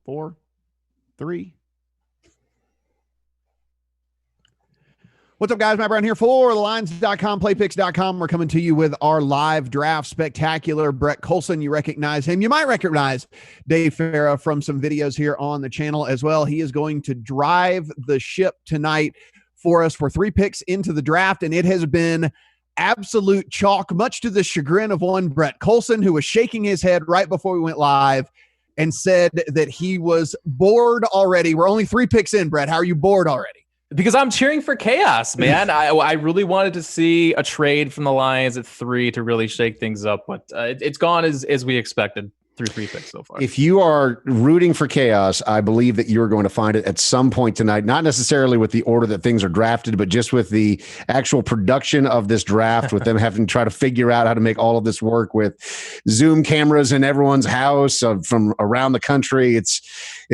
4, 3. What's up, guys? Matt Brown here for thelines.com, playpicks.com. We're coming to you with our live draft spectacular. Brett Colson, you recognize him. You might recognize Dave Farah from some videos here on the channel as well. He is going to drive the ship tonight for us for 3 picks into the draft, and it has been absolute chalk, much to the chagrin of one Brett Colson, who was shaking his head right before we went live and said that he was bored already. We're only 3 picks in, Brett. How are you bored already? Because I'm cheering for chaos, man. I really wanted to see a trade from the Lions at 3 to really shake things up, but it's gone as we expected through 3 picks so far. If you are rooting for chaos, I believe that you're going to find it at some point tonight, not necessarily with the order that things are drafted, but just with the actual production of this draft, with them having to try to figure out how to make all of this work with Zoom cameras in everyone's house from around the country. It's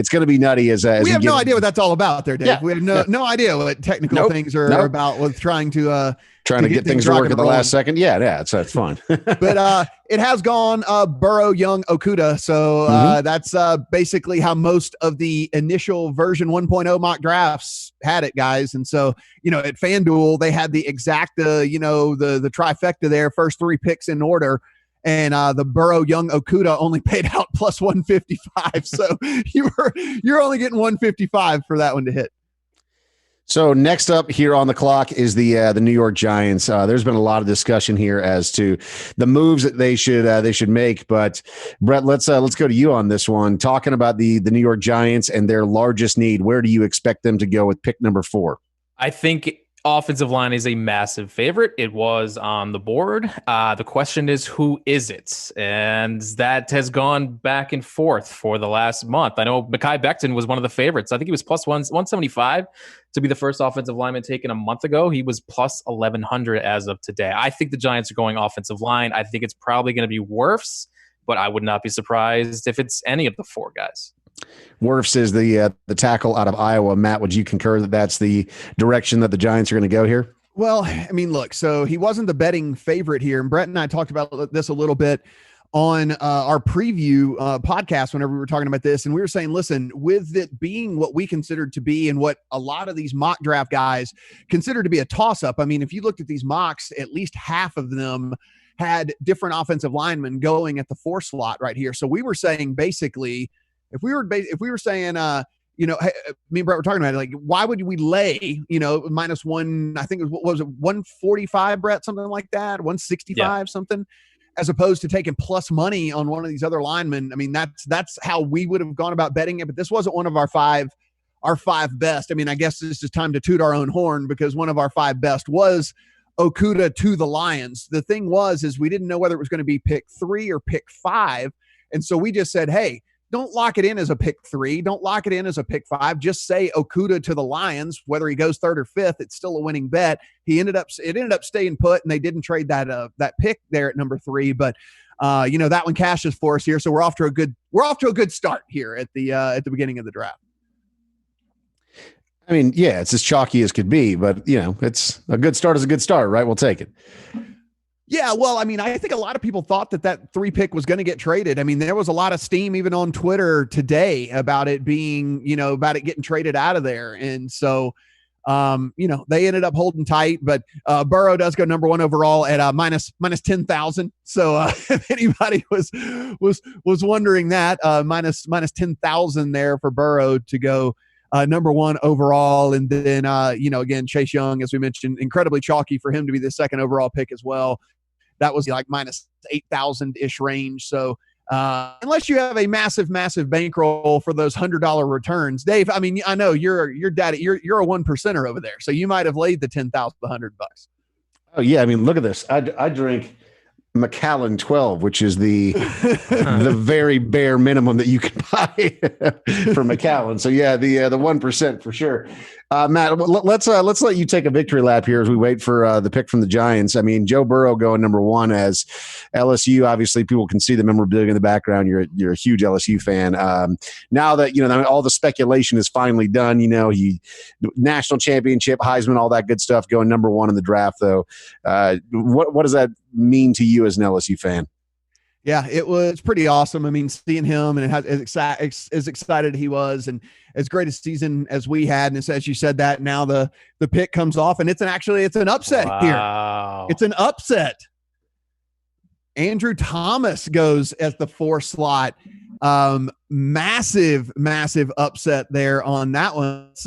going to be nutty. We have no idea what that's all about there, Dave. Yeah, we have no idea what technical things are about with trying to get things to work at the last second. Yeah, that's fun. But it has gone Burrow, Young, Okudah. So that's basically how most of the initial version 1.0 mock drafts had it, guys. And so, at FanDuel, they had the exact, the trifecta there, first 3 picks in order. And the Burrow, Young, Okudah only paid out plus 155. So you're only getting 155 for that one to hit. So next up here on the clock is the New York Giants. There's been a lot of discussion here as to the moves that they should make. But Brett, let's go to you on this one. Talking about the New York Giants and their largest need, where do you expect them to go with pick number 4? I think offensive line is a massive favorite. It was on the board. The question is, who is it? And that has gone back and forth for the last month. I know Mekhi Becton was one of the favorites. I think he was plus 175 to be the first offensive lineman taken a month ago. He was plus 1,100 as of today. I think the Giants are going offensive line. I think it's probably going to be Wirfs, but I would not be surprised if it's any of the 4 guys. Wirfs is the tackle out of Iowa. Matt, would you concur that that's the direction that the Giants are going to go here? Well, I mean, look, so he wasn't the betting favorite here. And Brett and I talked about this a little bit on our preview podcast whenever we were talking about this. And we were saying, listen, with it being what we considered to be and what a lot of these mock draft guys consider to be a toss-up. I mean, if you looked at these mocks, at least half of them had different offensive linemen going at the 4 slot right here. So we were saying basically, if we were saying, hey, me and Brett were talking about it, like, why would we lay, minus 1, I think what was it, 145, Brett, something like that, 165, something, as opposed to taking plus money on one of these other linemen. I mean, that's how we would have gone about betting it, but this wasn't one of our five best. I mean, I guess this is time to toot our own horn, because one of our 5 best was Okudah to the Lions. The thing is we didn't know whether it was going to be pick 3 or pick 5. And so we just said, hey, don't lock it in as a pick 3. Don't lock it in as a pick 5. Just say Okudah to the Lions, whether he goes 3rd or 5th, it's still a winning bet. It ended up staying put, and they didn't trade that pick there at number 3. But that one cashes for us here. So we're off to a good start here at the beginning of the draft. I mean, yeah, it's as chalky as could be, but it's a good start is a good start, right? We'll take it. Yeah, well, I mean, I think a lot of people thought that 3 pick was going to get traded. I mean, there was a lot of steam even on Twitter today about it being, about it getting traded out of there. And so, they ended up holding tight, but Burrow does go number 1 overall at minus 10,000. So if anybody was wondering that, minus 10,000 there for Burrow to go number 1 overall. And then, again, Chase Young, as we mentioned, incredibly chalky for him to be the 2nd overall pick as well. That was like minus 8,000-ish range. So unless you have a massive bankroll for those $100 returns, Dave, I mean, I know you're a 1%er over there. So you might have laid the $10,100. Oh yeah. I mean, look at this. I drink Macallan 12, which is the very bare minimum that you can buy for Macallan. So yeah, the 1% for sure. Matt, let's let you take a victory lap here as we wait for the pick from the Giants. I mean, Joe Burrow going number 1 as LSU. Obviously, people can see the memorabilia in the background. You're a huge LSU fan. Now that all the speculation is finally done, he national championship, Heisman, all that good stuff. Going number 1 in the draft, though. What does that mean to you as an LSU fan? Yeah, it was pretty awesome. I mean, seeing him and as excited he was, and as great a season as we had. And as you said that, now the pick comes off, and it's an upset here. It's an upset. Andrew Thomas goes as the 4 slot. Massive upset there on that one. It's,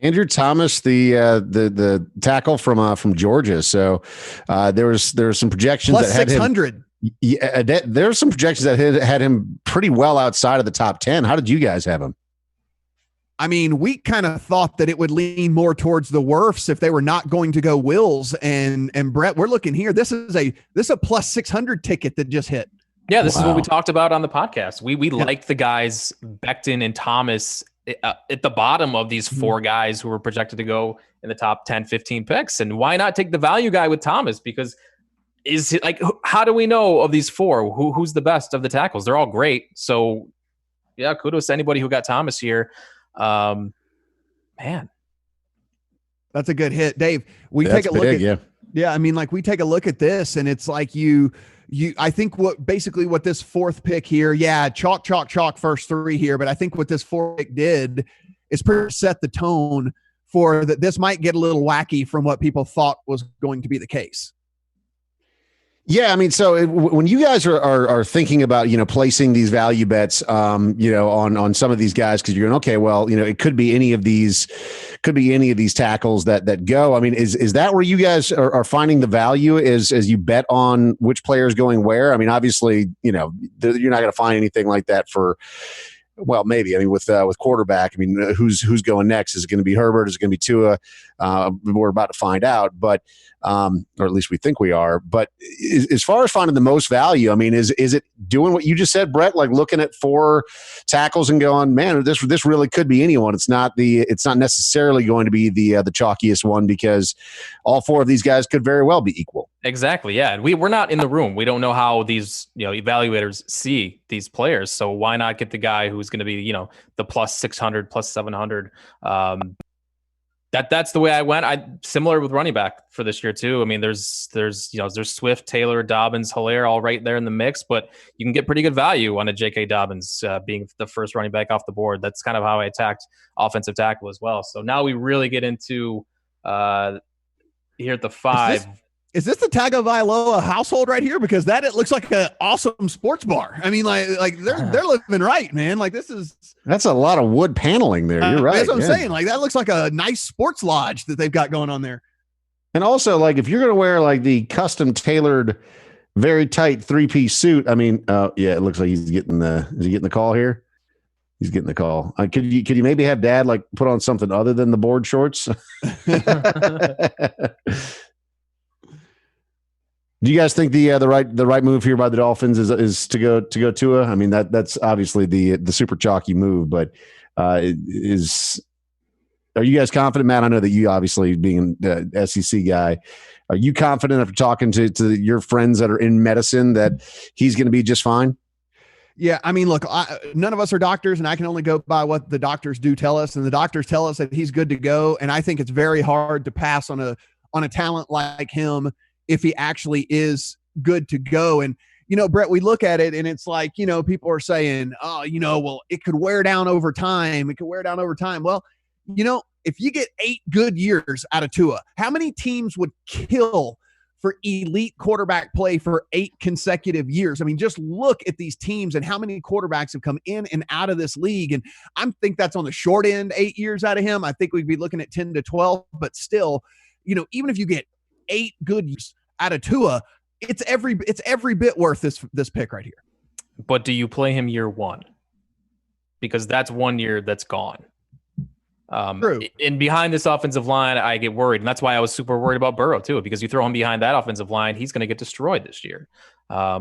Andrew Thomas, the tackle from Georgia. So there was some projections plus that had 600. Him. Yeah, there are some projections that had him pretty well outside of the top 10. How did you guys have him? I mean, we kind of thought that it would lean more towards the Wirfs if they were not going to go Wills and Brett. We're looking here. This is a plus 600 ticket that just hit. Yeah, this is what we talked about on the podcast. We liked the guys Becton and Thomas at the bottom of these 4 guys who were projected to go in the top 10, 15 picks. And why not take the value guy with Thomas? Because is it like, how do we know of these 4 who's the best of the tackles? They're all great. So yeah, kudos to anybody who got Thomas here. Man, that's a good hit, Dave. We take a look at yeah. I mean, like we take a look at this, and it's like I think what this 4th pick here, chalk first 3 here, but I think what this 4th pick did is pretty set the tone for that. This might get a little wacky from what people thought was going to be the case. Yeah, I mean, so when you guys are thinking about, placing these value bets, on some of these guys, because you're going, okay, well, it could be any of these tackles that go. I mean, is that where you guys are finding the value as you bet on which player is going where? I mean, obviously, you're not going to find anything like that for. Well, maybe. I mean, with quarterback, I mean, who's going next? Is it going to be Herbert? Is it going to be Tua? We're about to find out, but or at least we think we are. But as far as finding the most value, I mean, is it doing what you just said, Brett? Like looking at 4 tackles and going, man, this really could be anyone. It's not necessarily going to be the chalkiest one, because all 4 of these guys could very well be equal. Exactly. Yeah. And we're not in the room. We don't know how these, evaluators see these players. So why not get the guy who's going to be, the plus 600, plus 700. That's the way I went. Similar with running back for this year too. I mean, there's Swift, Taylor, Dobbins, Hilaire all right there in the mix, but you can get pretty good value on a J.K. Dobbins being the first running back off the board. That's kind of how I attacked offensive tackle as well. So now we really get into here at the 5. Is this the Tagovailoa household right here? Because it looks like an awesome sports bar. I mean, like they're living right, man. Like that's a lot of wood paneling there. You're right. That's what I'm saying. Like that looks like a nice sports lodge that they've got going on there. And also, like if you're going to wear like the custom tailored, very tight 3-piece suit, I mean, it looks like is he getting the call here? He's getting the call. Could you maybe have Dad like put on something other than the board shorts? Do you guys think the right move here by the Dolphins is to go Tua? I mean that's obviously the super chalky move, but are you guys confident, Matt? I know that you obviously being the SEC guy, are you confident after talking to your friends that are in medicine that he's going to be just fine? Yeah, I mean, look, none of us are doctors, and I can only go by what the doctors do tell us, and the doctors tell us that he's good to go. And I think it's very hard to pass on a talent like him if he actually is good to go. And, Brett, we look at it and it's like, people are saying, oh, well, it could wear down over time. Well, if you get 8 good years out of Tua, how many teams would kill for elite quarterback play for 8 consecutive years? I mean, just look at these teams and how many quarterbacks have come in and out of this league. And I think that's on the short end, 8 years out of him. I think we'd be looking at 10 to 12, but still, even if you get 8 good years out of Tua, it's every bit worth this pick right here. But do you play him year 1? Because that's 1 year that's gone. True. And behind this offensive line, I get worried. And that's why I was super worried about Burrow too, because you throw him behind that offensive line, he's going to get destroyed this year. I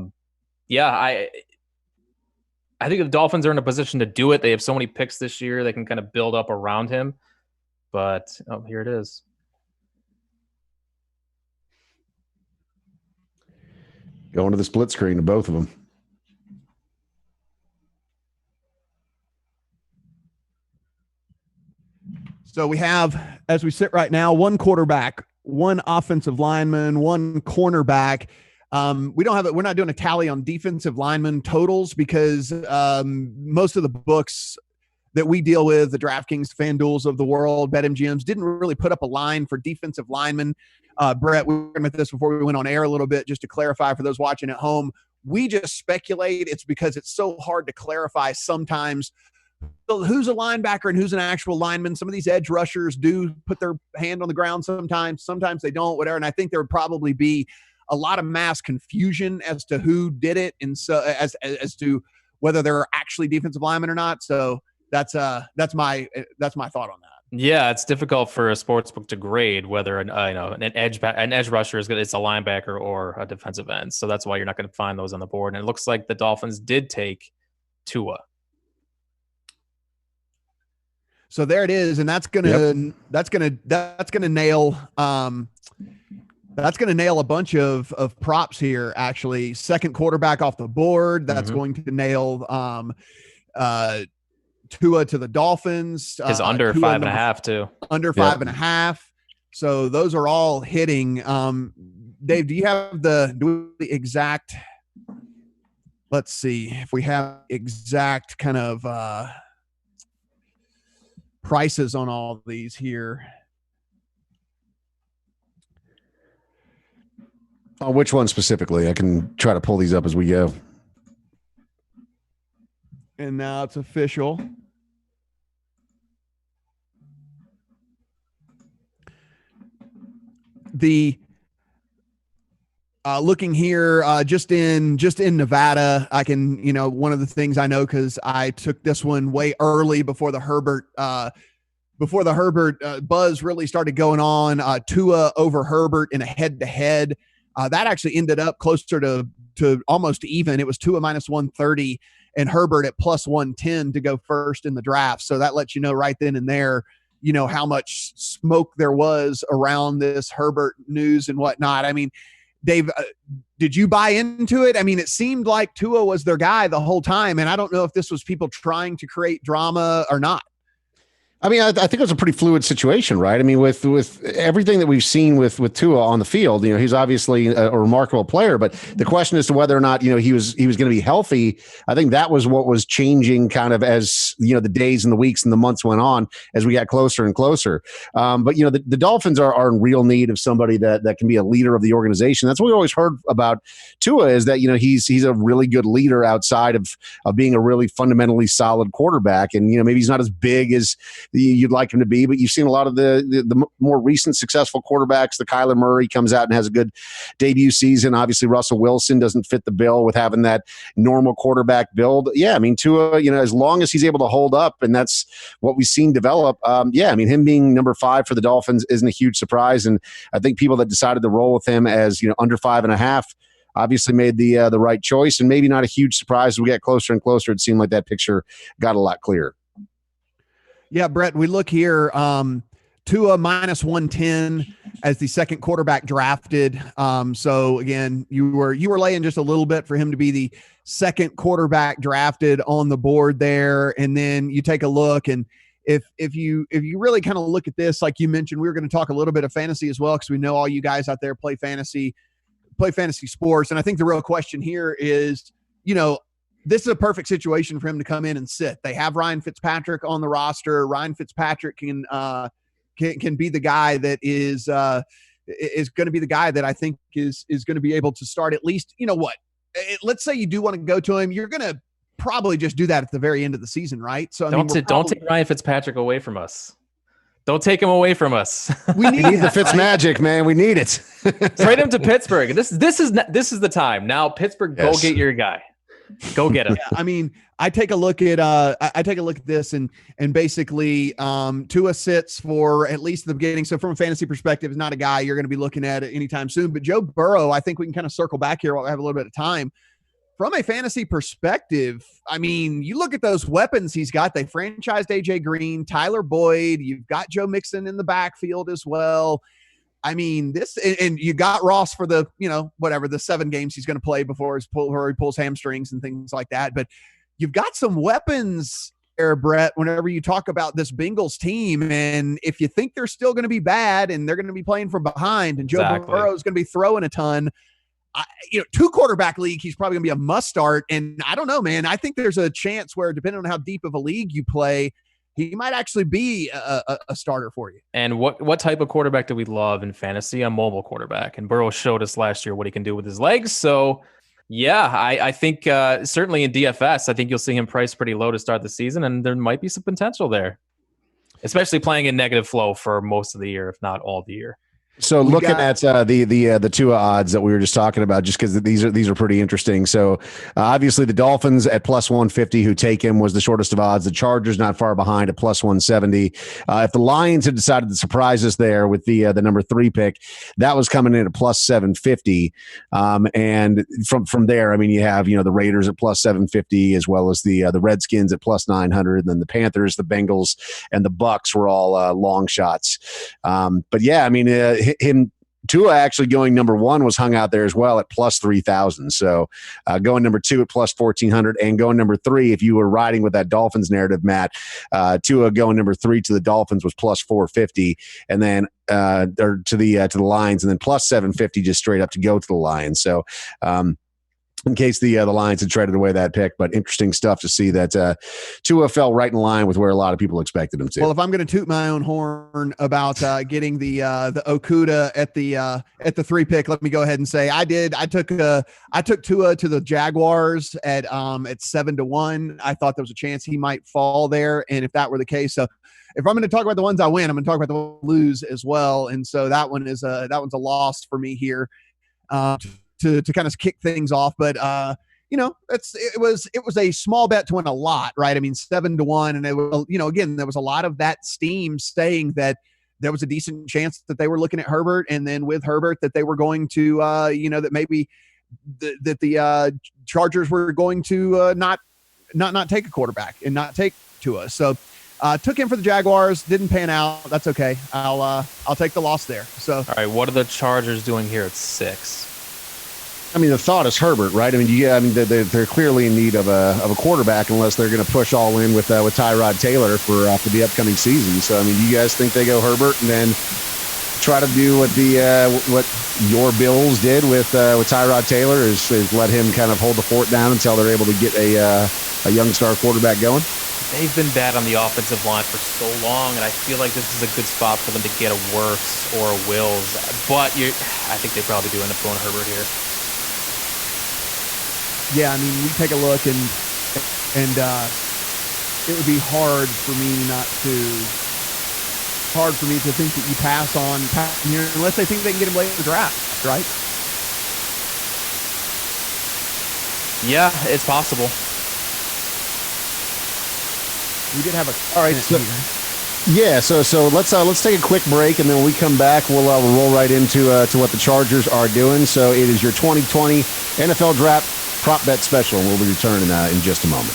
think the Dolphins are in a position to do it. They have so many picks this year. They can kind of build up around him. But here it is. Going to the split screen to both of them. So we have, as we sit right now, 1 quarterback, 1 offensive lineman, 1 cornerback. We're not doing a tally on defensive lineman totals because most of the books that we deal with, the DraftKings, FanDuels of the world, BetMGMs, didn't really put up a line for defensive linemen. Brett, we were talking about this before we went on air a little bit, just to clarify for those watching at home. We just speculate. It's because it's so hard to clarify sometimes who's a linebacker and who's an actual lineman. Some of these edge rushers do put their hand on the ground sometimes they don't, whatever. And I think there would probably be a lot of mass confusion as to who did it, and so as to whether they're actually defensive linemen or not. So that's my thought on that. Yeah, it's difficult for a sports book to grade whether an edge rusher it's a linebacker or a defensive end. So that's why you're not going to find those on the board. And it looks like the Dolphins did take Tua. So there it is, and that's gonna nail a bunch of props here. Actually, second quarterback off the board. That's going to nail Tua to the Dolphins. Is under Tua 5.5 too. Under 5.5. So those are all hitting. Dave, do you have the exact? Let's see if we have exact kind of prices on all of these here. On which one specifically? I can try to pull these up as we go. And now it's official. The looking here, just in Nevada, I can, one of the things I know, because I took this one way early before the Herbert buzz really started going on. Tua over Herbert in a head-to-head. That actually ended up closer to almost even. It was Tua minus 130 and Herbert at plus 110 to go first in the draft. So that lets you know right then and there, how much smoke there was around this Herbert news and whatnot. I mean, Dave, did you buy into it? I mean, it seemed like Tua was their guy the whole time, and I don't know if this was people trying to create drama or not. I mean, I think it was a pretty fluid situation, right? I mean, with everything that we've seen with Tua on the field, he's obviously a remarkable player, but the question as to whether or not, he was going to be healthy, I think that was what was changing kind of as, the days and the weeks and the months went on as we got closer and closer. But, the Dolphins are in real need of somebody that can be a leader of the organization. That's what we always heard about Tua, is that, he's a really good leader outside of being a really fundamentally solid quarterback. And, maybe he's not as big as you'd like him to be, but you've seen a lot of the more recent successful quarterbacks. The Kyler Murray comes out and has a good debut season. Obviously, Russell Wilson doesn't fit the bill with having that normal quarterback build. Yeah, I mean, Tua, as long as he's able to hold up, and that's what we've seen develop. Yeah, I mean, him being number 5 for the Dolphins isn't a huge surprise, and I think people that decided to roll with him as under 5.5 obviously made the right choice, and maybe not a huge surprise as we get closer and closer. It seemed like that picture got a lot clearer. Yeah, Brett, we look here, Tua minus 110 as the second quarterback drafted. So again, you were laying just a little bit for him to be the second quarterback drafted on the board there. And then you take a look, and if you really kind of look at this, like you mentioned, we were going to talk a little bit of fantasy as well, because we know all you guys out there play fantasy sports. And I think the real question here is, this is a perfect situation for him to come in and sit. They have Ryan Fitzpatrick on the roster. Ryan Fitzpatrick can be the guy that is going to be the guy that I think is going to be able to start at least. Let's say you do want to go to him. You're going to probably just do that at the very end of the season, right? So don't take Ryan Fitzpatrick away from us. Don't take him away from us. We need the Fitz magic, man. We need it. Trade him to Pittsburgh. This is the time now. Pittsburgh, yes. Go get your guy. Go get him. Yeah, I mean, I take a look at this and basically Tua sits for at least the beginning. So from a fantasy perspective, is not a guy you're going to be looking at anytime soon. But Joe Burrow, I think we can kind of circle back here while we have a little bit of time. From a fantasy perspective, I mean, you look at those weapons he's got. They franchised AJ Green, Tyler Boyd. You've got Joe Mixon in the backfield as well. I mean, and you got Ross for the, the 7 games he's going to play before he pulls hamstrings and things like that. But you've got some weapons there, Brett, whenever you talk about this Bengals team. And if you think they're still going to be bad and they're going to be playing from behind and Joe Burrow is going to be throwing a ton, two quarterback league, he's probably going to be a must start. And I don't know, man. I think there's a chance where, depending on how deep of a league you play, he might actually be a starter for you. And what type of quarterback do we love in fantasy? A mobile quarterback. And Burrow showed us last year what he can do with his legs. So, yeah, I think certainly in DFS, I think you'll see him priced pretty low to start the season, and there might be some potential there, especially playing in negative flow for most of the year, if not all the year. So looking at the Tua odds that we were just talking about, just because these are pretty interesting. So obviously the Dolphins at plus 150, who take him, was the shortest of odds. The Chargers not far behind at plus 170. If the Lions had decided to surprise us there with the number 3 pick, that was coming in at plus 750. And from there, I mean, you have the Raiders at plus 750, as well as the Redskins at plus 900. And then the Panthers, the Bengals, and the Bucks were all long shots. But yeah, I mean. Tua actually going number 1 was hung out there as well at plus 3,000. So going number 2 at plus 1,400, and going number 3, if you were riding with that Dolphins narrative, Matt, Tua going number 3 to the Dolphins was plus 450, and then or to the Lions, and then plus 750 just straight up to go to the Lions. So in case the Lions had traded away that pick, but interesting stuff to see that Tua fell right in line with where a lot of people expected him to. Well, if I'm going to toot my own horn about getting the Okudah at the 3 pick, let me go ahead and say I did. I took Tua to the Jaguars at 7-1. I thought there was a chance he might fall there, and if that were the case, so if I'm going to talk about the ones I win, I'm going to talk about the ones I lose as well. And so that one's a loss for me here. To kind of kick things off, but it was a small bet to win a lot, right? I mean, 7-1, and it was, again, there was a lot of that steam saying that there was a decent chance that they were looking at Herbert, and then with Herbert that they were going to, that maybe that the Chargers were going to not take a quarterback and not take Tua. So took him for the Jaguars, didn't pan out. That's okay. I'll take the loss there. So all right, what are the Chargers doing here at 6? I mean, the thought is Herbert, right? I mean, they're clearly in need of a quarterback, unless they're going to push all in with Tyrod Taylor for the upcoming season. So, I mean, you guys think they go Herbert and then try to do what your Bills did with Tyrod Taylor, is let him kind of hold the fort down until they're able to get a young star quarterback going? They've been bad on the offensive line for so long, and I feel like this is a good spot for them to get a Wirfs or a Wills. But I think they probably do end up going Herbert here. Yeah, I mean, we take a look, and it would be hard for me to think that you pass on here unless they think they can get him late in the draft, right? Yeah, it's possible. We did have all right. So let's take a quick break, and then when we come back, we'll roll right into to what the Chargers are doing. So it is your 2020 NFL Draft Prop Bet Special, and we'll be returning in just a moment.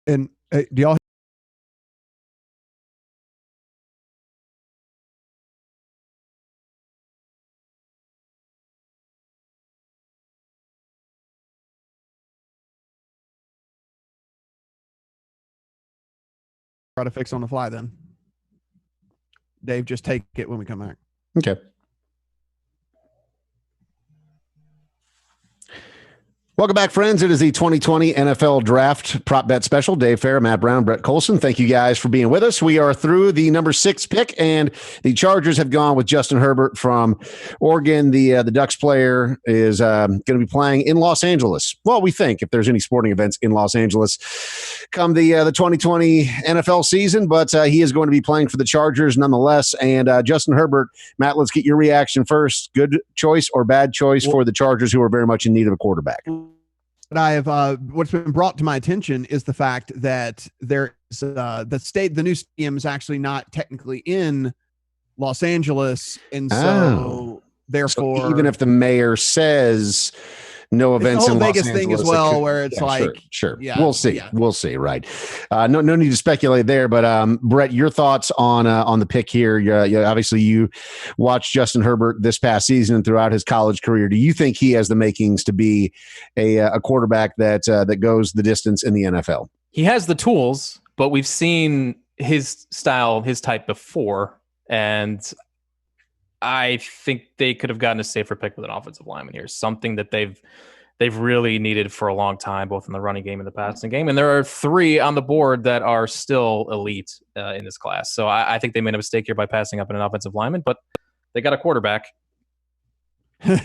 And do y'all try to fix on the fly then? Dave, just take it when we come back. Okay. Welcome back, friends. It is the 2020 NFL Draft Prop Bet Special. Dave Fair, Matt Brown, Brett Colson. Thank you guys for being with us. We are through the number 6 pick, and the Chargers have gone with Justin Herbert from Oregon. The Ducks player is going to be playing in Los Angeles. Well, we think, if there's any sporting events in Los Angeles come the 2020 NFL season, but he is going to be playing for the Chargers nonetheless. And Justin Herbert, Matt, let's get your reaction first. Good choice or bad choice for the Chargers, who are very much in need of a quarterback? But I have what's been brought to my attention is the fact that there's the new stadium is actually not technically in Los Angeles, and so therefore, so even if the mayor says no events in Los Vegas Angeles thing as well, where it's sure. Yeah, we'll see. Right. No need to speculate there, but Brett, your thoughts on the pick here. Obviously you watched Justin Herbert this past season and throughout his college career. Do you think he has the makings to be a quarterback that goes the distance in the NFL? He has the tools, but we've seen his style, his type before, and I think they could have gotten a safer pick with an offensive lineman here. Something that they've really needed for a long time, both in the running game and the passing game. And there are 3 on the board that are still elite in this class. So I think they made a mistake here by passing up on an offensive lineman, but they got a quarterback. I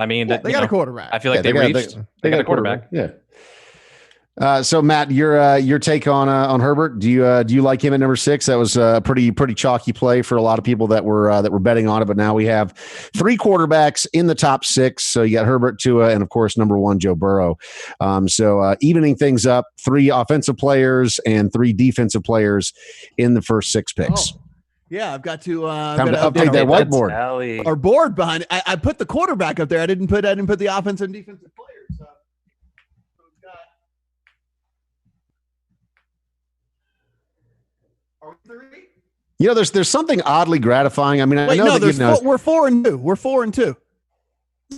mean, they got a quarterback. I feel like they got a quarterback. Yeah. So Matt, your take on Herbert? Do you like him at number 6? That was a pretty chalky play for a lot of people that were betting on it. But now we have 3 quarterbacks in the top 6. So you got Herbert, Tua, and of course number 1 Joe Burrow. So evening things up, 3 offensive players and 3 defensive players in the first 6 picks. Oh. Yeah, I've got to update that whiteboard. Our board behind it. I put the quarterback up there. I didn't put the offensive and defensive players. So are we 3? You know, there's something oddly gratifying. I mean, I know we're 4 and 2. We're 4 and 2.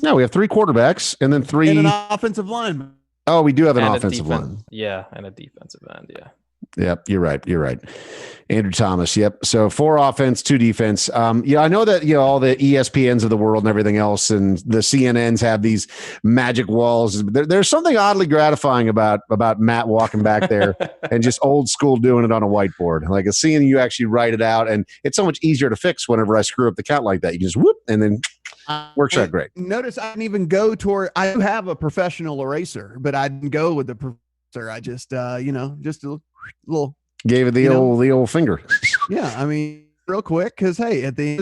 No, we have 3 quarterbacks and then 3 and an offensive lineman. Oh, we do have an offensive line. Yeah, and a defensive end. Yeah. Yep, you're right. Andrew Thomas. Yep. So 4 offense, 2 defense. I know that all the ESPNs of the world and everything else, and the CNNs have these magic walls. There's something oddly gratifying about Matt walking back there and just old school doing it on a whiteboard. Like seeing you actually write it out, and it's so much easier to fix whenever I screw up the count like that. You just whoop, and then works out great. Notice I didn't even go toward. I do have a professional eraser, but I didn't go with the professor. I just just a little gave it the old finger. Yeah, I mean, real quick, because hey, at the end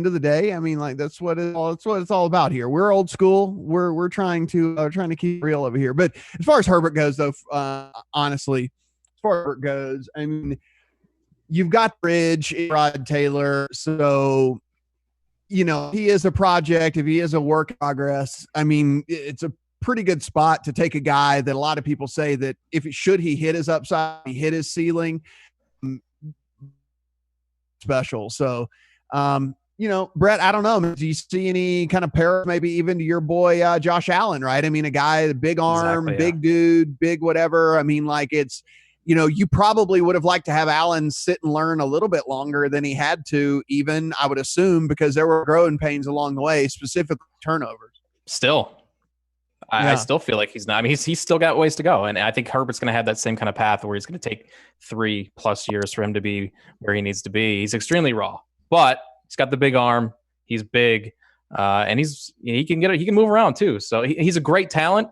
of the day, I mean, like that's what it's all about here. We're old school. We're trying to keep it real over here. But as far as Herbert goes, though, honestly, as far as Herbert goes, I mean, you've got Bridge, Rod Taylor, so he is a project. If he is a work in progress, I mean, it's a pretty good spot to take a guy that a lot of people say that should he hit his upside, he hit his ceiling, special. So, Brett, I don't know. Do you see any kind of pair, maybe even to your boy, Josh Allen, right? I mean, a guy, big arm, big dude, big whatever. I mean, like it's, you probably would have liked to have Allen sit and learn a little bit longer than he had to, even, I would assume, because there were growing pains along the way, specifically turnovers. Still. I still feel like he's not. I mean, he's still got ways to go, and I think Herbert's going to have that same kind of path where he's going to take 3+ years for him to be where he needs to be. He's extremely raw, but he's got the big arm. He's big, and he can move around too. So he's a great talent.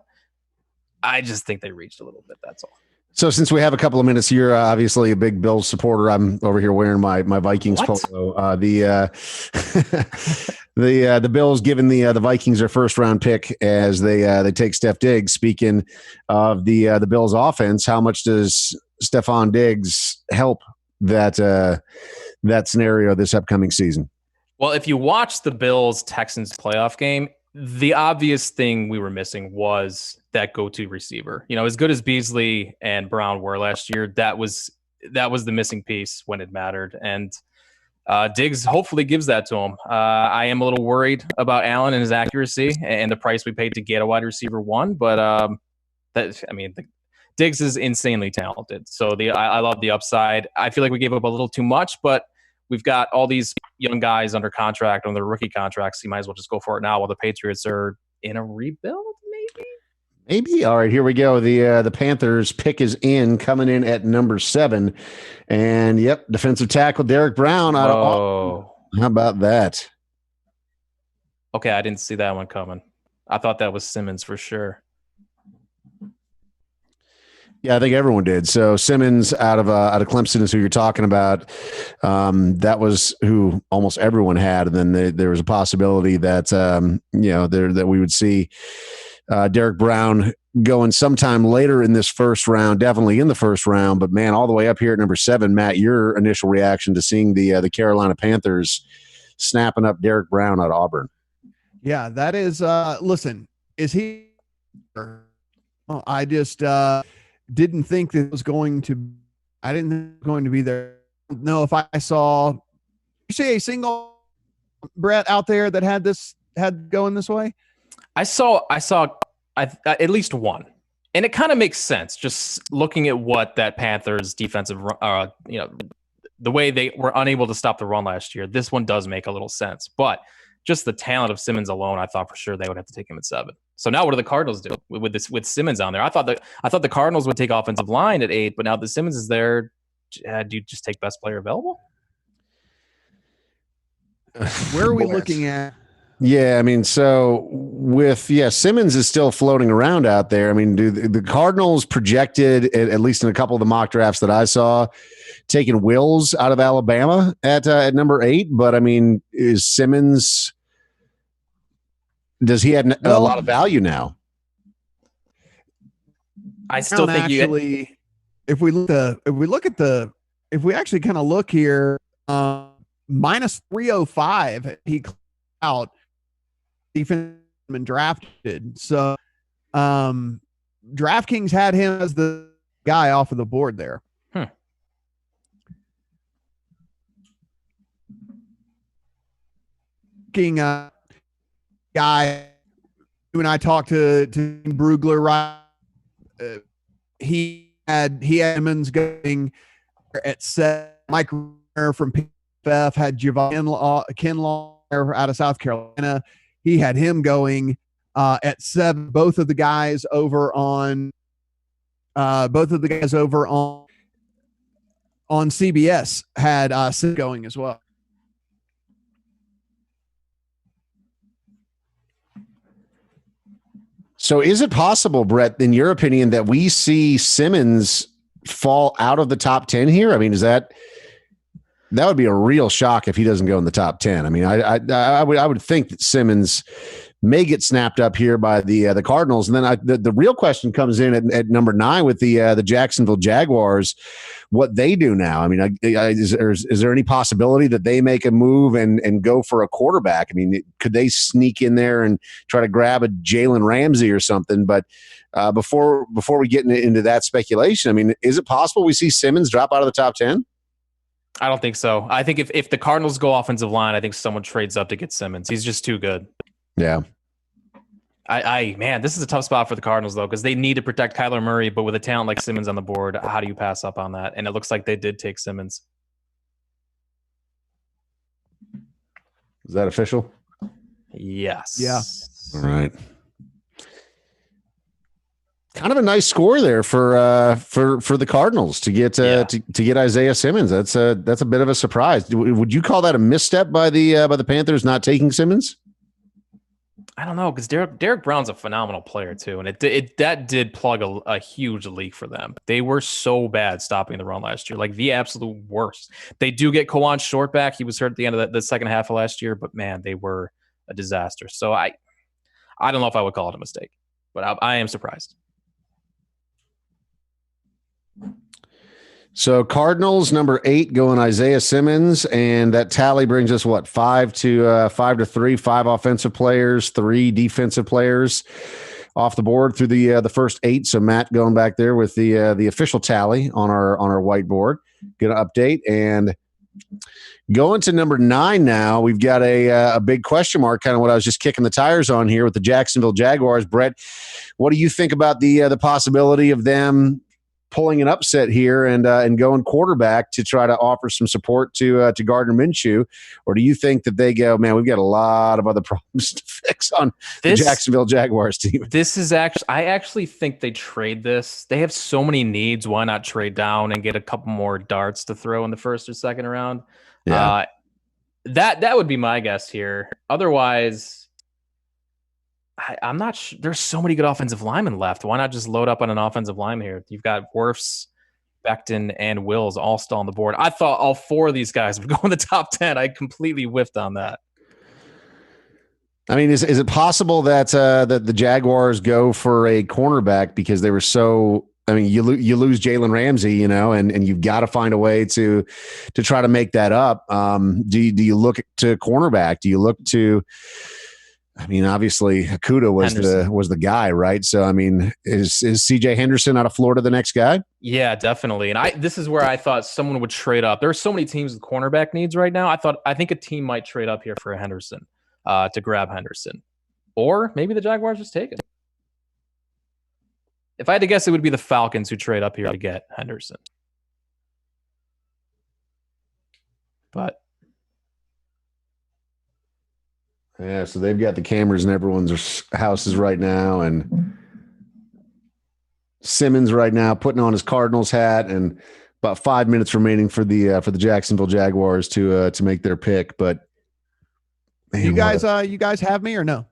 I just think they reached a little bit. That's all. So since we have a couple of minutes, you're obviously a big Bills supporter. I'm over here wearing my Vikings polo. The Bills giving the Vikings their first round pick as they take Steph Diggs. Speaking of the Bills offense, how much does Stephon Diggs help that scenario this upcoming season? Well, if you watch the Bills Texans playoff game, the obvious thing we were missing was that go-to receiver. You know, as good as Beasley and Brown were last year, that was the missing piece when it mattered. And Diggs hopefully gives that to him. I am a little worried about Allen and his accuracy and the price we paid to get a wide receiver one, but Diggs is insanely talented. So I love the upside. I feel like we gave up a little too much, but we've got all these young guys under contract on their rookie contracts. You might as well just go for it now while the Patriots are in a rebuild, Maybe. All right, here we go. The Panthers pick is coming in at number 7. And, yep, defensive tackle Derek Brown. How about that? Okay, I didn't see that one coming. I thought that was Simmons for sure. Yeah, I think everyone did. So Simmons out of Clemson is who you're talking about. That was who almost everyone had, and then there was a possibility that that we would see Derek Brown going sometime later in this first round, definitely in the first round. But man, all the way up here at number 7, Matt, your initial reaction to seeing the Carolina Panthers snapping up Derek Brown out of Auburn? Yeah, that is. Listen, is he? I just didn't think that it was going to. I didn't think it was going to be there. No, if I saw, you see a single Brett out there that had going this way. I saw at least one, and it kind of makes sense just looking at what that Panthers defensive, the way they were unable to stop the run last year. This one does make a little sense, but just the talent of Simmons alone, I thought for sure they would have to take him at 7. So now what do the Cardinals do with Simmons on there? I thought the Cardinals would take offensive line at 8, but now that Simmons is there, do you just take best player available? Where are we looking at? Yeah, I mean, so Simmons is still floating around out there. I mean, do the Cardinals projected, at least in a couple of the mock drafts that I saw, taking Wills out of Alabama at number 8? But I mean, is Simmons? Does he have a lot of value now? I still think if we actually kind of look here, minus 305, he out defense and drafted. So DraftKings had him as the guy off of the board there. Guy, when I talked to Brugler, right? He had Simmons going at 7. Mike from PFF had Javon Kinlaw out of South Carolina. He had him going at 7. Both of the guys over on CBS had Sid going as well. So is it possible, Brett, in your opinion, that we see Simmons fall out of the top 10 here? I mean, that would be a real shock if he doesn't go in the top 10. I mean, I would think that Simmons may get snapped up here by the Cardinals. And then the real question comes in at number 9 with the Jacksonville Jaguars, what they do now. I mean, is there any possibility that they make a move and go for a quarterback? I mean, could they sneak in there and try to grab a Jalen Ramsey or something? But before we get into that speculation, I mean, is it possible we see Simmons drop out of the top 10? I don't think so. I think if the Cardinals go offensive line, I think someone trades up to get Simmons. He's just too good. Yeah. Man, this is a tough spot for the Cardinals, though, because they need to protect Kyler Murray, but with a talent like Simmons on the board, how do you pass up on that? And it looks like they did take Simmons. Is that official? Yes. Yeah. All right. Kind of a nice score there for the Cardinals to get to get Isaiah Simmons. That's a bit of a surprise. Would you call that a misstep by the Panthers not taking Simmons? I don't know, because Derek Brown's a phenomenal player too, and that did plug a huge leak for them. They were so bad stopping the run last year, like the absolute worst. They do get Kawan Short back. He was hurt at the end of the second half of last year, but man, they were a disaster. So I don't know if I would call it a mistake, but I am surprised. So Cardinals number 8 going Isaiah Simmons, and that tally brings us what 5 to 3, 5 offensive players, 3 defensive players off the board through the first 8. So Matt going back there with the official tally on our whiteboard. Going to update and going to number 9 now. We've got a big question mark, kind of what I was just kicking the tires on here with the Jacksonville Jaguars. Brett, what do you think about the possibility of them pulling an upset here and going quarterback to try to offer some support to Gardner Minshew? Or do you think that they go, man, we've got a lot of other problems to fix on the Jacksonville Jaguars team? This is I actually think they trade this. They have so many needs. Why not trade down and get a couple more darts to throw in the first or second round? Yeah. That would be my guess here. Otherwise, I'm not sure. There's so many good offensive linemen left. Why not just load up on an offensive line here? You've got Wirfs, Becton, and Wills all still on the board. I thought all 4 of these guys would go in the top 10. I completely whiffed on that. I mean, is it possible that that the Jaguars go for a cornerback because they were so? I mean, you lose Jalen Ramsey, and you've got to find a way to try to make that up. Do you look to cornerback? Do you look to? I mean, obviously, Okudah was the guy, right? So, I mean, is CJ Henderson out of Florida the next guy? Yeah, definitely. And this is where I thought someone would trade up. There are so many teams with cornerback needs right now. I think a team might trade up here for a Henderson to grab Henderson, or maybe the Jaguars just take it. If I had to guess, it would be the Falcons who trade up here to get Henderson. But yeah, so they've got the cameras in everyone's houses right now, and Simmons right now putting on his Cardinals hat, and about 5 minutes remaining for the Jacksonville Jaguars to make their pick. But man, you guys have me or no?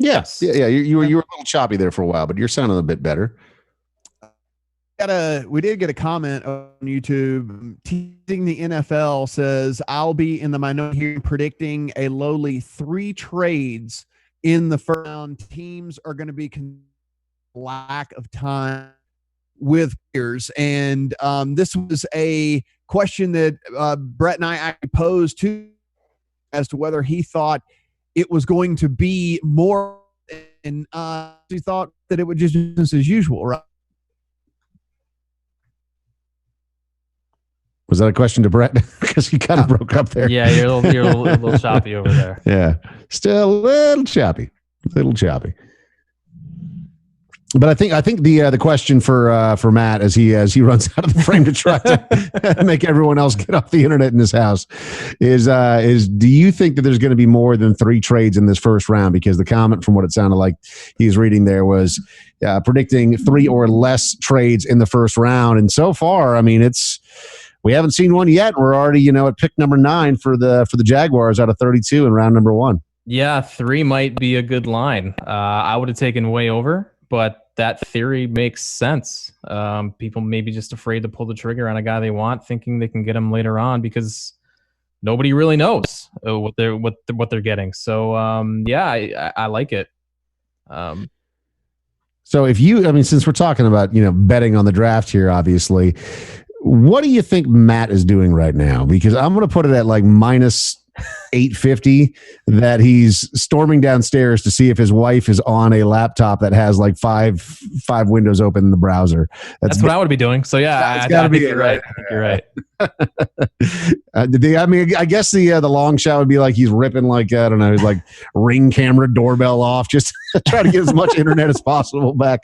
Yes, yeah. You were a little choppy there for a while, but you're sounding a bit better. We did get a comment on YouTube. Teasing the NFL says, I'll be in the minority here predicting a lowly 3 trades in the first round. Teams are going to be lack of time with players. And this was a question that Brett and I actually posed to as to whether he thought it was going to be more, and he thought that it would just be business as usual, right? Was that a question to Brett? Because he kind of broke up there. Yeah, you're a little choppy over there. Yeah, still a little choppy. But I think the question for Matt as he runs out of the frame to try to make everyone else get off the internet in his house is do you think that there's going to be more than 3 trades in this first round? Because the comment from what it sounded like he's reading there was predicting 3 or less trades in the first round, and so far, I mean, we haven't seen one yet. We're already at pick number 9 for the Jaguars out of 32 in round number 1. Yeah, 3 might be a good line. I would have taken way over. But that theory makes sense. People may be just afraid to pull the trigger on a guy they want, thinking they can get him later on because nobody really knows what they're getting. So I like it. So since we're talking about betting on the draft here, obviously, what do you think Matt is doing right now? Because I'm going to put it at like minus 850 that he's storming downstairs to see if his wife is on a laptop that has like five windows open in the browser. That's what I would be doing. So yeah, I think you're right. I think you're right. I guess the long shot would be like he's ripping like I don't know, like Ring camera doorbell off, just try to get as much internet as possible back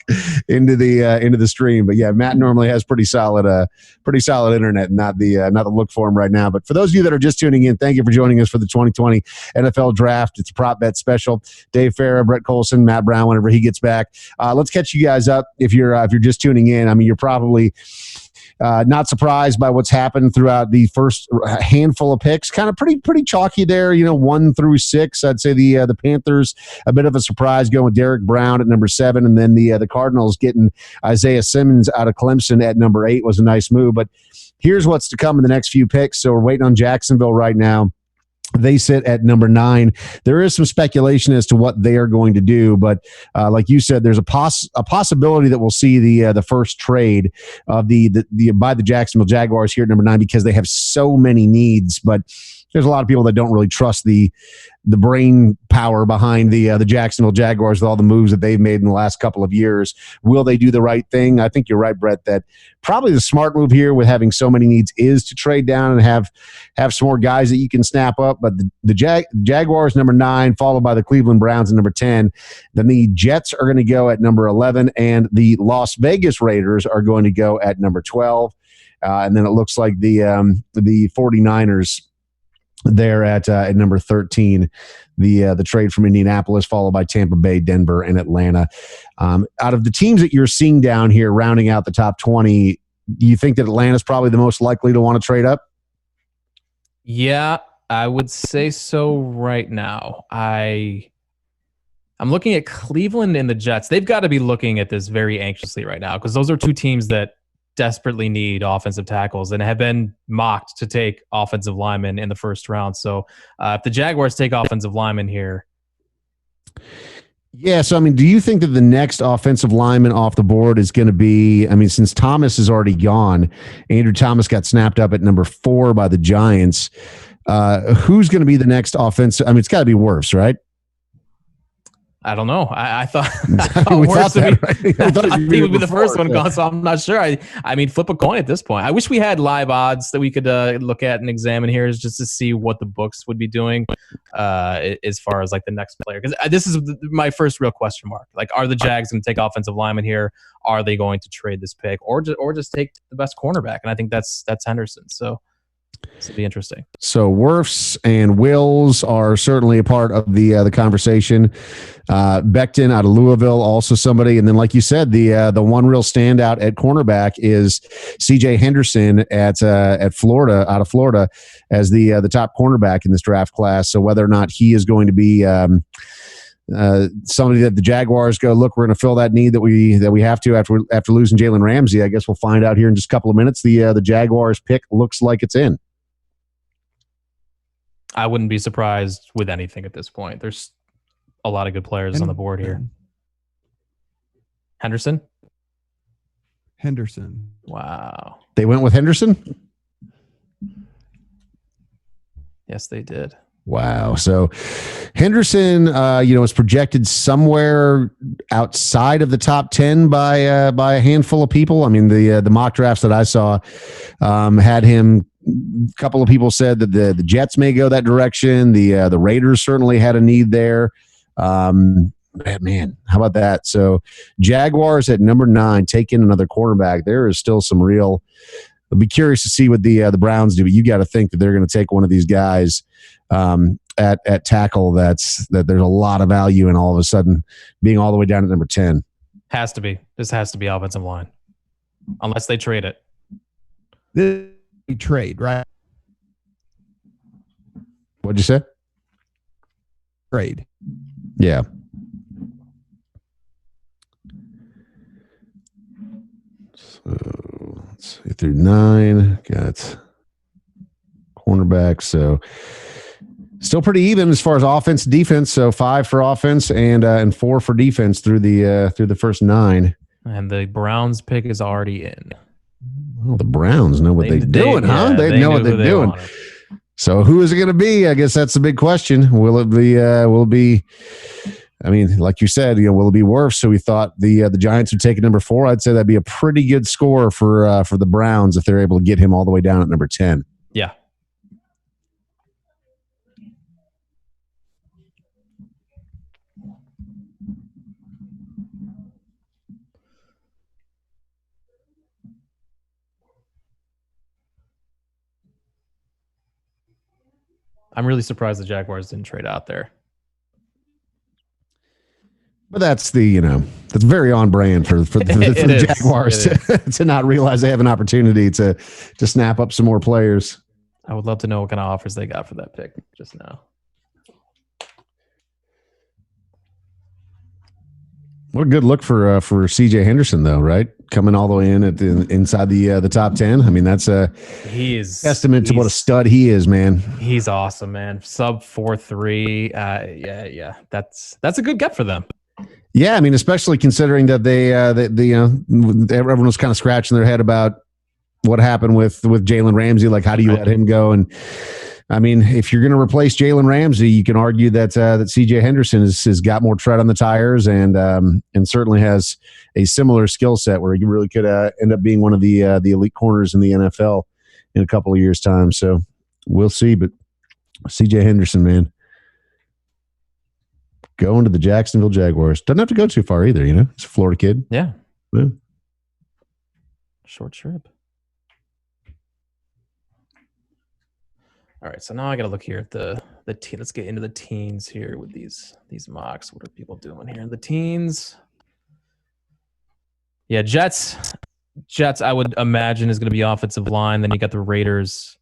into the stream. But yeah, Matt normally has pretty solid internet, not the look for him right now. But for those of you that are just tuning in, thank you for joining us for the 2020 NFL Draft. It's a prop bet special. Dave Farah, Brett Colson, Matt Brown, whenever he gets back. Let's catch you guys up if you're just tuning in. I mean, you're probably not surprised by what's happened throughout the first handful of picks. Kind of pretty chalky there, 1 through 6. I'd say the Panthers a bit of a surprise going with Derek Brown at number 7, and then the Cardinals getting Isaiah Simmons out of Clemson at number 8 was a nice move. But here's what's to come in the next few picks. So we're waiting on Jacksonville right now. They sit at number 9. There is some speculation as to what they are going to do, but like you said, there's a possibility that we'll see the first trade of the by the Jacksonville Jaguars here at number 9 because they have so many needs. But there's a lot of people that don't really trust the brain power behind the Jacksonville Jaguars with all the moves that they've made in the last couple of years. Will they do the right thing? I think you're right, Brett, that probably the smart move here with having so many needs is to trade down and have some more guys that you can snap up. But the Jaguars, number 9, followed by the Cleveland Browns at number 10. Then the Jets are going to go at number 11, and the Las Vegas Raiders are going to go at number 12. And then it looks like the 49ers there at number 13, the trade from Indianapolis, followed by Tampa Bay, Denver, and Atlanta. Out of the teams that you're seeing down here, rounding out the top 20, do you think that Atlanta's probably the most likely to want to trade up? Yeah, I would say so right now. I'm looking at Cleveland and the Jets. They've got to be looking at this very anxiously right now because those are two teams that desperately need offensive tackles and have been mocked to take offensive linemen in the first round. So if the Jaguars take offensive linemen here. Yeah. So, I mean, do you think that the next offensive lineman off the board is going to be, I mean, since Thomas is already gone, Andrew Thomas got snapped up at number 4 by the Giants. Who's going to be the next offensive? I mean, it's got to be Wirfs, right? I don't know. I thought Wirfs would be the first one gone, so I'm not sure. I mean, flip a coin at this point. I wish we had live odds that we could look at and examine here just to see what the books would be doing as far as like the next player. Because this is my first real question mark. Like, are the Jags going to take offensive linemen here? Are they going to trade this pick or just take the best cornerback? And I think that's Henderson. So this will be interesting. So Wirfs and Wills are certainly a part of the conversation. Becton out of Louisville, also somebody. And then, like you said, the one real standout at cornerback is C.J. Henderson at Florida, out of Florida, as the top cornerback in this draft class. So whether or not he is going to be somebody that the Jaguars go, look, we're going to fill that need that we have to after losing Jalen Ramsey. I guess we'll find out here in just a couple of minutes. The Jaguars pick looks like it's in. I wouldn't be surprised with anything at this point. There's a lot of good players on the board here. Henderson. Wow. They went with Henderson? Yes, they did. Wow. So Henderson, is projected somewhere outside of the top 10 by a handful of people. I mean, the mock drafts that I saw had him. A couple of people said that the Jets may go that direction. The Raiders certainly had a need there. Man, how about that? So Jaguars at number 9, taking another quarterback. There is still some real. I'll be curious to see what the Browns do. But you got to think that they're going to take one of these guys at tackle. That there's a lot of value in all of a sudden being all the way down at number 10. Has to be. This has to be offensive line, unless they trade it. Trade, right? What'd you say? Trade. Yeah. So let's see, through 9, got cornerback. So still pretty even as far as offense, defense. So 5 for offense and 4 for defense through the first 9. And the Browns pick is already in. Well, the Browns know what they're doing, huh? They know what they're doing. So who is it going to be? I guess that's the big question. Will it be? I mean, like you said, will it be Wirfs? So we thought the Giants would take it number 4. I'd say that'd be a pretty good score for the Browns if they're able to get him all the way down at number 10. Yeah. I'm really surprised the Jaguars didn't trade out there. But that's that's very on brand for the Jaguars to not realize they have an opportunity to snap up some more players. I would love to know what kind of offers they got for that pick just now. What a good look for C.J. Henderson, though, right? coming all the way inside the top 10. I mean, that's a testament to what a stud he is, man. He's awesome, man. Sub 4.3. Yeah. That's a good get for them. Yeah, I mean, especially considering that everyone was kind of scratching their head about what happened with Jalen Ramsey. Like, how do you let him go? And I mean, if you're going to replace Jalen Ramsey, you can argue that CJ Henderson has got more tread on the tires and certainly has a similar skill set where he really could end up being one of the elite corners in the NFL in a couple of years' time. So we'll see. But CJ Henderson, man, going to the Jacksonville Jaguars. Doesn't have to go too far either, you know. He's a Florida kid. Yeah. Short trip. All right, so now I got to look here at the teen. Let's get into the teens here with these mocks. What are people doing here? The teens. Yeah, Jets. I would imagine is going to be offensive line. Then you got the Raiders.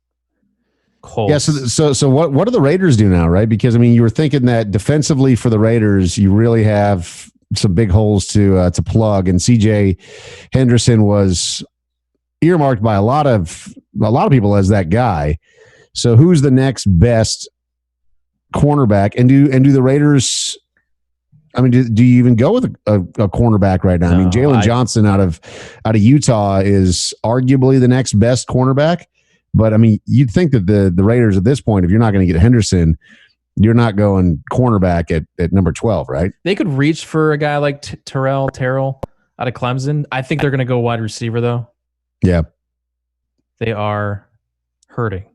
Colts. Yeah. So what do the Raiders do now, right? Because I mean, you were thinking that defensively for the Raiders, you really have some big holes to plug, and CJ Henderson was earmarked by a lot of people as that guy. So who's the next best cornerback? And do the Raiders? I mean, do you even go with a cornerback right now? No, I mean, Jalen Johnson out of Utah is arguably the next best cornerback. But I mean, you'd think that the Raiders at this point, if you're not going to get Henderson, you're not going cornerback at number 12, right? They could reach for a guy like Terrell out of Clemson. I think they're going to go wide receiver though. Yeah, they are hurting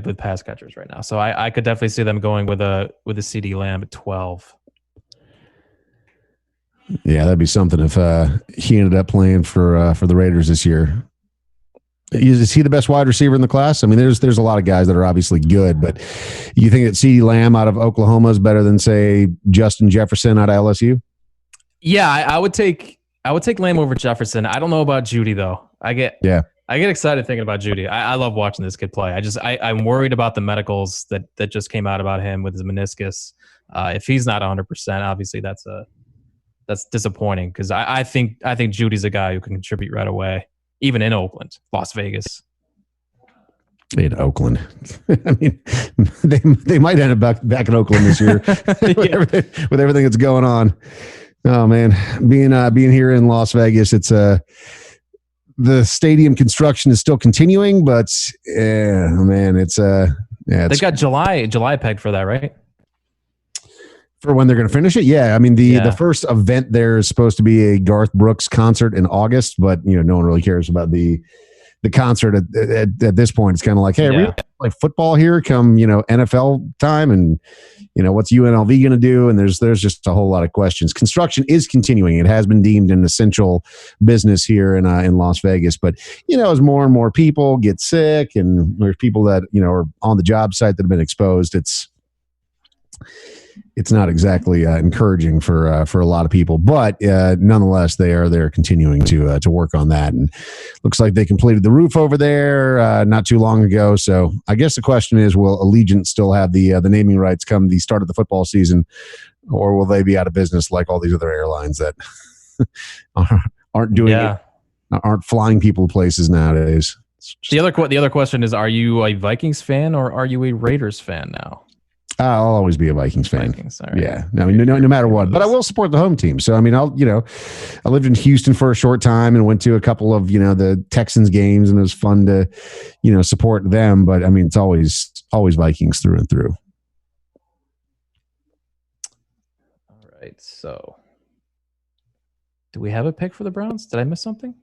with pass catchers right now. So I could definitely see them going with a CeeDee Lamb at 12. Yeah, that'd be something if he ended up playing for the Raiders this year. Is he the best wide receiver in the class? I mean, there's a lot of guys that are obviously good, but you think that CeeDee Lamb out of Oklahoma is better than, say, Justin Jefferson out of LSU? Yeah, I would take Lamb over Jefferson. I don't know about Judy though. I get excited thinking about Judy. I love watching this kid play. I'm worried about the medicals that just came out about him with his meniscus. If he's not 100%, obviously that's disappointing because I think Judy's a guy who can contribute right away. Even in Oakland, Las Vegas. In Oakland. I mean, they might end up back in Oakland this year with everything that's going on. Oh, man. Being here in Las Vegas, it's the stadium construction is still continuing, but man, it's they got July pegged for that, right? For when they're going to finish it? Yeah. I mean, the first event there is supposed to be a Garth Brooks concert in August, but, you know, no one really cares about the concert at this point. It's kind of like, hey, are we going to play football here come, you know, NFL time? And, you know, what's UNLV going to do? And there's just a whole lot of questions. Construction is continuing. It has been deemed an essential business here in Las Vegas. But, you know, as more and more people get sick and there's people that, you know, are on the job site that have been exposed, it's not exactly encouraging for a lot of people, but nonetheless, they're continuing to work on that, and looks like they completed the roof over there not too long ago. So I guess the question is, will Allegiant still have the naming rights come the start of the football season, or will they be out of business like all these other airlines that aren't doing it, aren't flying people places nowadays? The other question is, are you a Vikings fan or are you a Raiders fan now? I'll always be a Vikings fan. All right. Yeah, I mean, no matter what. But I will support the home team. So I mean, I lived in Houston for a short time and went to a couple of the Texans games, and it was fun to support them. But I mean, it's always Vikings through and through. All right. So, do we have a pick for the Browns? Did I miss something?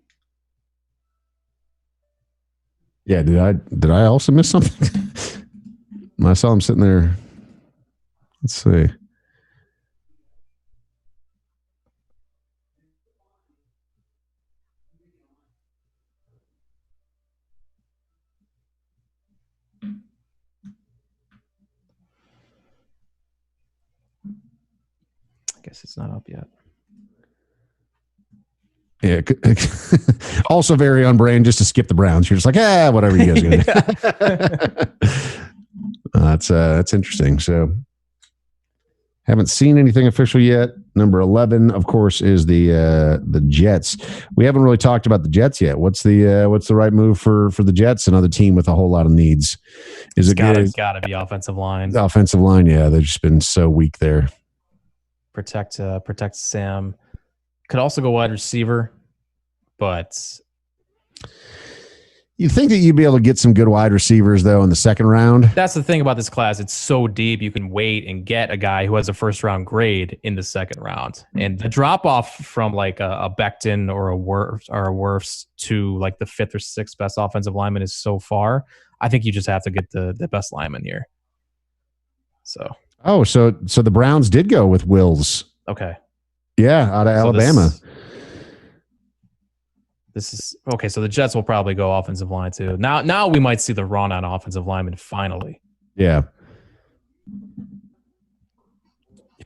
Yeah. Did I also miss something? I saw him sitting there. Let's see. I guess it's not up yet. Yeah. Also very on brand just to skip the Browns. You're just like, whatever you guys are going to do. That's interesting. So, Haven't seen anything official yet. Number 11, of course, is the Jets. We haven't really talked about the Jets yet. What's the right move for the Jets? Another team with a whole lot of needs. Is it good? It's got to be offensive line. The offensive line, yeah, they've just been so weak there. Protect Sam. Could also go wide receiver, but you'd think that you'd be able to get some good wide receivers, though, in the second round. That's the thing about this class. It's so deep. You can wait and get a guy who has a first-round grade in the second round. And the drop-off from like a Becton or a Wirfs to like the fifth or sixth best offensive lineman is so far. I think you just have to get the best lineman here. So the Browns did go with Wills. Okay. Yeah, out of Alabama. This is okay. So the Jets will probably go offensive line too. Now we might see the run on offensive linemen finally. Yeah.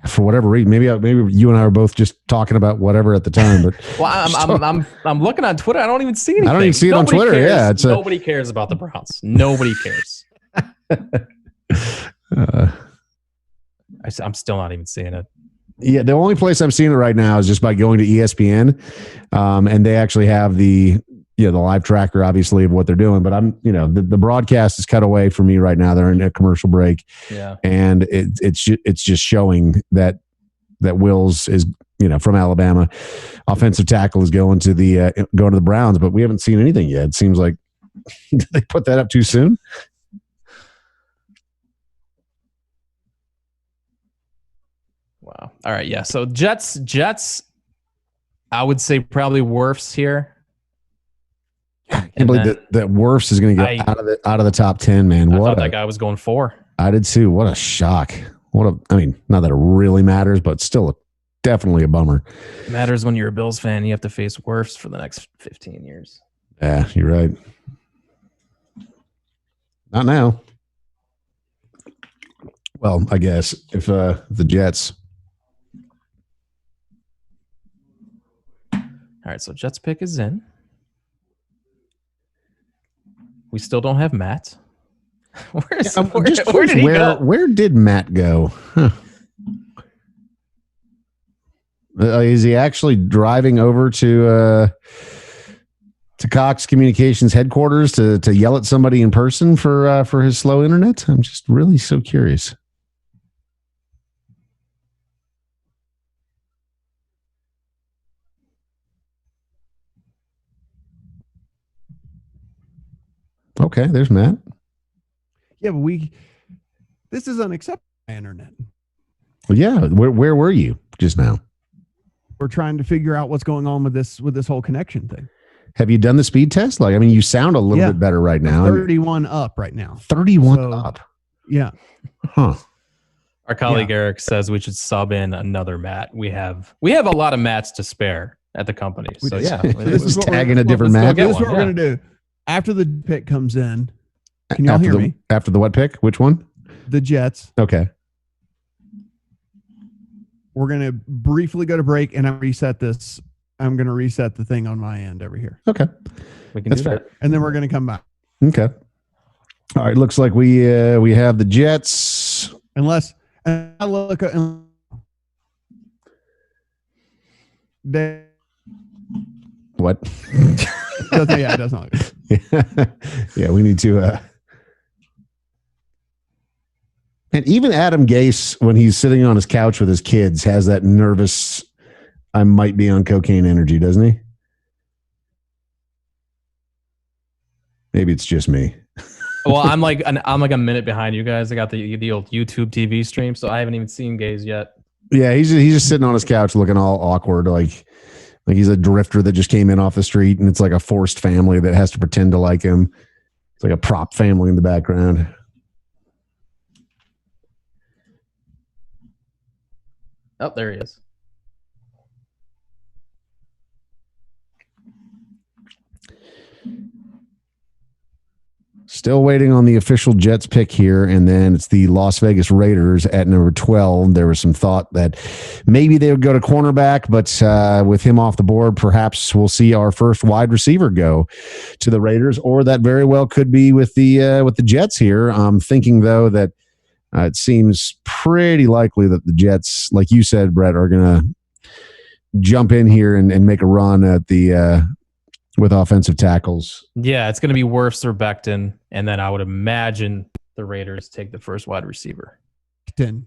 For whatever reason, maybe you and I are both just talking about whatever at the time. But well, I'm looking on Twitter. I don't even see anything. I don't even see it on Twitter. Cares. Yeah, nobody cares about the Browns. Nobody cares. I'm still not even seeing it. Yeah, the only place I'm seeing it right now is just by going to ESPN, and they actually have the live tracker, obviously, of what they're doing. But the broadcast is cut away for me right now. They're in a commercial break, and it's just showing that Wills is from Alabama, offensive tackle, is going to the Browns, but we haven't seen anything yet. It seems like did they put that up too soon? Wow. All right. Yeah. So Jets. I would say probably Wirfs here. I can't believe that Wirfs is going to get out of the top 10, man. I thought that guy was going 4. I did too. What a shock. Not that it really matters, but still definitely a bummer. It matters when you're a Bills fan. You have to face Wirfs for the next 15 years. Yeah, you're right. Not now. Well, I guess if the Jets. All right, so Jets pick is in. We still don't have Matt. Where did he go? Where did Matt go? Huh. Is he actually driving over to Cox Communications headquarters to yell at somebody in person for his slow internet? I'm just really so curious. Okay, there's Matt. Yeah, but this is unacceptable on the internet. Well, yeah, where were you just now? We're trying to figure out what's going on with this whole connection thing. Have you done the speed test? You sound a little bit better right now. 31 up right now. 31 up. Yeah. Huh. Our colleague Eric says we should sub in another Matt. We have a lot of Matts to spare at the company. So this is tagging a different Matt. This is what we're going to do. After the pick comes in, can y'all hear me? After the what pick? Which one? The Jets. Okay. We're going to briefly go to break, and I'm going to reset the thing on my end over here. Okay. We can do that. And then we're going to come back. Okay. All right. Looks like we have the Jets. Unless I look at what? It does not. Yeah, we need to. And even Adam Gase, when he's sitting on his couch with his kids, has that nervous, I might be on cocaine energy, doesn't he? Maybe it's just me. Well, I'm like a minute behind you guys. I got the old YouTube TV stream, so I haven't even seen Gaze yet. Yeah, he's just sitting on his couch looking all awkward, like he's a drifter that just came in off the street, and it's like a forced family that has to pretend to like him. It's like a prop family in the background. Oh, there he is. Still waiting on the official Jets pick here, and then it's the Las Vegas Raiders at number 12. There was some thought that maybe they would go to cornerback, but with him off the board, perhaps we'll see our first wide receiver go to the Raiders, or that very well could be with the Jets here. I'm thinking, though, that It seems pretty likely that the Jets, like you said, Brett, are going to jump in here and make a run at the with offensive tackles. Yeah, it's going to be Wirfs or Becton, and then I would imagine the Raiders take the first wide receiver. Becton.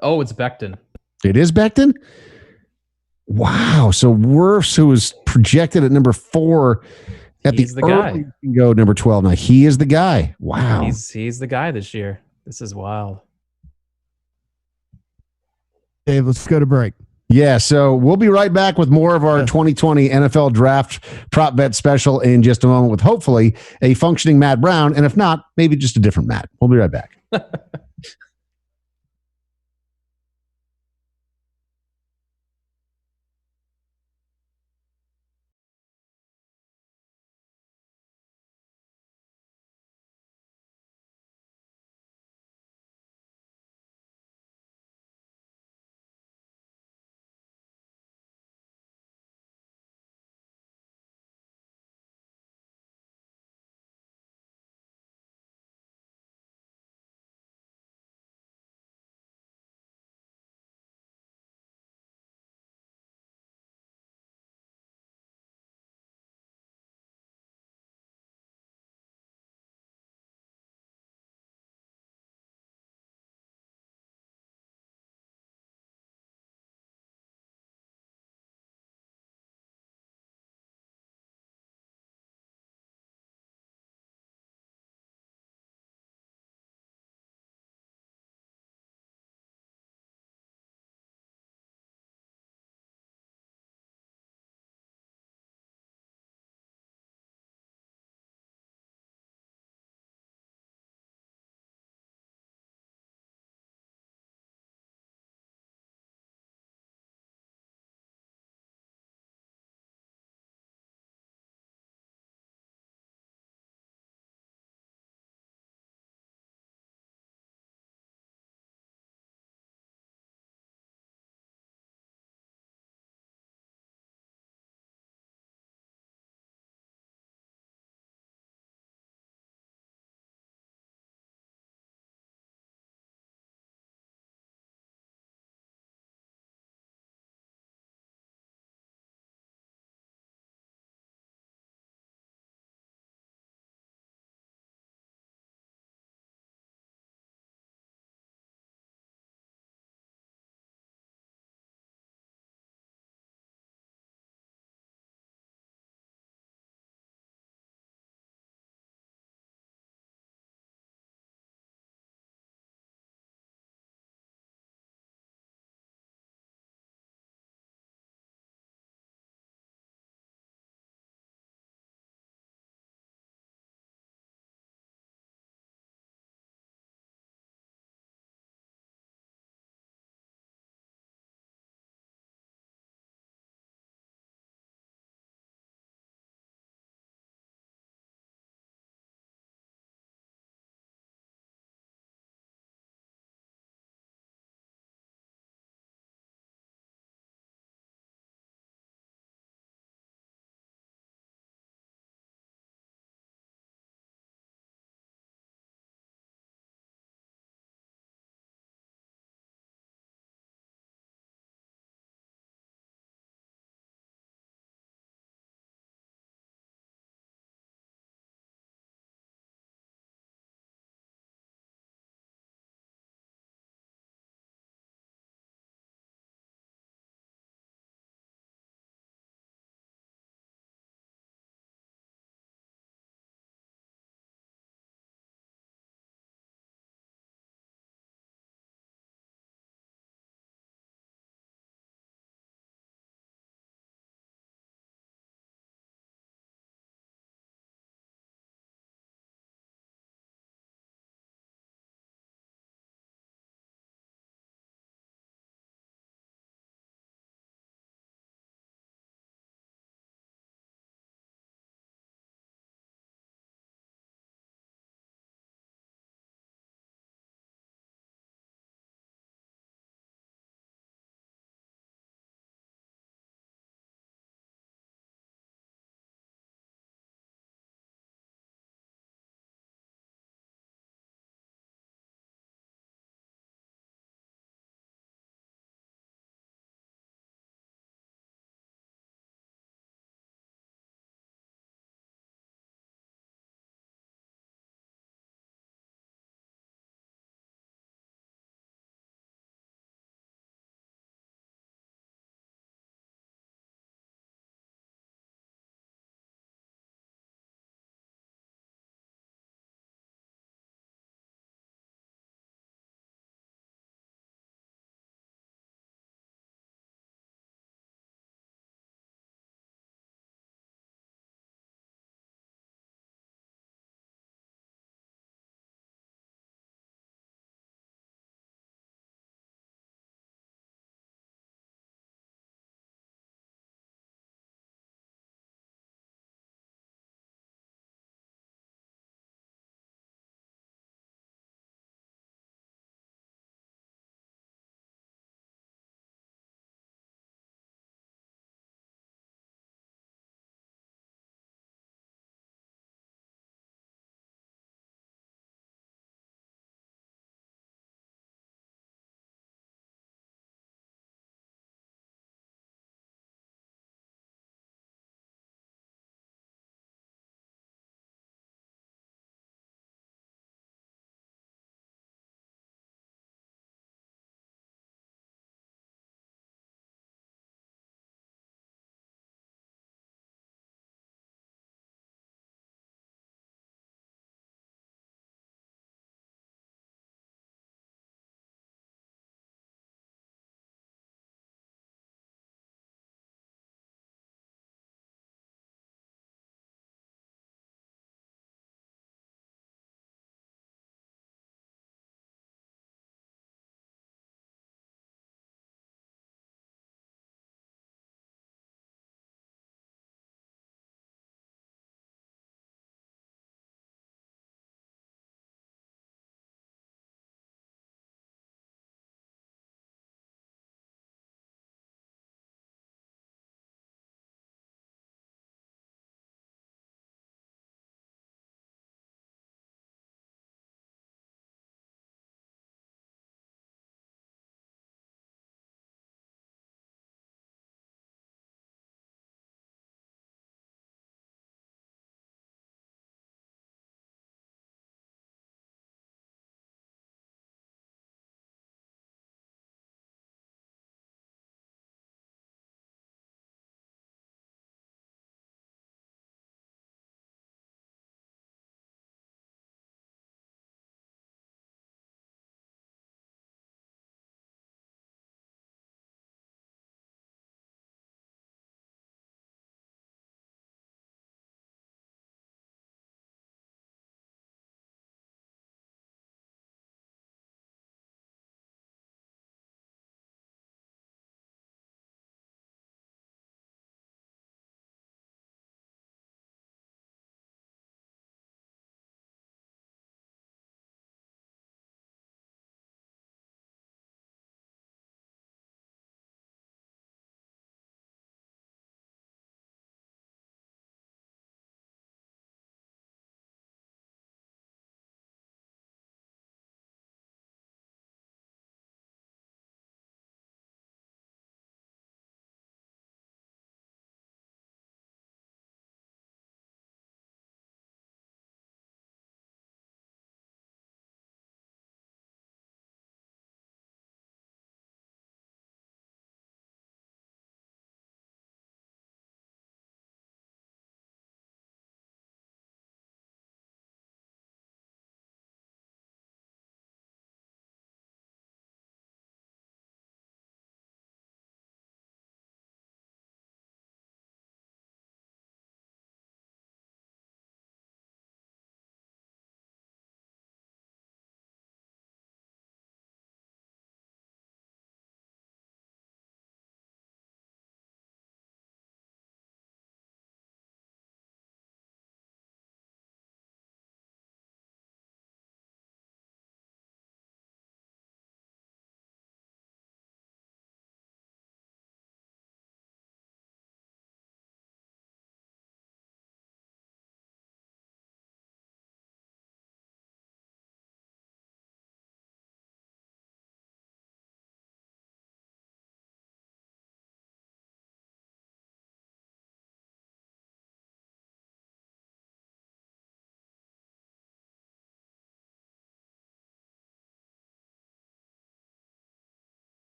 Oh, it's Becton. It is Becton? Wow. So Wirfs, who was projected at number 4 at He's the guy. Can go number 12. Now he is the guy. Wow. He's the guy this year. This is wild. Dave, let's go to break. Yeah, so we'll be right back with more of our 2020 NFL Draft Prop Bet Special in just a moment with hopefully a functioning Matt Brown, and if not, maybe just a different Matt. We'll be right back.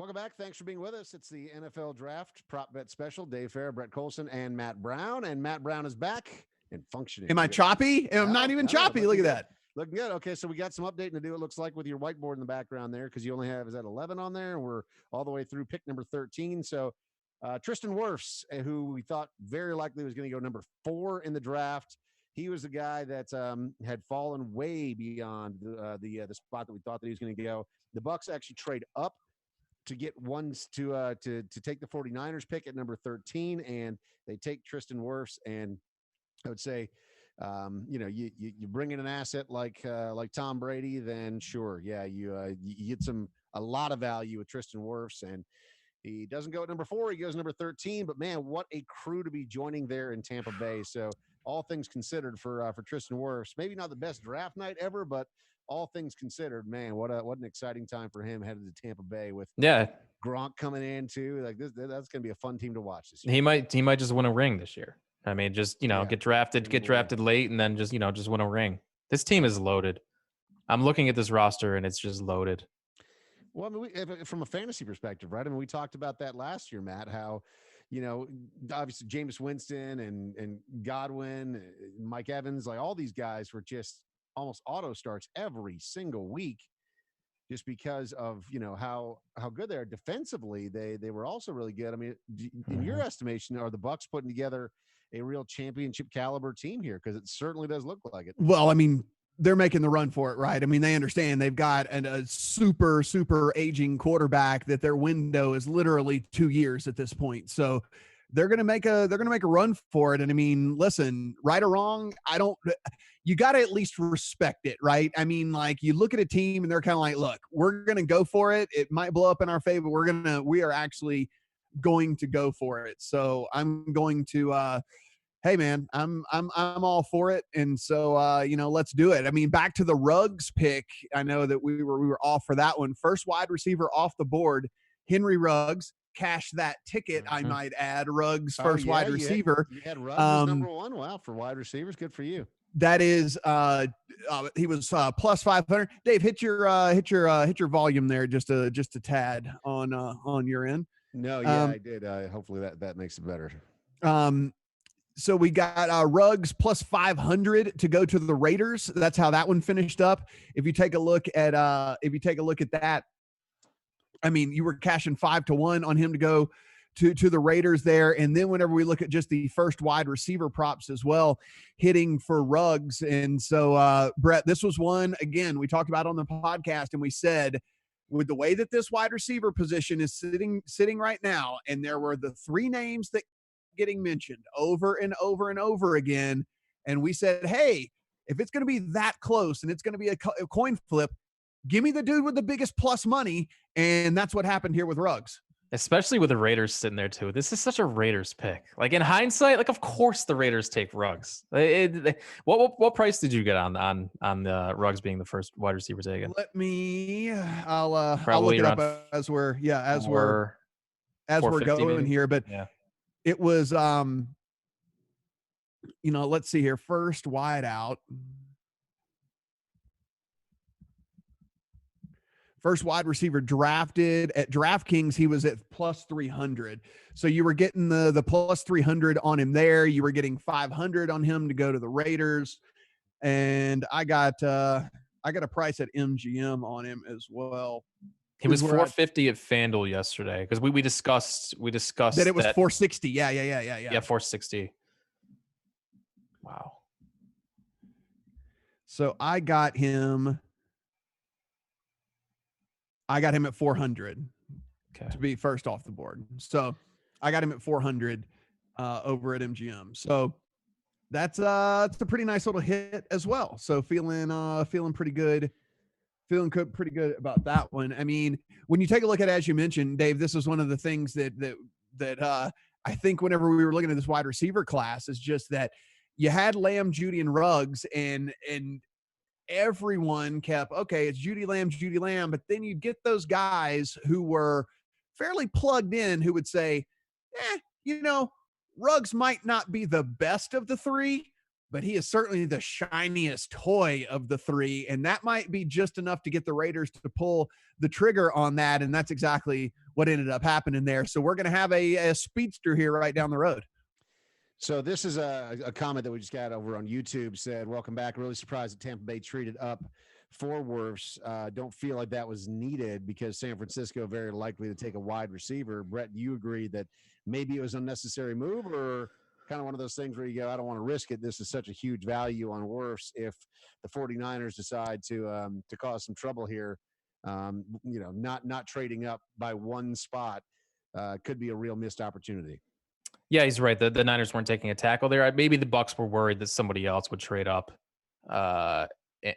Welcome back. Thanks for being with us. It's the NFL Draft Prop Bet Special. Dave Farah, Brett Colson, and Matt Brown. And Matt Brown is back and functioning. Am I choppy? I'm not even choppy. Look at that. Looking good. Okay, so we got some updating to do, it looks like, with your whiteboard in the background there, because you only have, is that 11 on there? And we're all the way through pick number 13. So Tristan Wirfs, who we thought very likely was going to go number 4 in the draft. He was the guy that had fallen way beyond the spot that we thought that he was going to go. The Bucs actually trade up to get ones to take the 49ers pick at number 13, and they take Tristan Wirfs. And I would say, you bring in an asset like Tom Brady, then sure, yeah, you get a lot of value with Tristan Wirfs, and he doesn't go at number 4, he goes number 13. But man, what a crew to be joining there in Tampa Bay. So all things considered for Tristan Wirfs, maybe not the best draft night ever, but all things considered, man, what an exciting time for him headed to Tampa Bay with Gronk coming in too. Like that's going to be a fun team to watch this year. He might just win a ring this year. I mean, just get drafted late, and then just win a ring. This team is loaded. I'm looking at this roster, and it's just loaded. Well, I mean, from a fantasy perspective, right? I mean, we talked about that last year, Matt. How obviously Jameis Winston and Godwin, Mike Evans, like all these guys were just almost auto starts every single week, just because of how good they are defensively. They were also really good. I mean, in your estimation, are the Bucs putting together a real championship caliber team here? Because it certainly does look like it. Well, I mean, they're making the run for it, right? I mean, they understand they've got a super, super aging quarterback that their window is literally 2 years at this point. So they're going to make a run for it. And I mean, listen, right or wrong, you got to at least respect it, right? I mean, like, you look at a team and they're kind of like, look, we're going to go for it. It might blow up in our favor. We are actually going to go for it. So I'm going to, hey man, I'm all for it. And so, let's do it. I mean, back to the Ruggs pick. I know that we were off for that one. First wide receiver off the board, Henry Ruggs. Cash that ticket, I might add. Ruggs, first wide receiver. You had Ruggs as number 1. Wow, for wide receivers, good for you. That is, he was plus 500. Dave, hit your volume there just a tad on your end. No, yeah, I did. Hopefully that makes it better. So we got Ruggs plus 500 to go to the Raiders. That's how that one finished up. If you take a look at that, I mean, you were cashing 5-1 on him to go to the Raiders there. And then whenever we look at just the first wide receiver props as well, hitting for Ruggs. And so, Brett, this was one, again, we talked about on the podcast, and we said, with the way that this wide receiver position is sitting right now, and there were the 3 names that getting mentioned over and over and over again. And we said, hey, if it's going to be that close and it's going to be a coin flip, give me the dude with the biggest plus money. And that's what happened here with Ruggs. Especially with the Raiders sitting there too. This is such a Raiders pick. Like, in hindsight, like, of course the Raiders take Ruggs. What price did you get on the Ruggs being the first wide receiver taken? I'll look it up as we're going maybe here. But yeah, it was let's see here. First wide out. First wide receiver drafted at DraftKings, he was at plus 300. So you were getting the plus 300 on him there. You were getting 500 on him to go to the Raiders. And I got a price at MGM on him as well. He was 450 at FanDuel yesterday, because we discussed that it was 460. Yeah. Yeah, 460. Wow. So I got him at 400 to be first off the board. So I got him at 400 over at MGM. So that's a pretty nice little hit as well. So feeling pretty good. Feeling pretty good about that one. I mean, when you take a look at, as you mentioned, Dave, this is one of the things that I think whenever we were looking at this wide receiver class, is just that you had Lamb, Judy, and Ruggs, and everyone kept, okay, it's Judy Lamb, but then you get those guys who were fairly plugged in who would say, Ruggs might not be the best of the 3, but he is certainly the shiniest toy of the 3, and that might be just enough to get the Raiders to pull the trigger on that, and that's exactly what ended up happening there. So we're going to have a speedster here right down the road. So this is a comment that we just got over on YouTube. Said, welcome back. Really surprised that Tampa Bay traded up for Wirfs. Don't feel like that was needed because San Francisco very likely to take a wide receiver. Brett, do you agree that maybe it was an unnecessary move, or kind of one of those things where you go, I don't want to risk it. This is such a huge value on Wirfs. If the 49ers decide to cause some trouble here, not trading up by one spot could be a real missed opportunity. Yeah, he's right. The Niners weren't taking a tackle there. Maybe the Bucs were worried that somebody else would trade up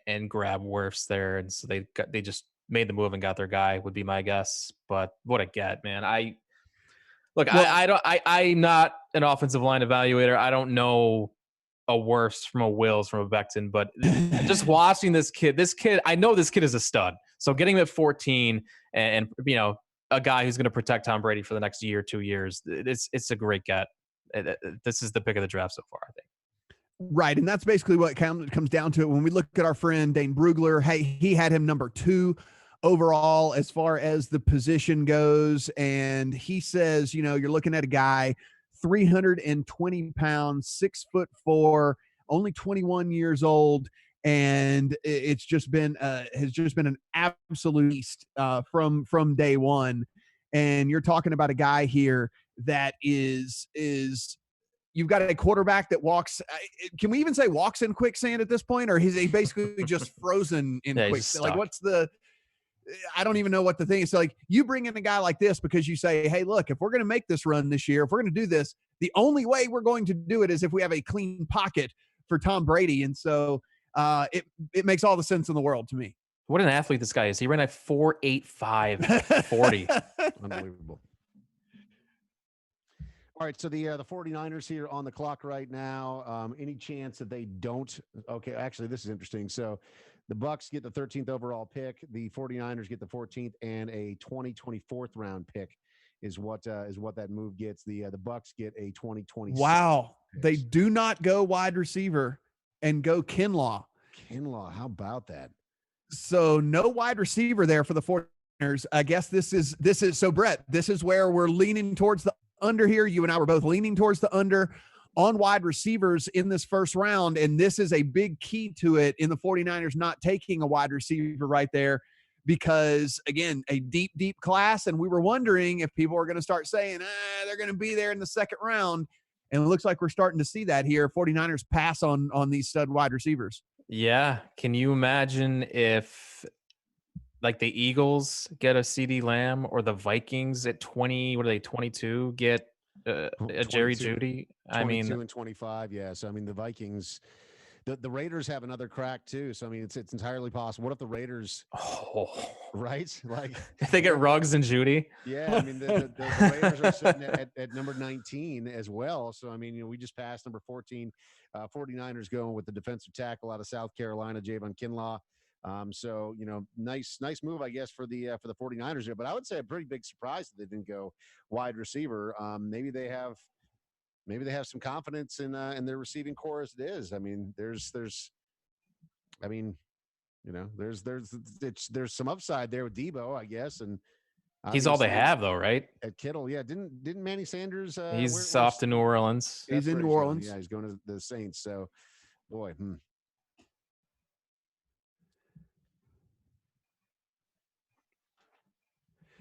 and grab Wirfs there, and so they just made the move and got their guy. Would be my guess. But what a get, man! I'm not an offensive line evaluator. I don't know a Wirfs from a Wills from a Becton, but just watching this kid, I know this kid is a stud. So getting him at 14 and a guy who's going to protect Tom Brady for the next year, 2 years. It's a great get. This is the pick of the draft so far, I think. Right. And that's basically what comes down to it. When we look at our friend Dane Brugler, hey, he had him number 2 overall as far as the position goes. And he says, you're looking at a guy, 320 pounds, 6'4", only 21 years old. And it's just been has just been an absolute beast from day one. And you're talking about a guy here that is you've got a quarterback that walks. Can we even say walks in quicksand at this point, or is he basically just frozen in quicksand? Like, what's the? I don't even know what the thing is. So, like, you bring in a guy like this because you say, hey, look, if we're going to make this run this year, if we're going to do this, the only way we're going to do it is if we have a clean pocket for Tom Brady. And so it makes all the sense in the world to me. What an athlete this guy is. He ran a 4.85 40. Unbelievable. All right, so the 49ers here on the clock right now. Any chance that they don't? Okay, actually, this is interesting. So the Bucs get the 13th overall pick. The 49ers get the 14th and a 2024th round pick is what that move gets. The Bucs get a 2020. Wow, they do not go wide receiver and go Kinlaw. How about that? So no wide receiver there for the 49ers. I guess this is so Brett, this is where we're leaning towards the under here. You and I were both leaning towards the under on wide receivers in this first round. And this is a big key to it in the 49ers not taking a wide receiver right there because, again, a deep, deep class. And we were wondering if people were going to start saying, they're going to be there in the second round. And it looks like we're starting to see that here. 49ers pass on these stud wide receivers. Yeah. Can you imagine if like the Eagles get a CeeDee Lamb or the Vikings at 20, what are they, 22, get a Jerry Jeudy? 22 and 25. Yeah. So, the Vikings, the Raiders have another crack too. So, it's entirely possible. What if the Raiders, right? Like if they get Ruggs and Jeudy? Yeah. The Raiders are sitting at number 19 as well. So, we just passed number 14. 49ers going with the defensive tackle out of South Carolina, Javon Kinlaw. So, nice move, I guess, for the 49ers here. But I would say a pretty big surprise that they didn't go wide receiver. Maybe they have some confidence in their receiving core as it is. There's some upside there with Debo, I guess, and he's all they have, though, right? At Kittle, yeah. Didn't Manny Sanders? He's off to New Orleans. He's in New Orleans. Yeah, he's going to the Saints. So, boy.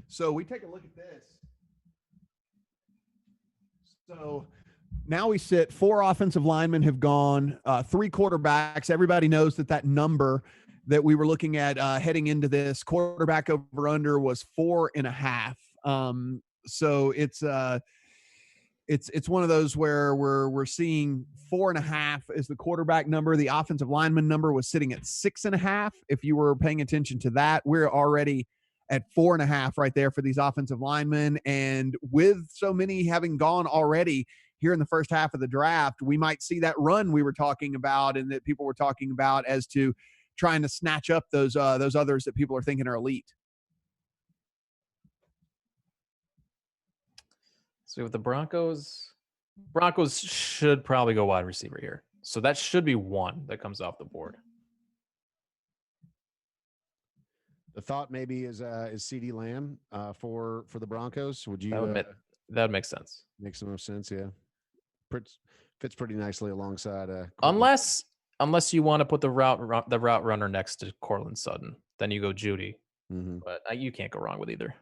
So we take a look at this. So now we sit 4 offensive linemen have gone, 3 quarterbacks. Everybody knows that number that we were looking at heading into this quarterback over under was 4.5. So it's one of those where we're seeing 4.5 is the quarterback number. The offensive lineman number was sitting at 6.5. If you were paying attention to that, we're already at 4.5 right there for these offensive linemen. And with so many having gone already here in the first half of the draft, we might see that run we were talking about and that people were talking about as to trying to snatch up those others that people are thinking are elite. So with the Broncos should probably go wide receiver here. So that should be one that comes off the board. The thought maybe is CeeDee Lamb for the Broncos. Would you? That would make sense. Makes the most sense. Yeah, fits pretty nicely alongside. Unless you want to put the route runner next to Cortland Sutton, then you go Judy. Mm-hmm. But you can't go wrong with either.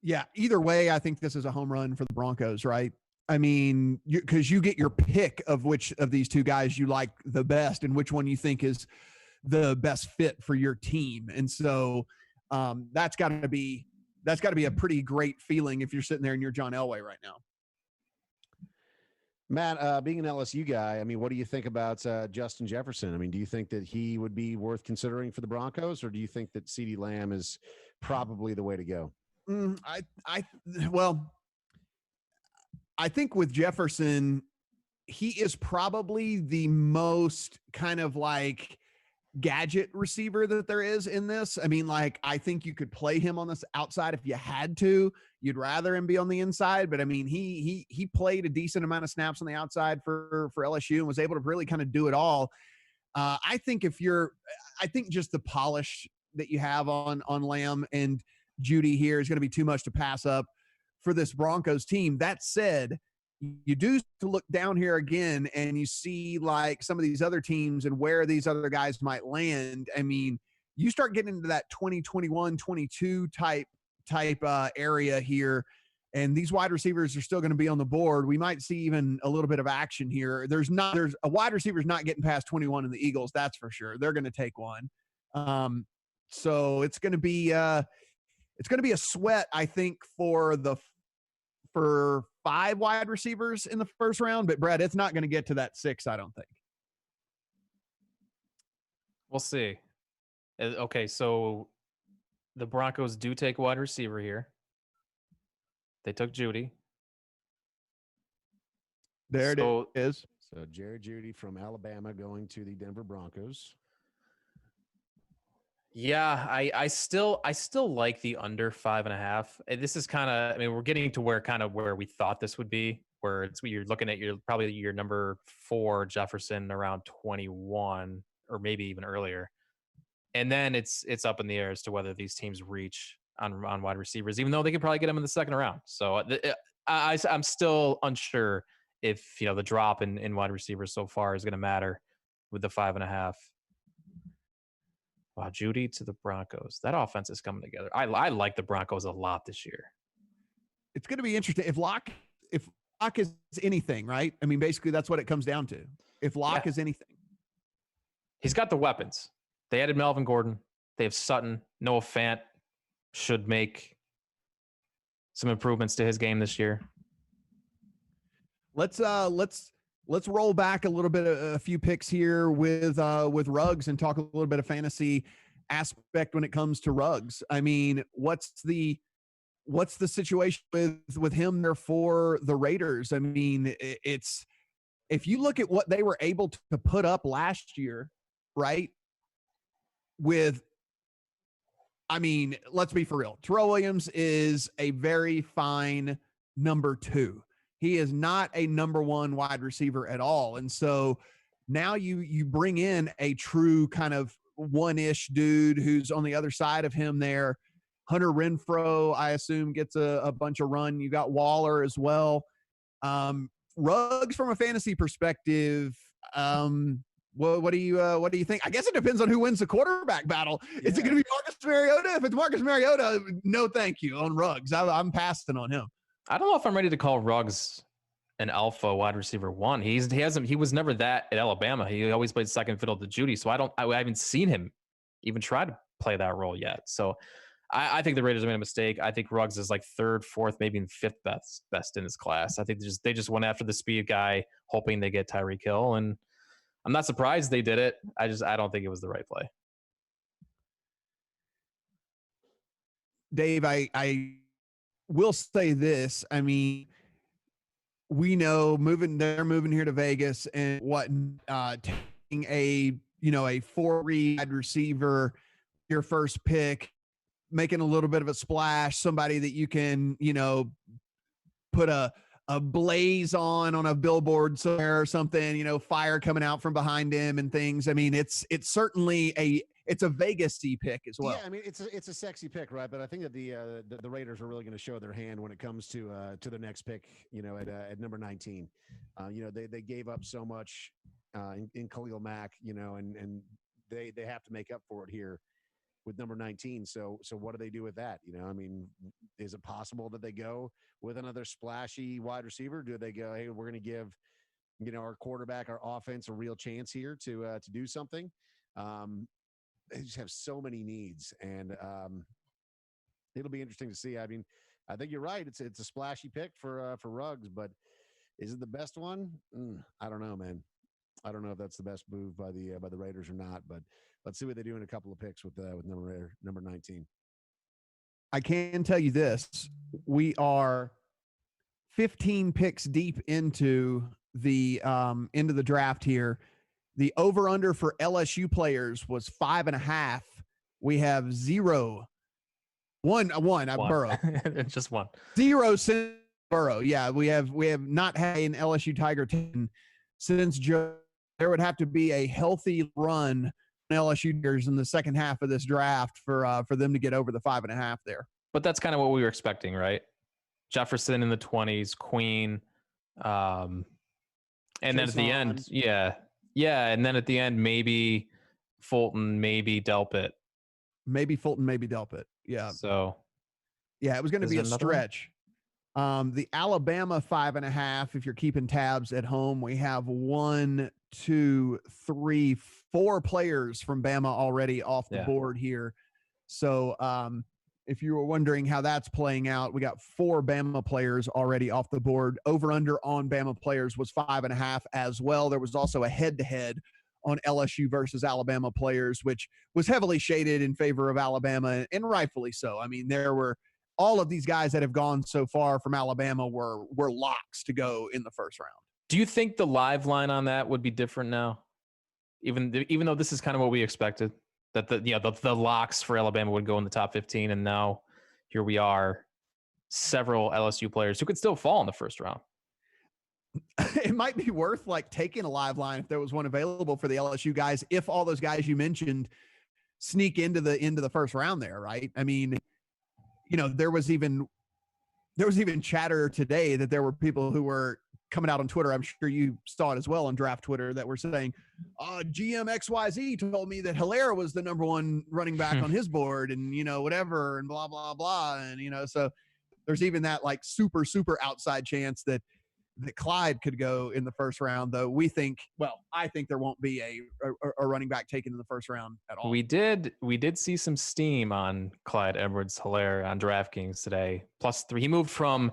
Yeah, either way, I think this is a home run for the Broncos, right? I mean, because you get your pick of which of these two guys you like the best and which one you think is the best fit for your team. And so that's got to be a pretty great feeling if you're sitting there and you're John Elway right now. Matt, being an LSU guy, I mean, what do you think about Justin Jefferson? I mean, do you think that he would be worth considering for the Broncos, or do you think that CeeDee Lamb is probably the way to go? I think with Jefferson, he is probably the most kind of like gadget receiver that there is in this. I mean, like, I think you could play him on this outside if you had to. You'd rather him be on the inside, but I mean, he played a decent amount of snaps on the outside for LSU and was able to really kind of do it all. I think just the polish that you have on Lamb and Judy here is going to be too much to pass up for this Broncos team. That said, you do look down here again and you see like some of these other teams and where these other guys might land. I mean, you start getting into that 2021, 22 type area here, and these wide receivers are still going to be on the board. We might see even a little bit of action here. There's a wide receiver's not getting past 21 in the Eagles. That's for sure. They're going to take one. So it's going to be a sweat, I think, for 5 wide receivers in the first round, but Brett, it's not going to get to that 6, I don't think. We'll see. Okay, so the Broncos do take a wide receiver here. They took Judy. There it is. So Jared Judy from Alabama going to the Denver Broncos. Yeah, I still like the under 5.5. This is kind of, I mean, we're getting to where we thought this would be, where you're looking at probably your number 4 Jefferson around 21 or maybe even earlier, and then it's up in the air as to whether these teams reach on wide receivers, even though they could probably get them in the second round. So I'm still unsure if the drop in wide receivers so far is going to matter with the 5.5. Wow, Judy to the Broncos. That offense is coming together. I like the Broncos a lot this year. It's going to be interesting. If Locke is anything, right? I mean, basically that's what it comes down to. If Locke is anything. He's got the weapons. They added Melvin Gordon. They have Sutton. Noah Fant should make some improvements to his game this year. Let's roll back a little bit, a few picks here with Ruggs and talk a little bit of fantasy aspect when it comes to Ruggs. I mean, what's the situation with him there for the Raiders? I mean, it's, if you look at what they were able to put up last year, right? I mean, let's be for real. Terrell Williams is a very fine number 2. He is not a number 1 wide receiver at all. And so now you bring in a true kind of one-ish dude who's on the other side of him there. Hunter Renfrow, I assume, gets a bunch of run. You got Waller as well. Ruggs, from a fantasy perspective, what do you think? I guess it depends on who wins the quarterback battle. Yeah. Is it going to be Marcus Mariota? If it's Marcus Mariota, no thank you on Ruggs. I'm passing on him. I don't know if I'm ready to call Ruggs an alpha wide receiver 1. He was never that at Alabama. He always played second fiddle to Judy. So I haven't seen him even try to play that role yet. So I think the Raiders made a mistake. I think Ruggs is like 3rd, 4th, maybe even 5th best in his class. I think they just went after the speed guy, hoping they get Tyreek Hill, and I'm not surprised they did it. I don't think it was the right play. Dave, I will say this. I mean, we know they're moving here to Vegas and taking a 4 wide receiver, your first pick, making a little bit of a splash, somebody that you can, put a blaze on a billboard somewhere or something, fire coming out from behind him and things. I mean, it's certainly it's a Vegas-y pick as well. Yeah, I mean it's a sexy pick, right? But I think that the Raiders are really going to show their hand when it comes to their next pick. At number 19, they gave up so much in Khalil Mack, and they have to make up for it here with number 19. So what do they do with that? I mean, is it possible that they go with another splashy wide receiver? Do they go, hey, we're going to give our quarterback, our offense, a real chance here to do something? They just have so many needs, and it'll be interesting to see. I mean, I think you're right. It's a splashy pick for Ruggs, but is it the best one? I don't know, man. I don't know if that's the best move by the Raiders or not, but let's see what they do in a couple of picks with number 19. I can tell you this: we are 15 picks deep into the draft here. The over/under for LSU players was 5.5. We have one. Burrow, just one. 0 since Burrow. Yeah, we have not had an LSU Tiger 10 since Joe. There would have to be a healthy run LSU Tigers in the second half of this draft for them to get over the 5.5 there. But that's kind of what we were expecting, right? Jefferson in the 20s, Queen, and then at the end, yeah, and then at the end, maybe Fulton, maybe Delpit. Maybe Fulton, maybe Delpit. Yeah. So, yeah, it was going to be a stretch. The Alabama 5.5, if you're keeping tabs at home, we have 1, 2, 3, 4 players from Bama already off the board here. So if you were wondering how that's playing out, we got 4 Bama players already off the board. Over under on Bama players was 5.5 as well. There was also a head-to-head on LSU versus Alabama players, which was heavily shaded in favor of Alabama, and rightfully so. I mean, there were all of these guys that have gone so far from Alabama were locks to go in the first round. Do you think the live line on that would be different now? Even though this is kind of what we expected, that the locks for Alabama would go in the top 15, and now here we are, several LSU players who could still fall in the first round. It might be worth taking a live line if there was one available for the LSU guys, if all those guys you mentioned sneak into the first round there, right? I mean, there was even chatter today that there were people who were coming out on Twitter. I'm sure you saw it as well on draft Twitter, that were saying, GM XYZ told me that Hilaire was the number 1 running back on his board, and whatever, and blah blah blah, and so there's even that super outside chance that Clyde could go in the first round, though I think there won't be a running back taken in the first round at all. We did see some steam on Clyde Edwards-Hilaire on DraftKings today. +3. He moved from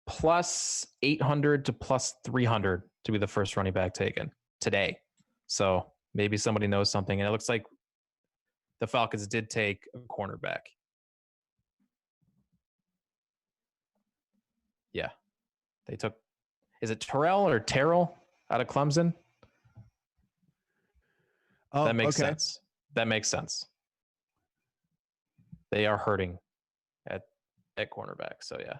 +800 to +300 to be the first running back taken today. So maybe somebody knows something. And it looks like the Falcons did take a cornerback. Yeah. They took, is it Terrell out of Clemson? Oh, that makes sense. That makes sense. They are hurting at cornerback. So, yeah.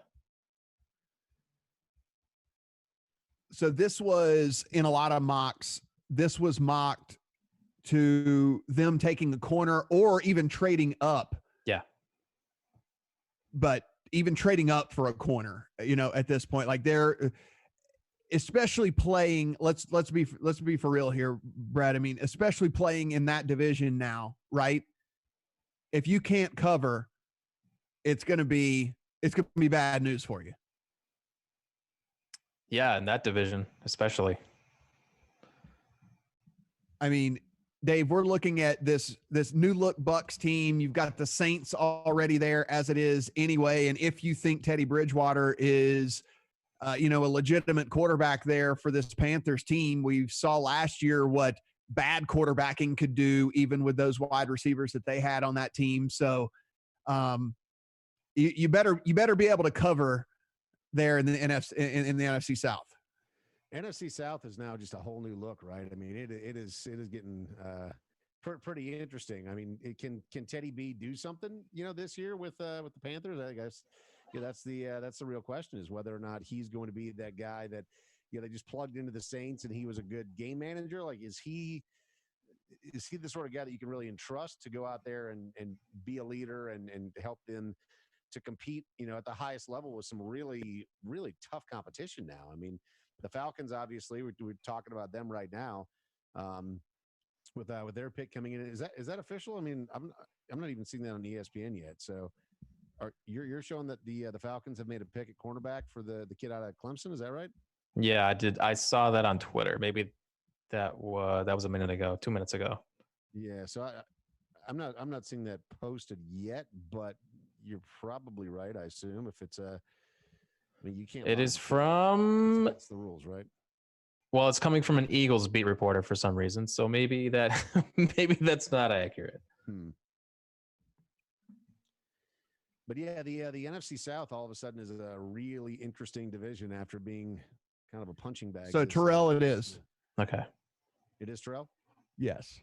So this was, in a lot of mocks, this was mocked to them taking a corner or even trading up. Yeah. But even trading up for a corner, at this point, they're especially playing, let's be for real here, Brad. I mean, especially playing in that division now, right? If you can't cover, it's going to be bad news for you. Yeah, in that division, especially. I mean, Dave, we're looking at this new look Bucks team. You've got the Saints already there as it is anyway. And if you think Teddy Bridgewater is, a legitimate quarterback there for this Panthers team, we saw last year what bad quarterbacking could do, even with those wide receivers that they had on that team. So you better be able to cover there in the NFC South. NFC South is now just a whole new look, right? I mean, it is getting pretty interesting. I mean, can Teddy B do something, this year with the Panthers? I guess that's the real question, is whether or not he's going to be that guy that they just plugged into the Saints and he was a good game manager. Is he is he the sort of guy that you can really entrust to go out there and be a leader and help them to compete, at the highest level with some really, really tough competition now? I mean, the Falcons, obviously, we're talking about them right now, with their pick coming in. Is that official? I mean, I'm not even seeing that on ESPN yet. So, you're showing that the Falcons have made a pick at cornerback for the kid out of Clemson? Is that right? Yeah, I did. I saw that on Twitter. Maybe that was a minute ago, 2 minutes ago. Yeah. So I'm not seeing that posted yet, but you're probably right. I assume if it's you can't. It is from. That's the rules, right? Well, it's coming from an Eagles beat reporter for some reason, so maybe that's not accurate. But yeah, the NFC South all of a sudden is a really interesting division after being kind of a punching bag. So Terrell, it is. Okay. It is Terrell? Yes.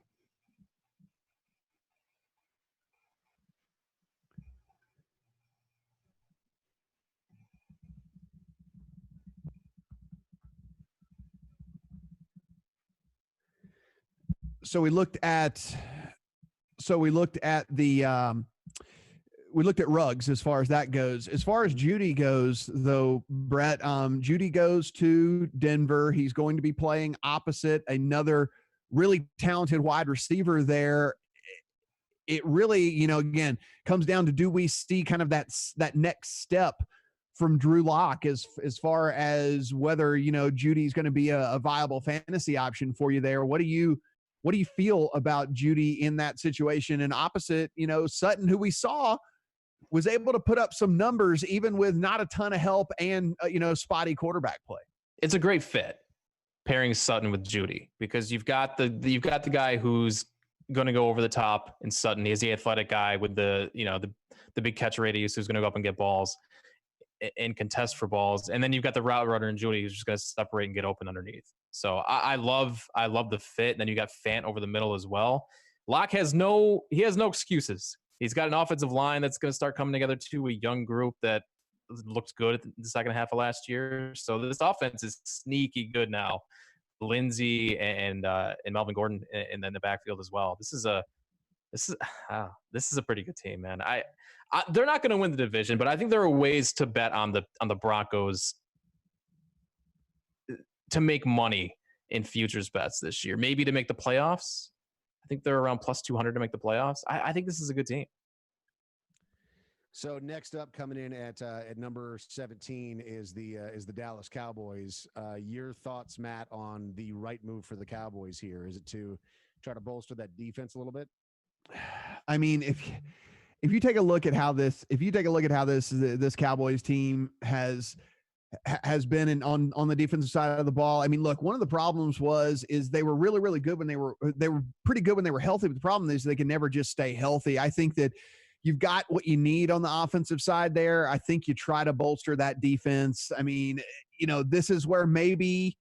So we looked at Ruggs as far as that goes. As far as Jeudy goes, though, Brett, Jeudy goes to Denver. He's going to be playing opposite another really talented wide receiver there. It really, again, comes down to, do we see kind of that next step from Drew Lock as far as whether, Jeudy's going to be a viable fantasy option for you there? What do you feel about Jeudy in that situation? And opposite, Sutton, who we saw was able to put up some numbers even with not a ton of help and spotty quarterback play. It's a great fit pairing Sutton with Jeudy, because you've got the guy who's going to go over the top in Sutton. He's the athletic guy with the big catch radius who's going to go up and get balls and contest for balls. And then you've got the route runner in Jeudy who's just going to separate and get open underneath. So I love the fit. And then you got Fant over the middle as well. Locke has no excuses. He's got an offensive line that's going to start coming together to a young group that looked good at the second half of last year. So this offense is sneaky good now. Lindsey and Melvin Gordon and then the backfield as well. This is a pretty good team, man. They're not going to win the division, but I think there are ways to bet on the Broncos to make money in futures bets this year. Maybe to make the playoffs. I think they're around plus 200 to make the playoffs. I think this is a good team. So next up, coming in at number 17 is the Dallas Cowboys. Your thoughts, Matt, on the right move for the Cowboys here? Is it to try to bolster that defense a little bit? I mean, if you take a look at how this Cowboys team has been on the defensive side of the ball. I mean, look, one of the problems is they were really, really good when they were pretty good when they were healthy. But the problem is they can never just stay healthy. I think that you've got what you need on the offensive side there. I think you try to bolster that defense. I mean, this is where maybe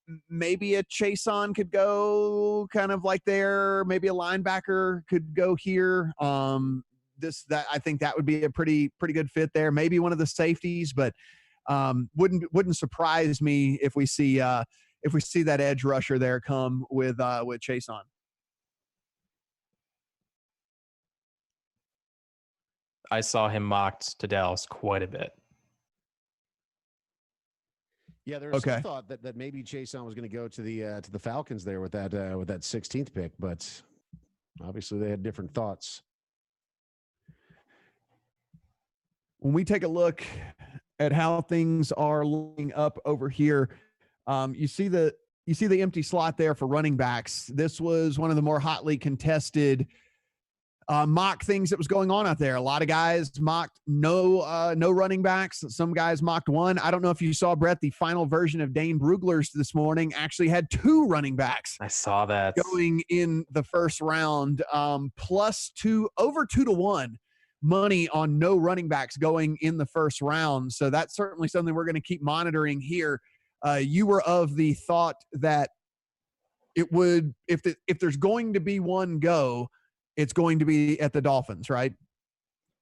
a Chason could go kind of like there. Maybe a linebacker could go here. I think that would be a pretty good fit there. Maybe one of the safeties, but wouldn't surprise me if we see that edge rusher there come with Chason. I saw him mocked to Dallas quite a bit. Yeah, there was some thought that maybe Chason was going to go to the Falcons there with that 16th pick, but obviously they had different thoughts. When we take a look at how things are looking up over here, you see the empty slot there for running backs. This was one of the more hotly contested mock things that was going on out there. A lot of guys mocked no running backs. Some guys mocked one. I don't know if you saw, Brett, the final version of Dane Brugler's this morning actually had 2 running backs. I saw that going in the first round, plus over 2-1 money on no running backs going in the first round. So that's certainly something we're going to keep monitoring here. You were of the thought that it would, if there's going to be one go, it's going to be at the Dolphins, right?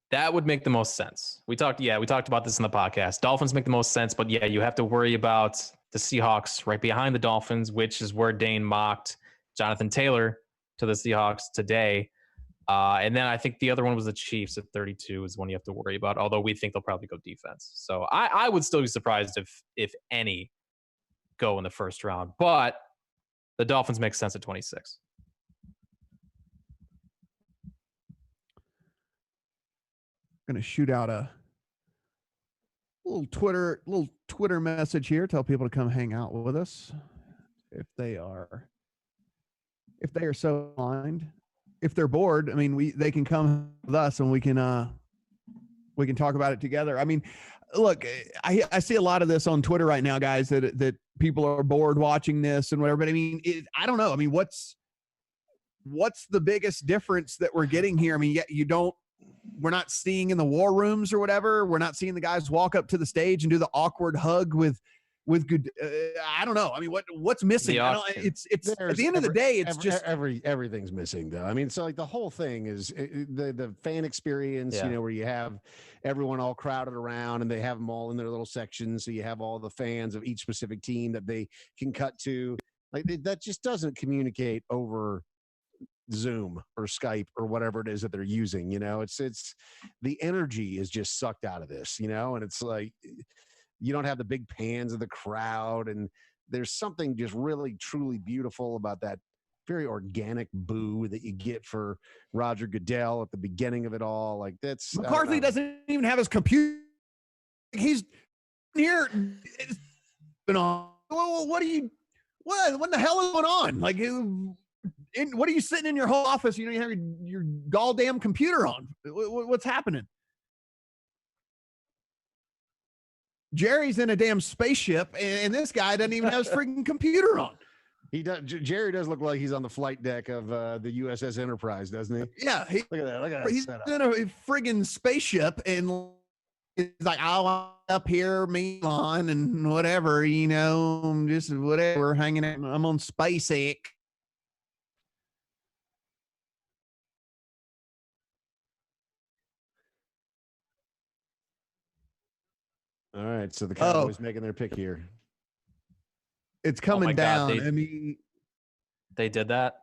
That would make the most sense. We talked about this in the podcast. Dolphins make the most sense, but yeah, you have to worry about the Seahawks right behind the Dolphins, which is where Dane mocked Jonathan Taylor to the Seahawks today. And then I think the other one was the Chiefs at 32 is one you have to worry about, although we think they'll probably go defense. So I would still be surprised if any go in the first round. But the Dolphins make sense at 26. Going to shoot out a little Twitter message here. Tell people to come hang out with us if they are so inclined. If they're bored, I mean, they can come with us and we can talk about it together. I mean, look, I see a lot of this on Twitter right now, guys, that people are bored watching this and whatever. But I mean, I don't know. I mean, what's the biggest difference that we're getting here? I mean, we're not seeing in the war rooms or whatever. We're not seeing the guys walk up to the stage and do the awkward hug with good. I don't know. I mean, what's missing? It's at the end of the day, it's just everything's missing though. I mean, so like the whole thing is the fan experience, where you have everyone all crowded around and they have them all in their little sections. So you have all the fans of each specific team that they can cut to. Like that just doesn't communicate over Zoom or Skype or whatever it is that they're using. It's the energy is just sucked out of this, and it's like you don't have the big pans of the crowd, and there's something just really truly beautiful about that very organic boo that you get for Roger Goodell at the beginning of it all. Like that's McCarthy doesn't even have his computer. He's here. What the hell is going on? Like, what are you sitting in your whole office? You have your goddamn computer on. What's happening? Jerry's in a damn spaceship, and this guy doesn't even have his freaking computer on. He does. Jerry does look like he's on the flight deck of the USS Enterprise, doesn't he? Yeah. Look at that. Look at that. He's setup. in a friggin' spaceship, and he's like, "I'll up here, me on, and whatever, just whatever, hanging out. I'm on SpaceX." All right, so the Cowboys making their pick here. It's coming down. I mean, they did that.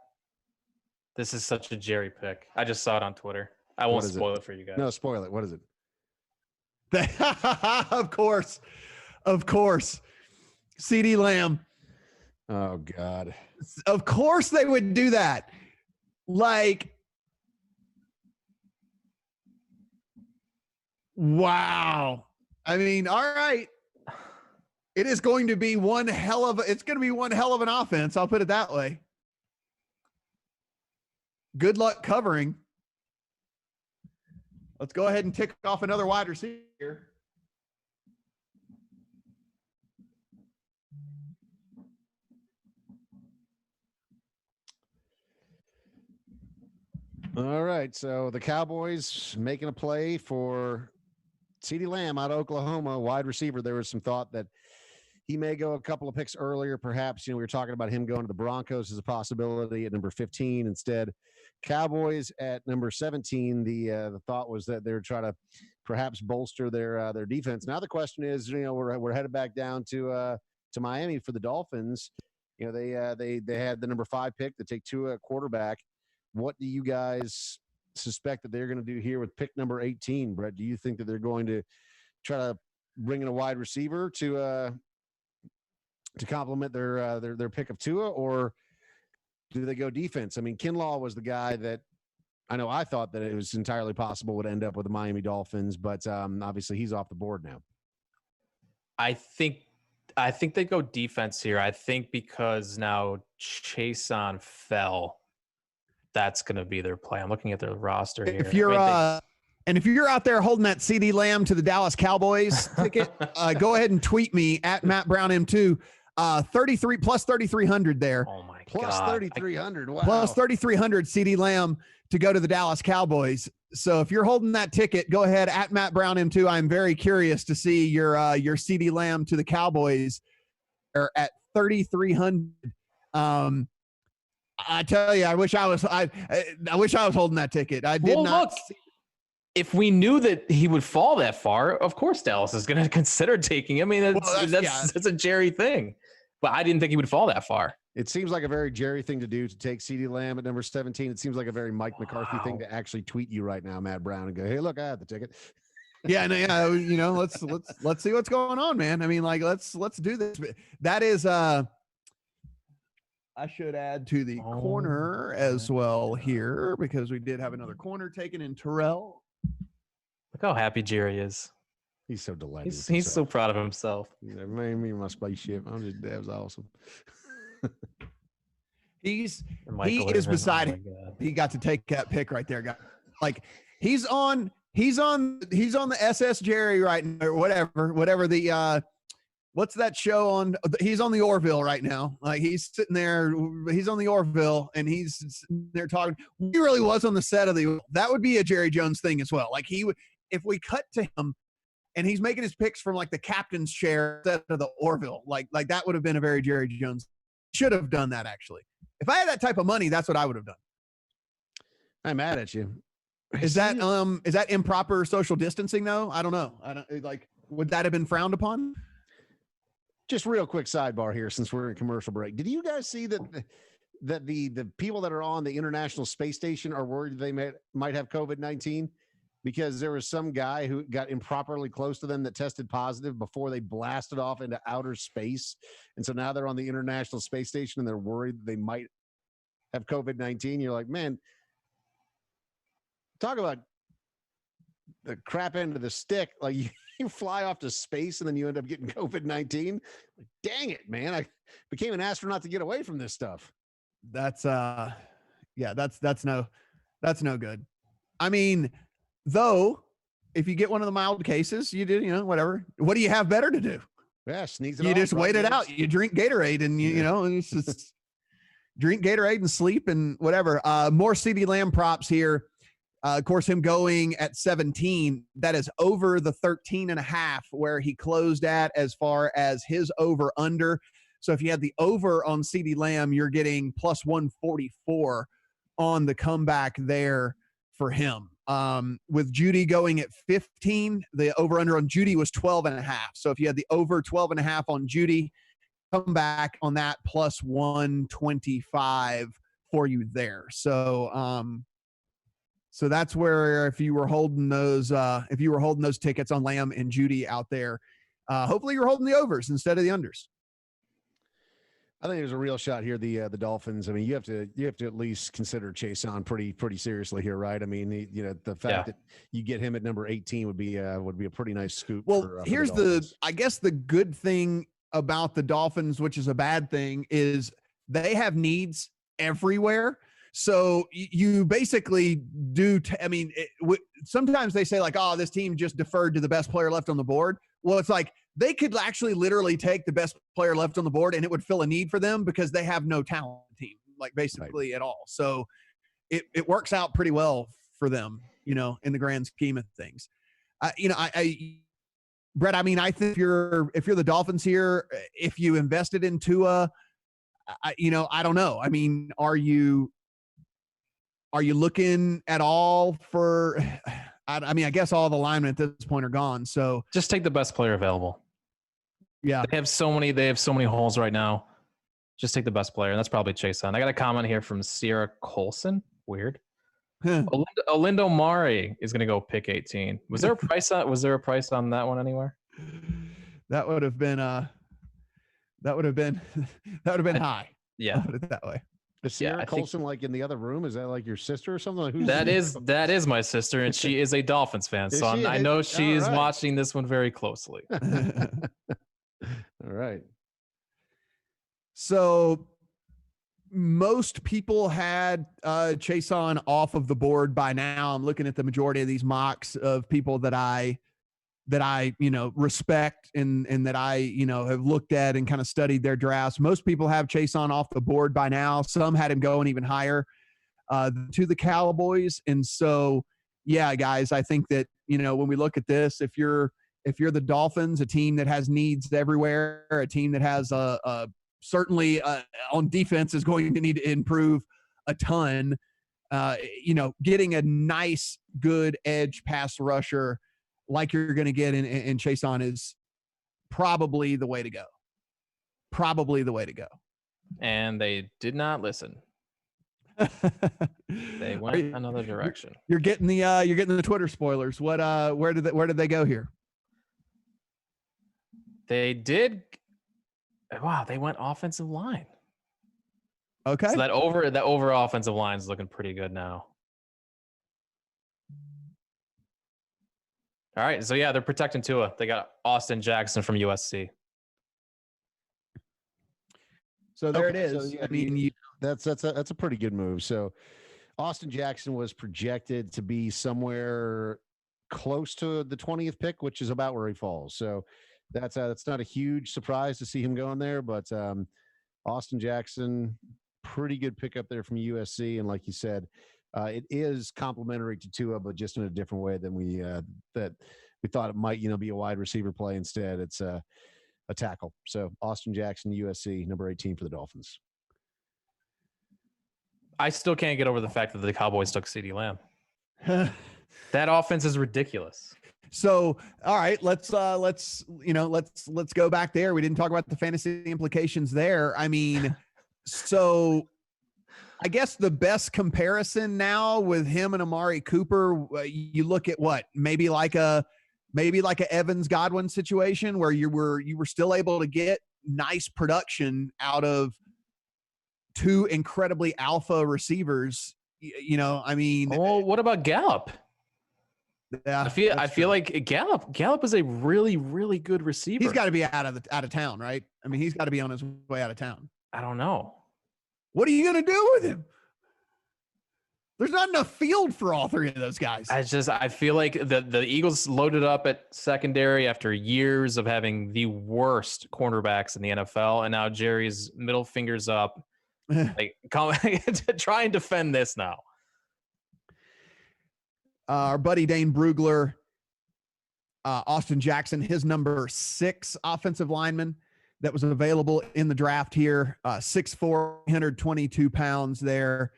This is such a Jerry pick. I just saw it on Twitter. I won't spoil it for you guys. No, spoil it. What is it? Of course. CeeDee Lamb. Oh God. Of course they would do that. Like, wow. I mean, all right. It is going to be one hell of an offense. I'll put it that way. Good luck covering. Let's go ahead and tick off another wide receiver. All right. So the Cowboys making a play for CeeDee Lamb out of Oklahoma, wide receiver. There was some thought that he may go a couple of picks earlier. Perhaps, we were talking about him going to the Broncos as a possibility at number 15 instead. Cowboys at number 17. The thought was that they would try to perhaps bolster their defense. Now the question is, we're headed back down to Miami for the Dolphins. They had the number 5 pick to take Tua quarterback. What do you guys suspect that they're going to do here with pick number 18, Brett? Do you think that they're going to try to bring in a wide receiver to complement their pick of Tua, or do they go defense? I mean, Kinlaw was the guy that I thought that it was entirely possible would end up with the Miami Dolphins, but obviously he's off the board now. I think they go defense here. I think because now Chason fell. That's going to be their play. I'm looking at their roster here. If you're out there holding that CeeDee Lamb to the Dallas Cowboys ticket, go ahead and tweet me at Matt Brown M2. 33 plus 3,300 there. Oh my plus God. 3,300. Wow. Plus 3,300 CeeDee Lamb to go to the Dallas Cowboys. So if you're holding that ticket, go ahead at Matt Brown M2. I'm very curious to see your CeeDee Lamb to the Cowboys are at 3,300. I tell you, I wish I was holding that ticket. I did not. Look, if we knew that he would fall that far, of course Dallas is going to consider taking him. I mean, that's a Jerry thing. But I didn't think he would fall that far. It seems like a very Jerry thing to do to take CeeDee Lamb at number 17. It seems like a very Mike McCarthy thing to actually tweet you right now, Matt Brown, and go, "Hey, look, I had the ticket." Yeah, no, yeah, let's see what's going on, man. I mean, like, let's do this. That is, I should add to the corner as well here, because we did have another corner taken in Terrell. Look how happy Jerry is. He's so delighted. He's so proud of himself. Man, me and my spaceship. That was awesome. He is beside him. He got to take that pick right there, guys. Like, he's on the SS Jerry right now, or whatever the what's that show on? He's on the Orville right now. Like, he's sitting there, he's on the Orville, and he's sitting there talking. He really was on the set of that would be a Jerry Jones thing as well. Like, he would, if we cut to him and he's making his picks from like the captain's chair instead of the Orville, like that would have been a very Jerry Jones. Should have done that, actually. If I had that type of money, that's what I would have done. I'm mad at you. Is that improper social distancing though? I don't know. Would that have been frowned upon? Just real quick sidebar here, since we're in commercial break. Did you guys see that the people that are on the International Space Station are worried they might have COVID-19 because there was some guy who got improperly close to them that tested positive before they blasted off into outer space, and so now they're on the International Space Station and they're worried that they might have COVID-19. You're like, man, talk about the crap end of the stick. Like, you fly off to space and then you end up getting COVID-19. Like, dang it, man. I became an astronaut to get away from this stuff. That's no good. I mean, though, if you get one of the mild cases, you do, whatever. What do you have better to do? Yeah, sneeze it You off, just wait it out. You drink Gatorade and it's just drink Gatorade and sleep and whatever. More CeeDee Lamb props here. Of course, him going at 17, that is over the 13.5 where he closed at as far as his over under. So if you had the over on CeeDee Lamb, you're getting plus 144 on the comeback there for him. With Judy going at 15, the over under on Judy was 12.5. So if you had the over 12.5 on Judy, come back on that plus 125 for you there. So that's where, if you were holding those tickets on Lamb and Judy out there, hopefully you're holding the overs instead of the unders. I think there's a real shot here. The Dolphins. I mean, you have to at least consider Chason pretty seriously here, right? I mean, the fact that you get him at number 18 would be a pretty nice scoop. Well, here's I guess the good thing about the Dolphins, which is a bad thing, is they have needs everywhere. So you basically do. Sometimes they say like, "Oh, this team just deferred to the best player left on the board." Well, it's like they could actually literally take the best player left on the board, and it would fill a need for them because they have no talent team, like basically at all. So it works out pretty well for them, in the grand scheme of things. Brett, I mean, I think if you're the Dolphins here, if you invested in Tua, I don't know. I mean, are you looking at all for? I mean, I guess all the linemen at this point are gone. So just take the best player available. Yeah, they have so many holes right now. Just take the best player, and that's probably Chason. I got a comment here from Sierra Colson. Weird. Olindo Mari is going to go pick 18. Was there a price on? Was there a price on that one anywhere? That would have been high. Yeah, I'll put it that way. Is Sierra Colson like in the other room? Is that like your sister or something? Like, that is my sister, and she is a Dolphins fan. So I know she is watching this one very closely. All right. So most people had Chason off of the board by now. I'm looking at the majority of these mocks of people that I respect and that I have looked at and kind of studied their drafts. Most people have Chason off the board by now. Some had him going even higher to the Cowboys. And so, yeah, guys, I think that when we look at this, if you're the Dolphins, a team that has needs everywhere, a team that has certainly on defense is going to need to improve a ton. Getting a nice, good edge pass rusher like you're going to get in Chason is probably the way to go. And they did not listen. They went another direction. You're getting the Twitter spoilers. What where did they go here? They did. Wow, they went offensive line. Okay. So that over offensive line is looking pretty good now. All right, so yeah, they're protecting Tua. They got Austin Jackson from USC. So there it is. So, yeah, I mean, that's a pretty good move. So Austin Jackson was projected to be somewhere close to the 20th pick, which is about where he falls. So that's not a huge surprise to see him going there, but Austin Jackson, pretty good pickup there from USC, and like you said, it is complementary to Tua, but just in a different way than we thought it might. Be a wide receiver play instead. It's a tackle. So Austin Jackson, USC, number 18 for the Dolphins. I still can't get over the fact that the Cowboys took CeeDee Lamb. That offense is ridiculous. So, all right, let's go back there. We didn't talk about the fantasy implications there. I mean, so I guess the best comparison now with him and Amari Cooper, you look at what, maybe like a Evans Godwin situation where you were still able to get nice production out of two incredibly alpha receivers. I mean, what about Gallup? Yeah, I feel like Gallup is a really, really good receiver. He's got to be out of town, right? I mean, he's got to be on his way out of town. I don't know. What are you going to do with him? There's not enough field for all three of those guys. I feel like the Eagles loaded up at secondary after years of having the worst cornerbacks in the NFL, and now Jerry's middle fingers up, like to try and defend this now. Our buddy Dane Brugler, Austin Jackson, his number 6 offensive lineman that was available in the draft here, 6'4", 122 pounds there,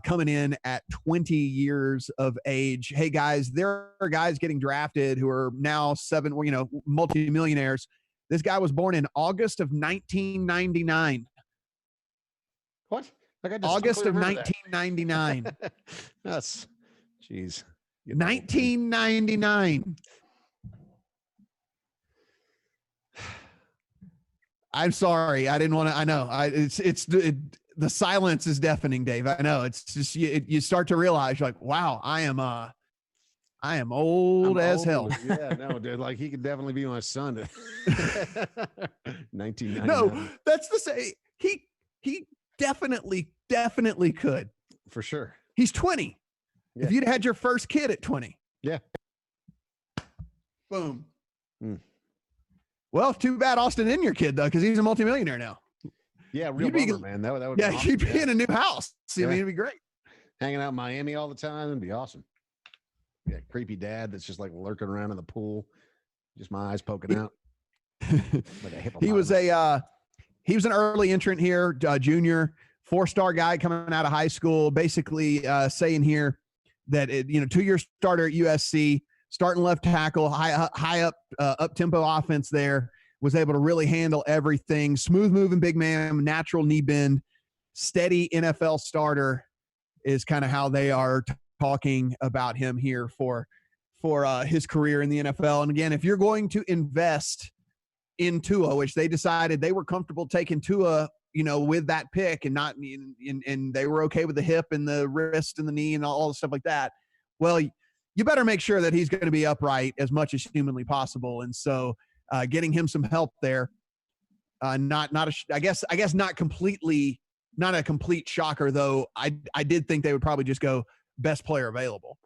coming in at 20 years of age. Hey, guys, there are guys getting drafted who are now multimillionaires. This guy was born in August of 1999. What? August of 1999. That's, jeez. 1999. I'm sorry. I didn't want to. I know. The silence is deafening, Dave. I know. It's just you start to realize, you're like, wow, I am old as hell. Yeah, no, dude. Like, he could definitely be my son. 1999. No, that's the same. He definitely could. For sure. He's 20. Yeah. If you'd had your first kid at 20. Yeah. Boom. Well, too bad Austin isn't your kid, though, because he's a multimillionaire now. Yeah, real bummer, man. That would yeah, be awesome. You'd be in a new house. I mean, it'd be great. Hanging out in Miami all the time. It'd be awesome. Yeah, creepy dad that's just like lurking around in the pool. Just my eyes poking out. Like a he was an early entrant here, junior, 4-star guy coming out of high school, basically saying here that 2-year starter at USC, starting left tackle, high up tempo offense there, was able to really handle everything. Smooth moving big man, natural knee bend, steady NFL starter is kind of how they are talking about him here for his career in the NFL. And again, if you're going to invest in Tua, which they decided they were comfortable taking Tua, with that pick and not, and they were okay with the hip and the wrist and the knee and all the stuff like that. Well, you better make sure that he's going to be upright as much as humanly possible. And so, getting him some help there, not a complete shocker, though. I did think they would probably just go best player available.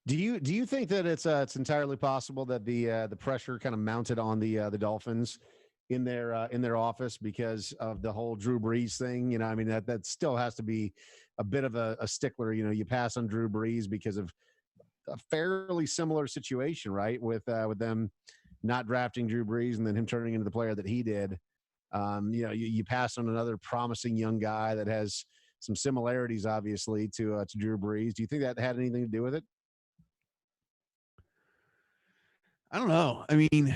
Do you think that it's entirely possible that the pressure kind of mounted on the Dolphins in their office because of the whole Drew Brees thing? I mean, that still has to be a bit of a stickler. You pass on Drew Brees because of a fairly similar situation, right? With them not drafting Drew Brees and then him turning into the player that he did. You pass on another promising young guy that has some similarities, obviously, to Drew Brees. Do you think that had anything to do with it? I don't know. I mean,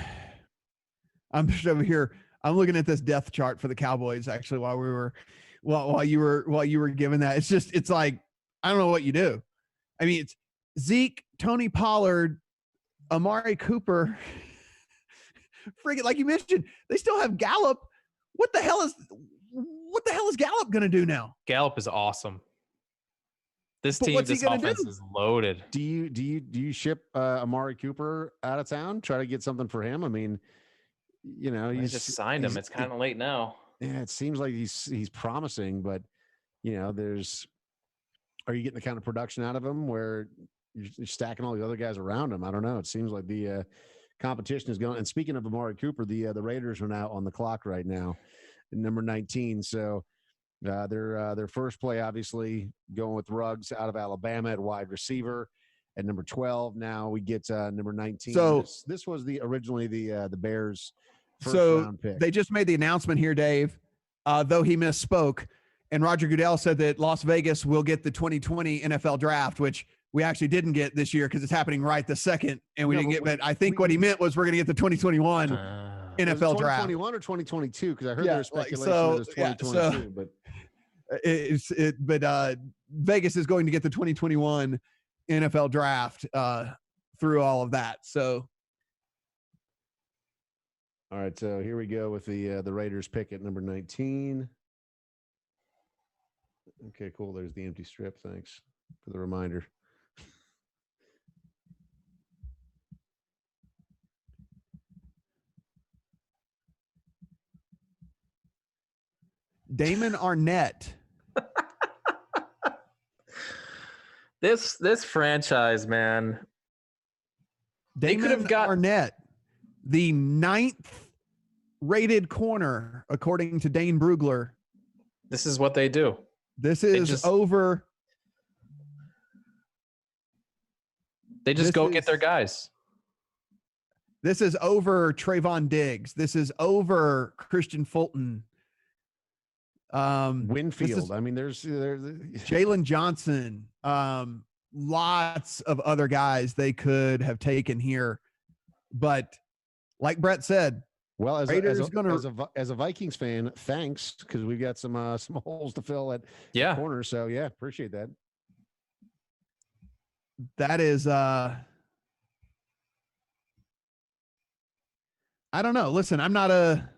I'm just over here. I'm looking at this depth chart for the Cowboys, actually, while we while you were giving that. It's like, I don't know what you do. I mean, it's Zeke, Tony Pollard, Amari Cooper. Freaking, like you mentioned, they still have Gallup. What the hell is Gallup going to do now? Gallup is awesome. This But team, what's he this gonna offense do? is loaded. Do you ship Amari Cooper out of town? Try to get something for him. I mean, They just signed him. It's kind of late now. Yeah, it seems like he's promising, but are you getting the kind of production out of him where you're stacking all the other guys around him? I don't know. It seems like the competition is going. And speaking of Amari Cooper, the Raiders are now on the clock right now, number 19. So their first play, obviously, going with Ruggs out of Alabama at wide receiver. At number 12, now we get number 19. So this was originally the Bears' first so round pick. they just made the announcement here, Dave, though he misspoke. And Roger Goodell said that Las Vegas will get the 2020 NFL draft, which we actually didn't get this year because it's happening right this second. And we didn't get, but I think what he meant was we're going to get the 2021 NFL draft. 2021 or 2022? Because I heard there's speculation that it's 2022. But Vegas is going to get the 2021 NFL draft through all of that. So, all right. So here we go with the Raiders pick at number 19. Okay, cool. There's the empty strip. Thanks for the reminder. Damon Arnett. This franchise, man. Damon could have got Arnett, the 9th rated corner, according to Dane Brugler. This is what they do. This is over. They just get their guys. This is over Trayvon Diggs. This is over Christian Fulton. Winfield. I mean, there's Jalen Johnson. Lots of other guys they could have taken here, but like Brett said, well, as a Vikings fan, thanks, because we've got some holes to fill at corner. So yeah, appreciate that. That is I don't know. Listen, I'm not a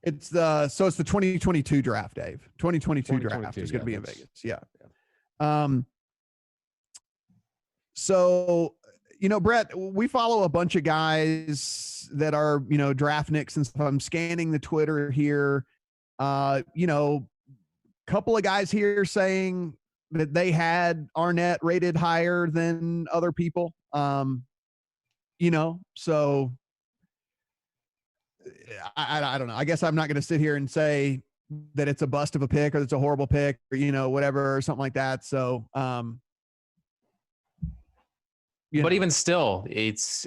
it's the 2022 draft, Dave. 2022 draft is going to be in Vegas. Yeah. So, Brett, we follow a bunch of guys that are, draft nicks and stuff. I'm scanning the Twitter here. Couple of guys here saying that they had Arnett rated higher than other people. So I don't know. I guess I'm not going to sit here and say that it's a bust of a pick or it's a horrible pick or, whatever, or something like that. So, but even still, it's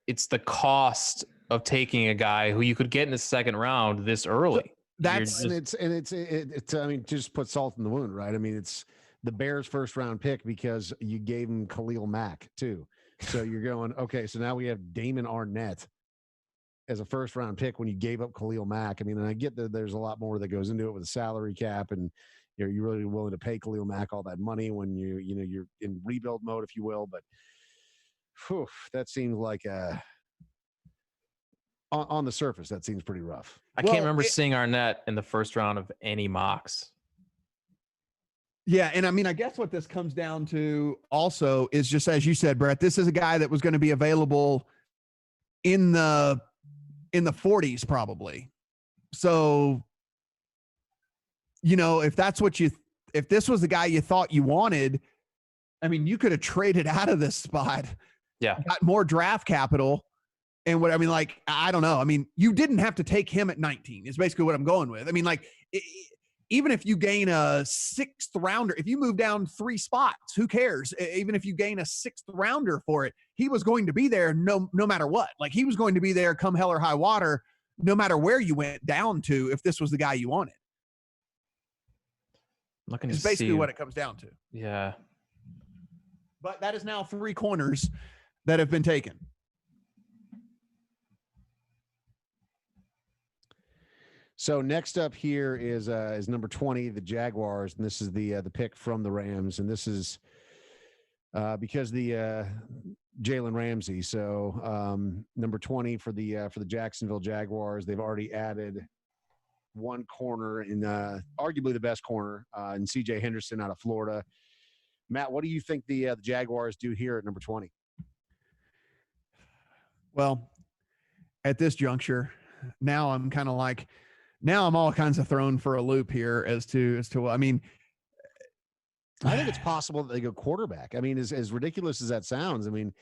the cost of taking a guy who you could get in the second round this early. It's I mean, just put salt in the wound, right? I mean, it's the Bears' first round pick because you gave him Khalil Mack too. So you're going, okay, so now we have Damon Arnett as a first round pick when you gave up Khalil Mack. I mean, and I get that there's a lot more that goes into it with the salary cap, and you're really willing to pay Khalil Mack all that money when you're in rebuild mode, if you will. But that seems like on the surface, that seems pretty rough. I can't remember seeing Arnett in the first round of any mocks. Yeah, and I mean, I guess what this comes down to also is just as you said, Brett, this is a guy that was going to be available in the 40s probably. So, if that's if this was the guy you thought you wanted, I mean, you could have traded out of this spot. Yeah. Got more draft capital. And I don't know. I mean, you didn't have to take him at 19 is basically what I'm going with. I mean, even if you gain a 6th rounder, if you move down 3 spots, who cares? Even if you gain a 6th rounder for it, he was going to be there no matter what. Like, he was going to be there come hell or high water, no matter where you went down to, if this was the guy you wanted. It's basically what it comes down to. Yeah. But that is now 3 corners that have been taken. So next up here is number 20, the Jaguars, and this is the pick from the Rams, and this is because the Jalen Ramsey. So number 20 for the Jacksonville Jaguars. They've already added one corner in arguably the best corner in C.J. Henderson out of Florida. Matt, what do you think the Jaguars do here at number 20? Well, at this juncture, now I'm kind of like, now I'm all kinds of thrown for a loop here as to I mean, I think it's possible that they go quarterback. I mean, as ridiculous as that sounds, I mean,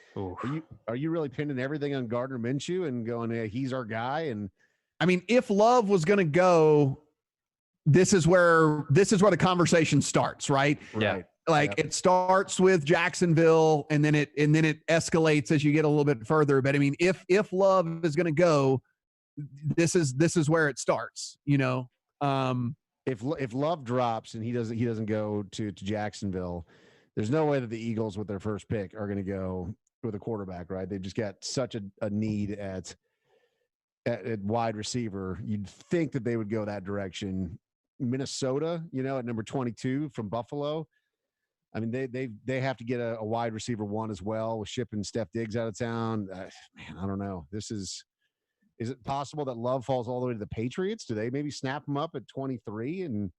are you really pinning everything on Gardner Minshew and going, hey, he's our guy? And I mean, if Love was going to go, this is where the conversation starts, right? Yeah. Right. Like It starts with Jacksonville, and then it escalates as you get a little bit further. But I mean, if Love is going to go, this is where it starts. You know, if Love drops and he doesn't go to Jacksonville, there's no way that the Eagles with their first pick are going to go with a quarterback, right? They've just got such a need at wide receiver. You'd think that they would go that direction. Minnesota, at number 22 from Buffalo. I mean, they have to get a wide receiver one as well with shipping Steph Diggs out of town. Man, I don't know. Is it possible that Love falls all the way to the Patriots? Do they maybe snap him up at 23? And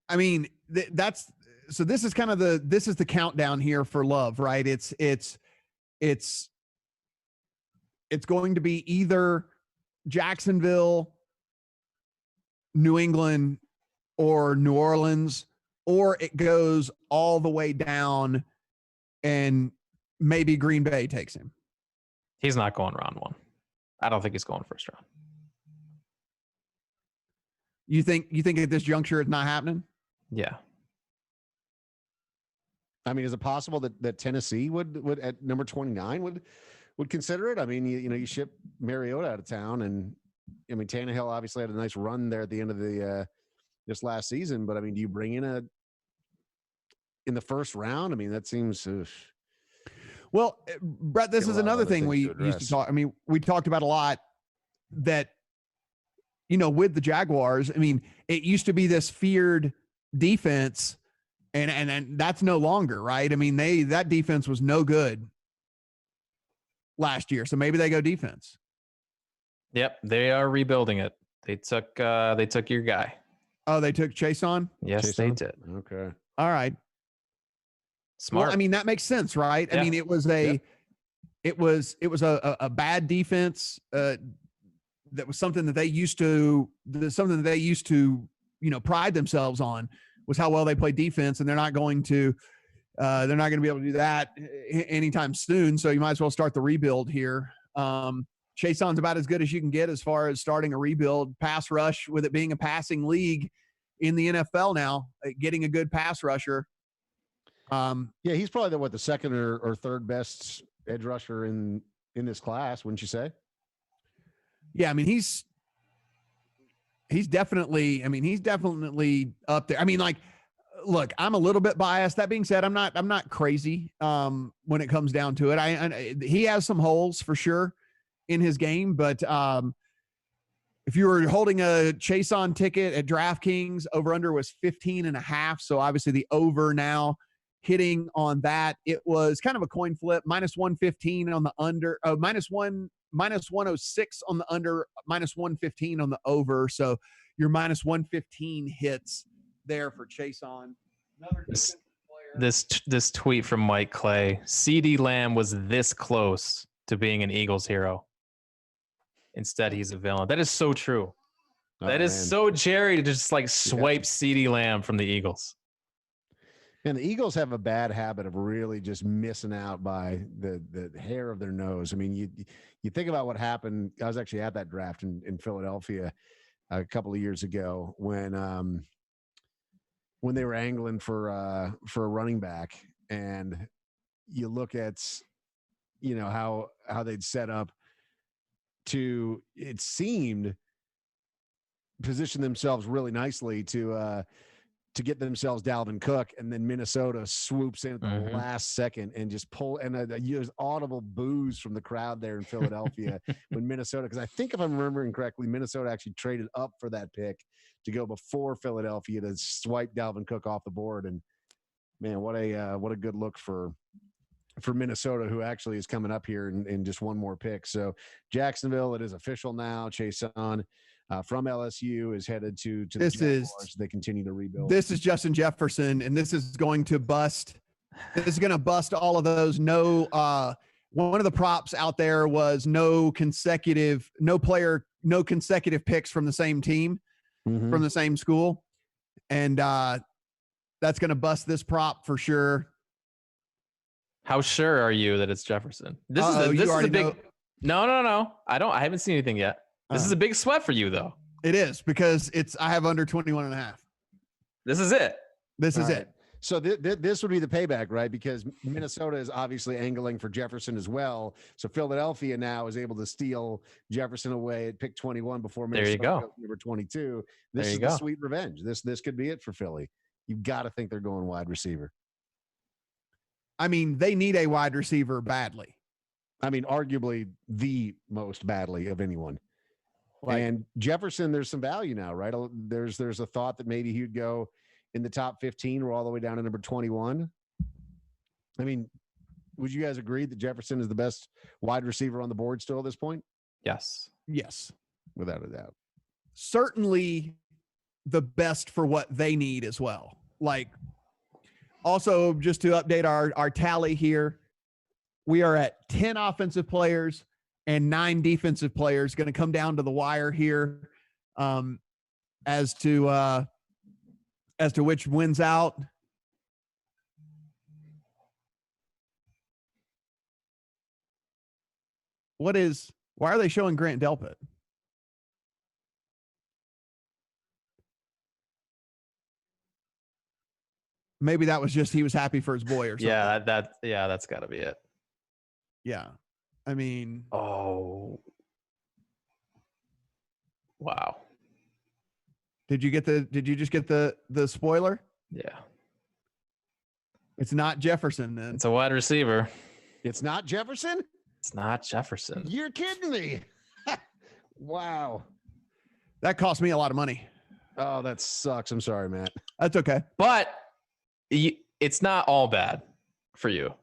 I mean, this is kind of the countdown here for Love, right? It's going to be either Jacksonville, New England, or New Orleans, or it goes all the way down and maybe Green Bay takes him. He's not going round one. I don't think he's going first round. You think at this juncture it's not happening? Yeah. I mean, is it possible that Tennessee would at number 29 would consider it? I mean, you ship Mariota out of town, and I mean Tannehill obviously had a nice run there at the end of the this last season, but I mean, do you bring in the first round? I mean, that seems. Well, Brett, this is another thing we used to talk. I mean, we talked about a lot that, with the Jaguars. I mean, it used to be this feared defense, and that's no longer, right? I mean, that defense was no good last year, so maybe they go defense. Yep, they are rebuilding it. They took your guy. Oh, they took Chase on? Yes, they did. Okay. All right. Smart. Well, I mean, that makes sense, right? Yeah. I mean, it was a bad defense. That was something that they used to pride themselves on, was how well they played defense, and they're not going to be able to do that anytime soon. So you might as well start the rebuild here. Chaseon's about as good as you can get as far as starting a rebuild. Pass rush, with it being a passing league in the NFL now, getting a good pass rusher. Yeah, he's probably the second or third best edge rusher in this class, wouldn't you say? Yeah, I mean he's definitely up there. I mean, like, look, I'm a little bit biased. That being said, I'm not crazy when it comes down to it. He has some holes for sure in his game, but if you were holding a Chase-on ticket at DraftKings, over under was 15.5. So obviously the over now hitting on that. It was kind of a coin flip, -115 on the under, -106 on the under, -115 on the over. So your -115 hits there for Chase-on. Another defensive player. This tweet from Mike Clay: CeeDee Lamb was this close to being an Eagles hero. Instead, he's a villain. That is so true. That is so Jerry to just swipe CeeDee Lamb from the Eagles. And the Eagles have a bad habit of really just missing out by the hair of their nose. I mean, you think about what happened. I was actually at that draft in Philadelphia a couple of years ago when they were angling for a running back, and you look at how they'd set up to, it seemed, position themselves really nicely to to get themselves Dalvin Cook, and then Minnesota swoops in at the last second and just pull. And there's audible boos from the crowd there in Philadelphia when Minnesota, because I think if I'm remembering correctly, Minnesota actually traded up for that pick to go before Philadelphia to swipe Dalvin Cook off the board. And man, what a good look for Minnesota, who actually is coming up here in just one more pick. So Jacksonville, it is official now. Chase on from LSU is headed to the Jaguars. They continue to rebuild. This is Justin Jefferson, and this is going to bust. This is going to bust all of those. No, one of the props out there was no consecutive picks from the same team, from the same school, and that's going to bust this prop for sure. How sure are you that it's Jefferson? This is a big. No. I haven't seen anything yet. This is a big sweat for you, though. It is, because I have under 21.5. This is it. This is it. So this would be the payback, right? Because Minnesota is obviously angling for Jefferson as well. So Philadelphia now is able to steal Jefferson away at pick 21 before Minnesota goes number 22. This is the sweet revenge. This could be it for Philly. You've got to think they're going wide receiver. I mean, they need a wide receiver badly. I mean, arguably the most badly of anyone. And Jefferson, there's some value now, right? There's a thought that maybe he'd go in the top 15 or all the way down to number 21. I mean, would you guys agree that Jefferson is the best wide receiver on the board still at this point? Yes. Without a doubt. Certainly the best for what they need as well. Also, just to update our tally here, we are at 10 offensive players and 9 defensive players. Going to come down to the wire here as to which wins out. Why are they showing Grant Delpit? Maybe that was just he was happy for his boy or something. That's got to be it. Yeah. I mean, oh, wow. Did you just get the spoiler? Yeah. It's not Jefferson then. It's a wide receiver. It's not Jefferson? It's not Jefferson. You're kidding me. Wow. That cost me a lot of money. Oh, that sucks. I'm sorry, Matt. That's okay. But it's not all bad for you.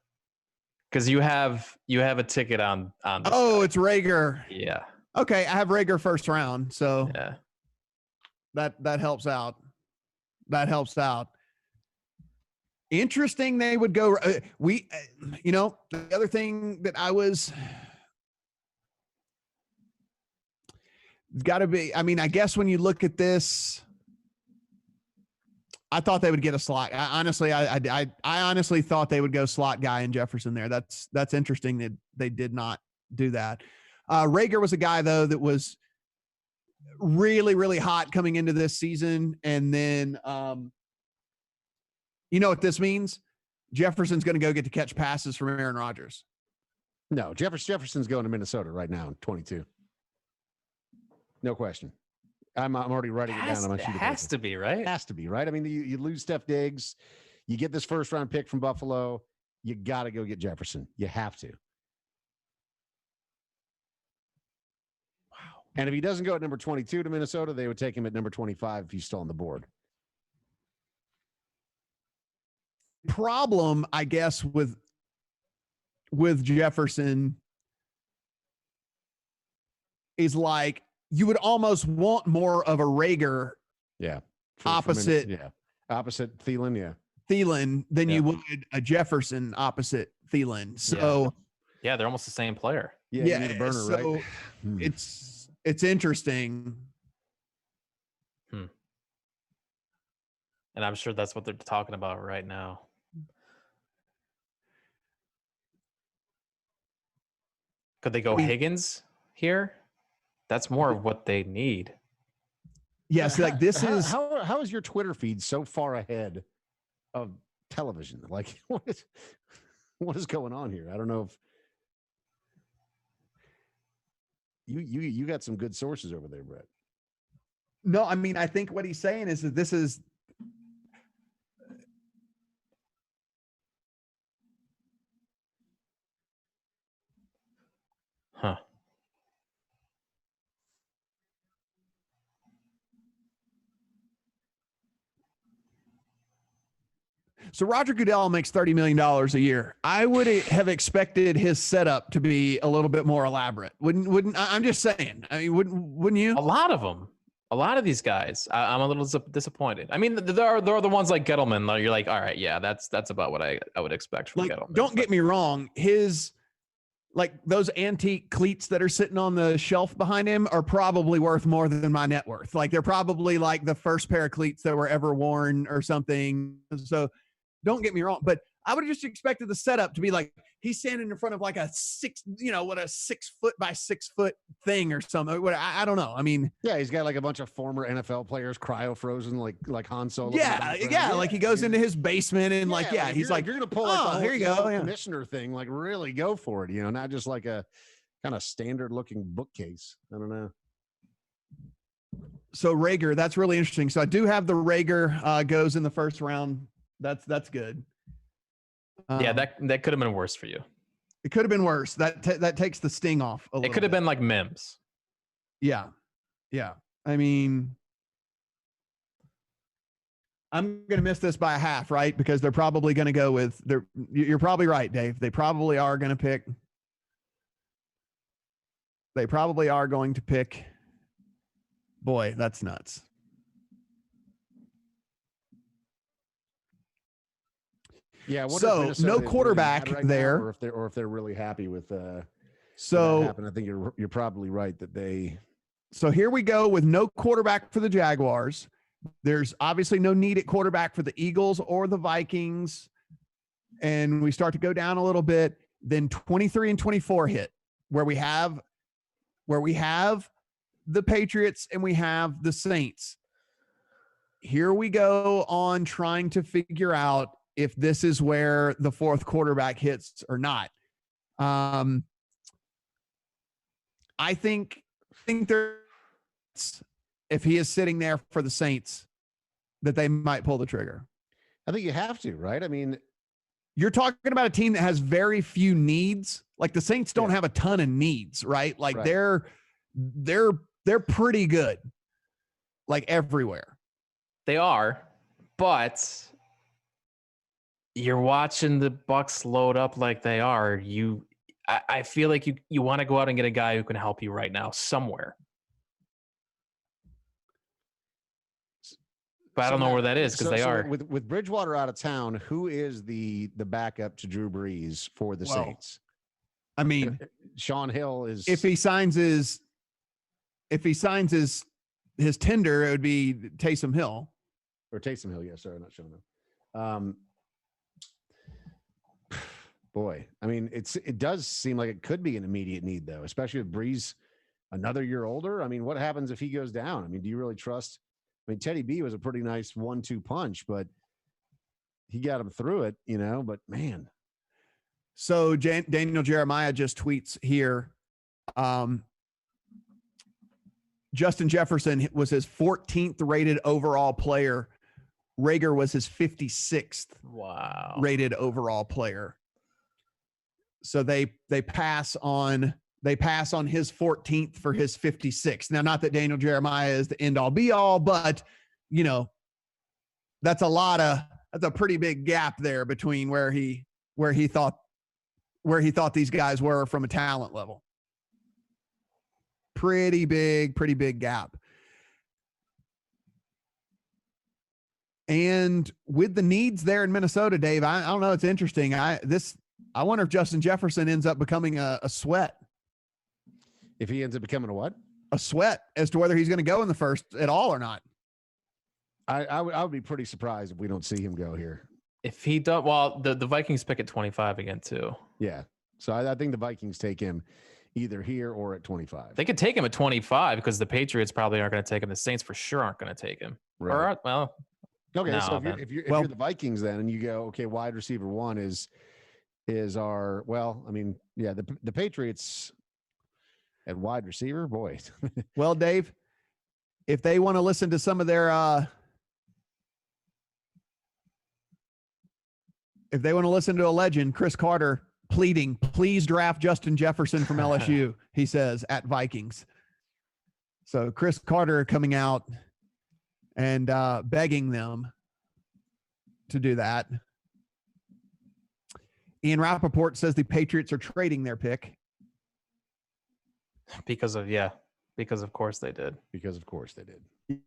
Because you have a ticket on this guy. It's Rager. Yeah. Okay, I have Rager first round, so yeah, that helps out. That helps out. Interesting. They would go. The other thing that I was got to be. I mean, I guess when you look at this, I thought they would get a slot. I honestly thought they would go slot guy in Jefferson there. That's interesting that they did not do that. Rager was a guy though that was really, really hot coming into this season. And then, you know what this means? Jefferson's going to go get to catch passes from Aaron Rodgers. No, Jefferson's going to Minnesota right now, 22. No question. I'm already writing it down on my sheet of paper. Has to be, right? Has to be, right? I mean, you lose Steph Diggs, you get this first round pick from Buffalo, you got to go get Jefferson. You have to. Wow. And if he doesn't go at number 22 to Minnesota, they would take him at number 25 if he's still on the board. Problem, I guess, with Jefferson is you would almost want more of a Rager. Yeah. Opposite Thielen. Thielen than you would a Jefferson opposite Thielen. So they're almost the same player. Yeah. You need a burner, so right? It's interesting. And I'm sure that's what they're talking about right now. Could they go Higgins here? That's more of what they need. Yes, how is your Twitter feed so far ahead of television? What is going on here? I don't know if you got some good sources over there, Brett. No, I mean, I think what he's saying is that this is So Roger Goodell makes $30 million a year. I would have expected his setup to be a little bit more elaborate. I'm just saying. I mean, wouldn't you? A lot of them. A lot of these guys, I'm a little disappointed. I mean, there are the ones like Gettleman. Though you're like, all right, yeah, that's about what I would expect from Gettleman. Don't get me wrong. His those antique cleats that are sitting on the shelf behind him are probably worth more than my net worth. Like they're probably like the first pair of cleats that were ever worn or something. So don't get me wrong, but I would have just expected the setup to be like he's standing in front of like a 6 foot by 6 foot thing or something. I don't know. I mean, yeah, he's got like a bunch of former NFL players cryo frozen like Han Solo. Yeah, like he goes into his basement and he's like, you're gonna pull like here you go, commissioner thing, like really go for it, not just like a kind of standard looking bookcase. I don't know. So Rager, that's really interesting. So I do have the Rager goes in the first round. That's good. Yeah, that could have been worse for you. It could have been worse. That takes the sting off a little. It could have been like Mims. Yeah. I mean, I'm going to miss this by a half, right? Because they're probably going to go with you're probably right, Dave. They probably are going to pick. They probably are going to pick. Boy, that's nuts. Yeah. So no quarterback right there, now, or if they're really happy with. So that happened. I think you're probably right that they. So here we go with no quarterback for the Jaguars. There's obviously no need at quarterback for the Eagles or the Vikings, and we start to go down a little bit. Then 23 and 24 hit where we have the Patriots and we have the Saints. Here we go on trying to figure out if this is where the fourth quarterback hits or not. I think there's, if he is sitting there for the Saints, that they might pull the trigger. I think you have to, right? I mean, you're talking about a team that has very few needs. Like the Saints don't have a ton of needs, right? Like they're pretty good, like everywhere. They are, but you're watching the Bucs load up like they are. I feel like you want to go out and get a guy who can help you right now somewhere. But I don't know where that is because they are. With Bridgewater out of town, who is the backup to Drew Brees for the Saints? I mean, Sean Hill is. If he signs his tender, it would be Taysom Hill. Or Taysom Hill, yeah. Sorry, not Sean Hill. Boy, I mean, it does seem like it could be an immediate need, though, especially with Brees another year older. I mean, what happens if he goes down? I mean, do you really trust? I mean, Teddy B was a pretty nice 1-2 punch, but he got him through it, but man. So Daniel Jeremiah just tweets here. Justin Jefferson was his 14th rated overall player. Rager was his 56th rated overall player. So they pass on his 14th for his 56th. Now, not that Daniel Jeremiah is the end all be all, but that's a pretty big gap there between where he thought these guys were from a talent level. Pretty big gap. And with the needs there in Minnesota, Dave, I don't know. It's interesting. I wonder if Justin Jefferson ends up becoming a sweat. If he ends up becoming a what? A sweat as to whether he's going to go in the first at all or not. I would be pretty surprised if we don't see him go here. If he does, well, the Vikings pick at 25 again too. Yeah. So I think the Vikings take him either here or at 25. They could take him at 25 because the Patriots probably aren't going to take him. The Saints for sure aren't going to take him. Right. Okay. No, so if you're the Vikings then, and you go, okay, wide receiver 1 is our, the Patriots at wide receiver, boy. Well, Dave, if they want to listen to some of their, if they want to listen to a legend, Chris Carter pleading, please draft Justin Jefferson from LSU, he says at Vikings. So Chris Carter coming out and begging them to do that. Ian Rappaport says the Patriots are trading their pick. Because of course they did. Because of course they did.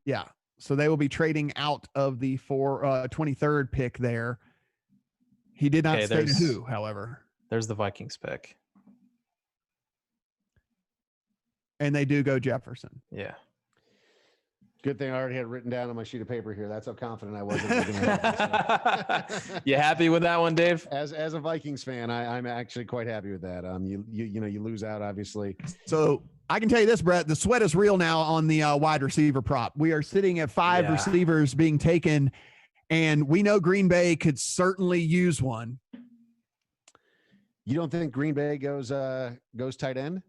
Yeah. So they will be trading out of the 23rd pick there. He did not state who, however. There's the Vikings pick. And they do go Jefferson. Yeah. Good thing I already had it written down on my sheet of paper here. That's how confident I was. You happy with that one, Dave? As a Vikings fan, I'm actually quite happy with that. You lose out, obviously. So I can tell you this, Brett, the sweat is real now on the wide receiver prop. We are sitting at 5 receivers being taken, and we know Green Bay could certainly use one. You don't think Green Bay goes tight end?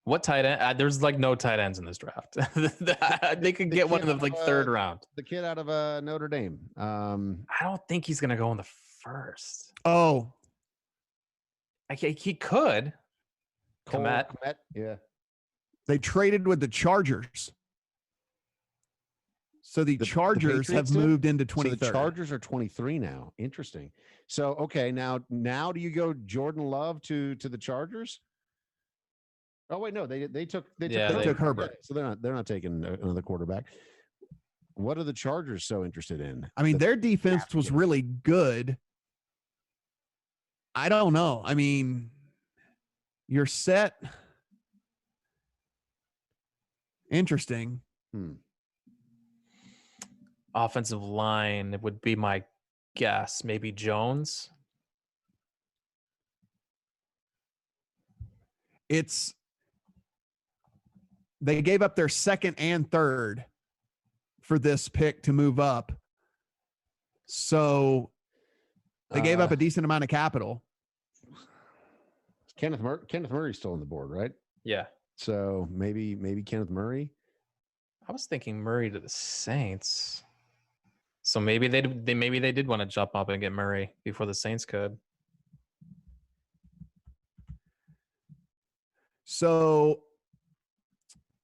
What tight end? There's like no tight ends in this draft. They could get one in the third round. The kid out of Notre Dame. I don't think he's going to go in the first. Oh, he could. Komet. Yeah. They traded with the Chargers. So the Chargers have moved into 23rd. So the Chargers are 23 now. Interesting. So, okay, now do you go Jordan Love to the Chargers? Oh wait, no, they took Herbert. So they're not taking another quarterback. What are the Chargers so interested in? I mean, their defense was really good. I don't know. I mean, you're set. Interesting. Offensive line would be my guess. Maybe Jones. They gave up their second and third for this pick to move up. So they gave up a decent amount of capital. Kenneth Murray's still on the board, right? Yeah. So maybe Kenneth Murray. I was thinking Murray to the Saints. So maybe they did want to jump up and get Murray before the Saints could. So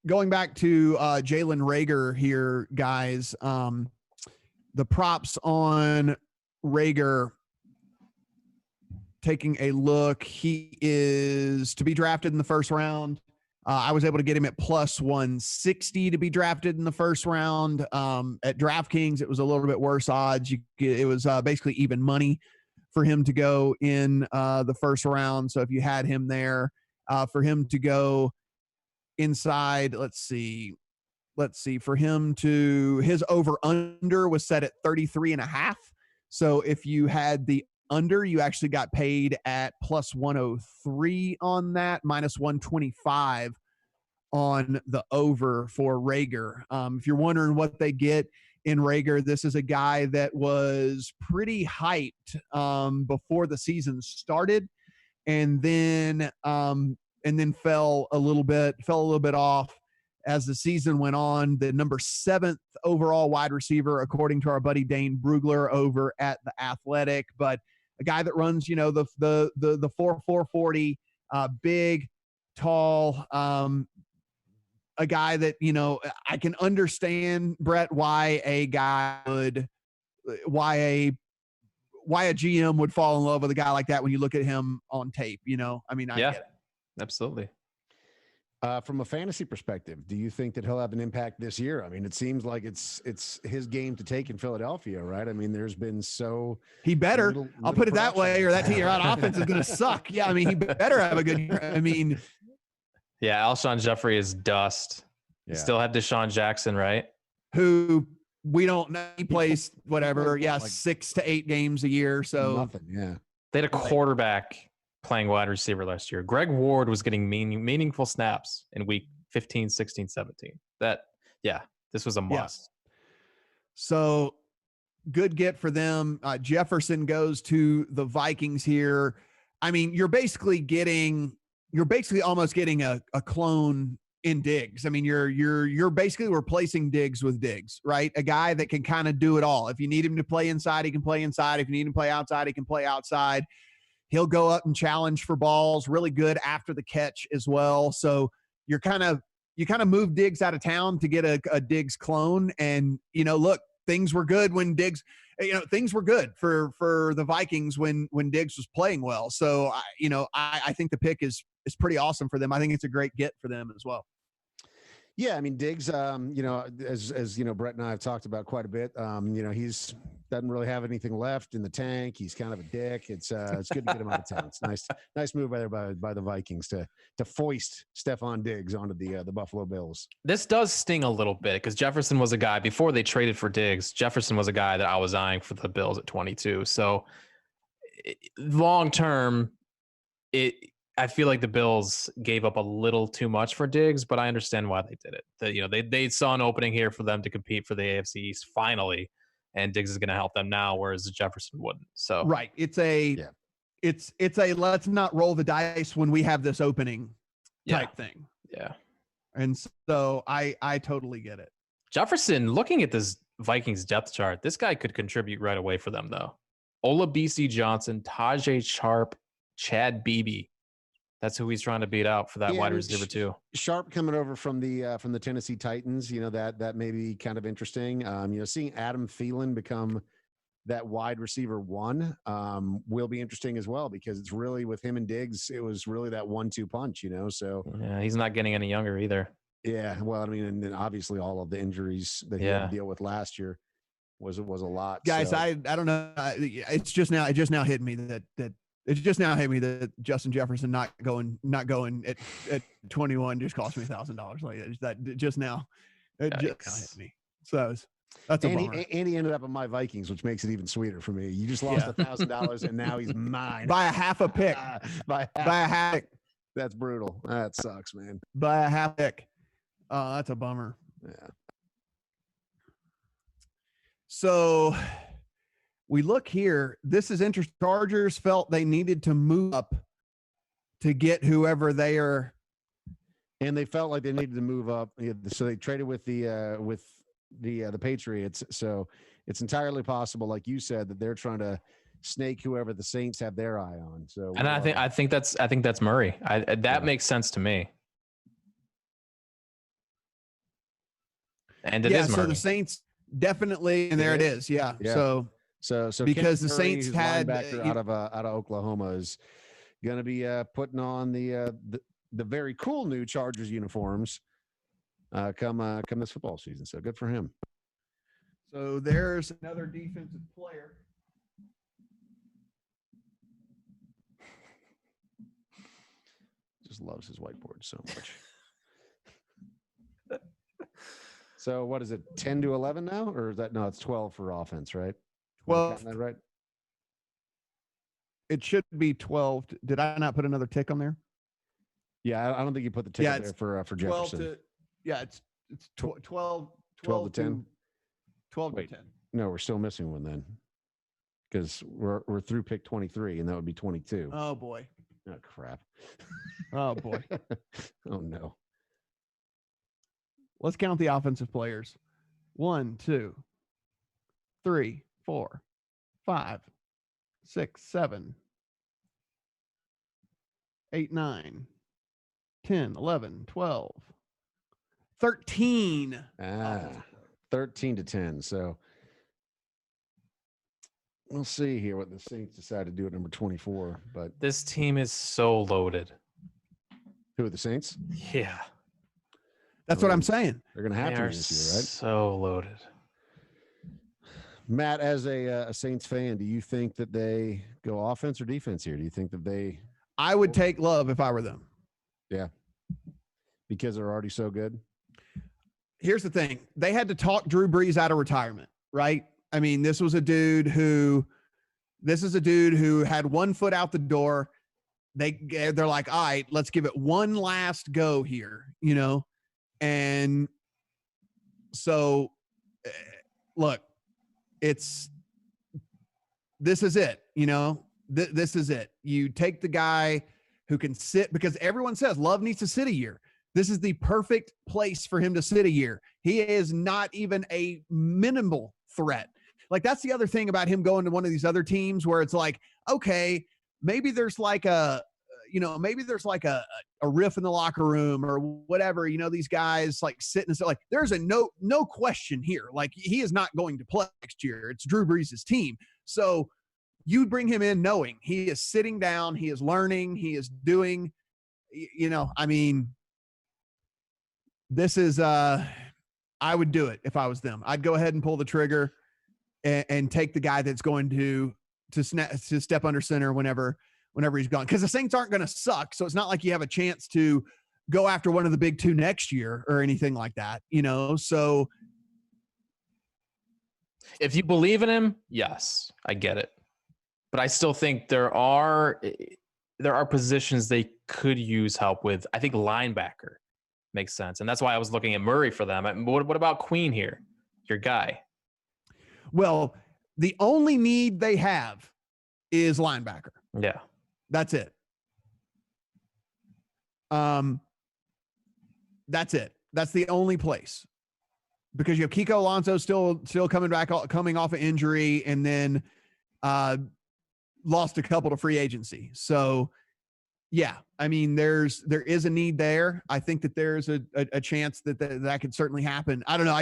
going back to Jalen Reagor here, guys, the props on Reagor, taking a look, he is to be drafted in the first round. I was able to get him at plus 160 to be drafted in the first round. At DraftKings, it was a little bit worse odds. It was basically even money for him to go in the first round. So if you had him there, for him to go inside, let's see, for him to, his over under was set at 33.5. So if you had the under, you actually got paid at plus 103 on that, minus 125 on the over for Reagor. If you're wondering what they get in Reagor, this is a guy that was pretty hyped before the season started, and then fell a little bit off as the season went on. The number 7th overall wide receiver, according to our buddy Dane Brugler over at The Athletic, but a guy that runs, the 4.40, big, tall, a guy that, I can understand, Brett, why a GM would fall in love with a guy like that when you look at him on tape, I mean, I get it. Absolutely. From a fantasy perspective, do you think that he'll have an impact this year? I mean, it seems like it's his game to take in Philadelphia, right? I mean, there's been he better. Little I'll put it that way, or that offense is going to suck. Yeah, I mean, he better have a good year. I mean, yeah, Alshon Jeffrey is dust. Yeah. Still have Deshaun Jackson, right? Who we don't know. He plays whatever. Yeah, like 6 to 8 games a year. So nothing. Yeah, they had a quarterback playing wide receiver last year. Greg Ward was getting meaningful snaps in week 15, 16, 17. This was a must. Yeah. So good get for them. Jefferson goes to the Vikings here. I mean, you're basically almost getting a clone in Diggs. I mean, you're basically replacing Diggs with Diggs, right? A guy that can kind of do it all. If you need him to play inside, he can play inside. If you need him to play outside, he can play outside. He'll go up and challenge for balls, really good after the catch as well. So you kind of move Diggs out of town to get a Diggs clone. And, look, things were good when Diggs, things were good for the Vikings when Diggs was playing well. So, I think the pick is pretty awesome for them. I think it's a great get for them as well. Yeah, I mean Diggs, as Brett and I have talked about quite a bit. He's doesn't really have anything left in the tank. He's kind of a dick. It's good to get him out of town. It's nice move by the Vikings to foist Stephon Diggs onto the Buffalo Bills. This does sting a little bit because Jefferson was a guy before they traded for Diggs. Jefferson was a guy that I was eyeing for the Bills at 22. So long term, I feel like the Bills gave up a little too much for Diggs, but I understand why they did it. They saw an opening here for them to compete for the AFC East finally, and Diggs is going to help them now, whereas Jefferson wouldn't. So right, it's a let's not roll the dice when we have this opening type thing. Yeah, and so I totally get it. Jefferson, looking at this Vikings depth chart, this guy could contribute right away for them though. Olabisi Johnson, Tajay Sharp, Chad Beebe. That's who he's trying to beat out for that wide receiver too. Sharp coming over from the Tennessee Titans, that may be kind of interesting. Seeing Adam Thielen become that wide receiver one will be interesting as well, because it's really with him and Diggs, it was really that 1-2 punch, So yeah, he's not getting any younger either. Yeah, well, I mean, and then obviously all of the injuries that he had to deal with last year was a lot. Guys, so. I don't know. It just now hit me that Justin Jefferson not going at 21 just cost me $1,000. Like that just now, it just hit me. So that's a bummer. And he ended up in my Vikings, which makes it even sweeter for me. You just lost $1,000, and now he's mine by a half a pick. by a half pick. That's brutal. That sucks, man. By a half pick. That's a bummer. Yeah. So we look here. This is interesting. Chargers felt they needed to move up to get whoever they are. And they felt like they needed to move up. So they traded with the Patriots. So it's entirely possible, like you said, that they're trying to snake whoever the Saints have their eye on. So, and I think that's Murray. That makes sense to me. And it is Murray. So the Saints definitely, and there it is. Yeah. So because the Saints had out of Oklahoma is going to be putting on the very cool new Chargers uniforms come this football season. So good for him. So there's another defensive player. Just loves his whiteboard so much. So what is it, 10 to 11 now? Or is that, no, it's 12 for offense, right? 12. That right? It should be 12. Did I not put another tick on there? Yeah, I don't think you put the tick on there for Jefferson. It's 12 to 10. 12 to 10. No, we're still missing one then. Because we're through pick 23, and that would be 22. Oh, boy. Oh, crap. Oh, boy. Oh, no. Let's count the offensive players. 1, 2, 3, 4, 5, 6, 7, 8, 9, 10, 11, 12, 13. 13 to 10. So we'll see here what the Saints decide to do at number 24. But this team is so loaded. Who are the Saints? Yeah. That's what I'm saying. They're going to have to this year, right? So loaded. Matt, as a Saints fan, do you think that they go offense or defense here? Do you think that they... I would take Love if I were them. Yeah. Because they're already so good? Here's the thing. They had to talk Drew Brees out of retirement, right? I mean, this is a dude who had one foot out the door. They're like, all right, let's give it one last go here, And so, look, this is it, this is it. You take the guy who can sit, because everyone says Love needs to sit a year. This is the perfect place for him to sit a year. He is not even a minimal threat. Like, that's the other thing about him going to one of these other teams where it's like, okay, maybe there's like a maybe there's like a riff in the locker room or whatever, these guys like sitting and say like, there's a no question here. Like he is not going to play next year. It's Drew Brees' team. So you bring him in knowing he is sitting down, he is learning, he is doing, this is, I would do it if I was them. I'd go ahead and pull the trigger and take the guy that's going to step under center whenever he's gone. Because the Saints aren't going to suck, so it's not like you have a chance to go after one of the big two next year or anything like that. So if you believe in him, yes, I get it. But I still think there are positions they could use help with. I think linebacker makes sense, and that's why I was looking at Murray for them. What about Queen here, your guy? Well, the only need they have is linebacker. Yeah, that's it. That's it. That's the only place, because you have Kiko Alonso still coming off of injury, and then lost a couple to free agency. So yeah, I mean, there is a need there. I think that there's a chance that could certainly happen. I don't know.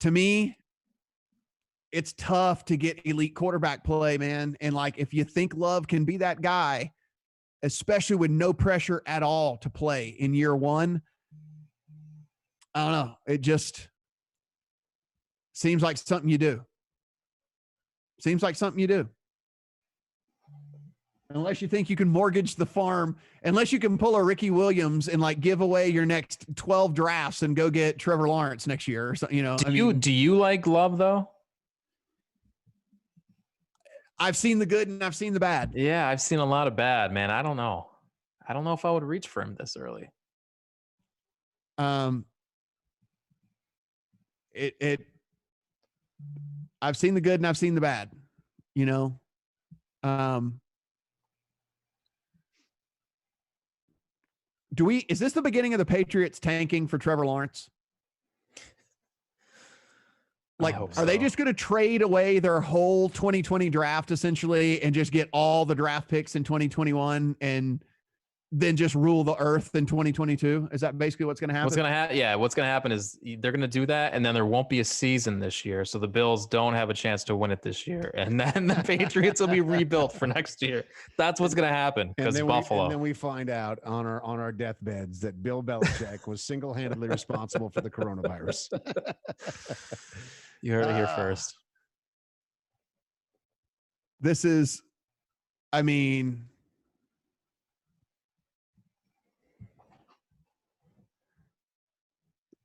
To me, it's tough to get elite quarterback play, man. And like, if you think Love can be that guy, especially with no pressure at all to play in year one, I don't know. It just seems like something you do. Unless you think you can mortgage the farm, unless you can pull a Ricky Williams and like give away your next 12 drafts and go get Trevor Lawrence next year or something, Do you like Love though? I've seen the good and I've seen the bad. Yeah, I've seen a lot of bad, man. I don't know if I would reach for him this early. I've seen the good and I've seen the bad, is this the beginning of the Patriots tanking for Trevor Lawrence? Like, are they just going to trade away their whole 2020 draft essentially and just get all the draft picks in 2021 and then just rule the earth in 2022? Is that basically what's going to happen? What's going to happen is they're going to do that, and then there won't be a season this year, so the Bills don't have a chance to win it this year, and then the Patriots will be rebuilt for next year. That's what's going to happen because Buffalo. And then we find out on our deathbeds that Bill Belichick was single-handedly responsible for the coronavirus. You heard it here first. This is, I mean,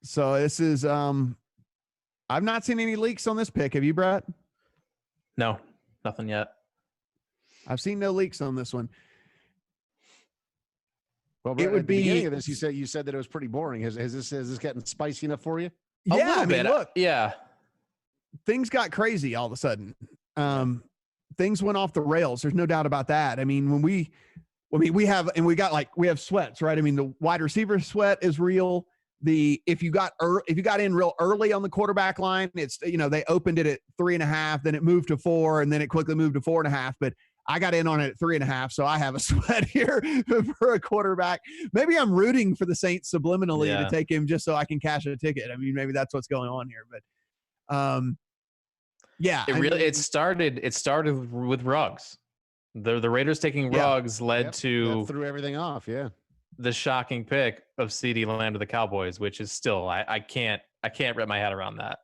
so this is, I've not seen any leaks on this pick. Have you, Brett? No, nothing yet. I've seen no leaks on this one. Well, Brett, it would be, beginning of this, you said that it was pretty boring. Has this gotten spicy enough for you? Yeah, I mean, look, yeah. Things got crazy all of a sudden. Things went off the rails. There's no doubt about that. I mean, we have sweats, right? I mean, the wide receiver sweat is real. If you got in real early on the quarterback line, it's, they opened it at 3.5, then it moved to 4, and then it quickly moved to 4.5. But I got in on it at 3.5, so I have a sweat here for a quarterback. Maybe I'm rooting for the Saints subliminally to take him just so I can cash a ticket. I mean, maybe that's what's going on here. But it started with Ruggs. The Raiders taking Ruggs led to threw everything off. Yeah. The shocking pick of CeeDee Lamb to the Cowboys, which is still, I can't wrap my head around that.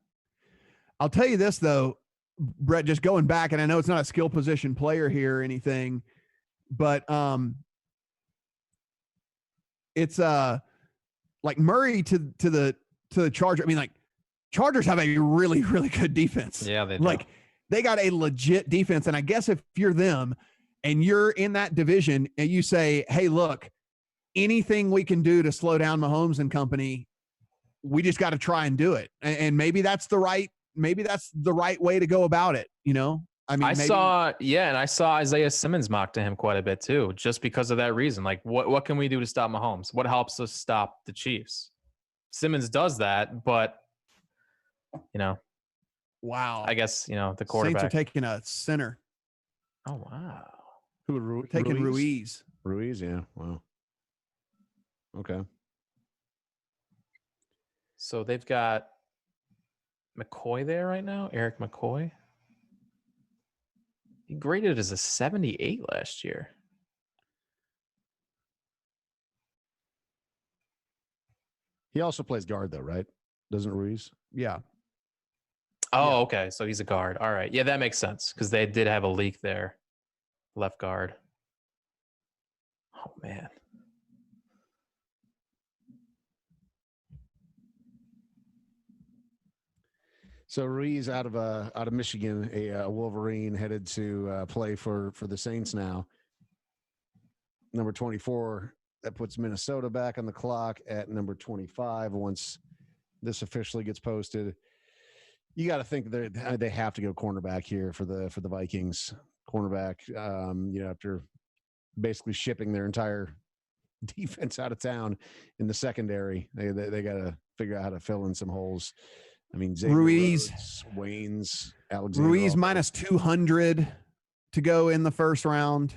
I'll tell you this though, Brett, just going back, and I know it's not a skill position player here or anything, but it's like Murray to the Chargers. I mean, like, Chargers have a really, really good defense. Yeah, they do. Like, they got a legit defense. And I guess if you're them and you're in that division and you say, hey, look, anything we can do to slow down Mahomes and company, we just got to try and do it. And maybe that's the right way to go about it. I mean, I saw Isaiah Simmons mock to him quite a bit too, just because of that reason. Like, what can we do to stop Mahomes? What helps us stop the Chiefs? Simmons does that, but wow. I guess, the quarterback. Saints are taking a center. Oh, wow. Who would Taking Ruiz. Ruiz, yeah. Wow. Okay. So they've got McCoy there right now. Eric McCoy. He graded as a 78 last year. He also plays guard though, right? Doesn't Ruiz? Yeah. Oh, okay. So he's a guard. All right. Yeah, that makes sense because they did have a leak there. Left guard. Oh, man. So Ruiz out of Michigan, a Wolverine, headed to play for the Saints now. Number 24, that puts Minnesota back on the clock at number 25 once this officially gets posted. You got to think they have to go cornerback here for the Vikings. Cornerback, after basically shipping their entire defense out of town in the secondary, they got to figure out how to fill in some holes. I mean, Xavier Ruiz, Rhodes, Waynes, Alexander. Ruiz minus 200 to go in the first round.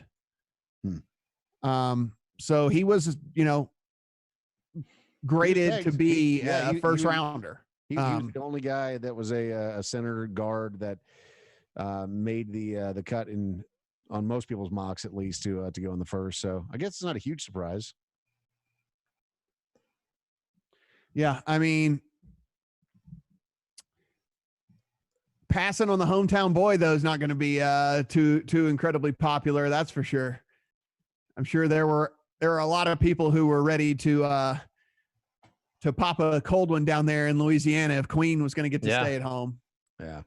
So he was, graded to be a first rounder. He was the only guy that was a center guard that made the cut on most people's mocks, at least, to go in the first. So I guess it's not a huge surprise. Yeah, I mean, passing on the hometown boy though is not going to be too incredibly popular. That's for sure. I'm sure there were a lot of people who were ready to pop a cold one down there in Louisiana if Queen was going to get to stay at home. Yeah.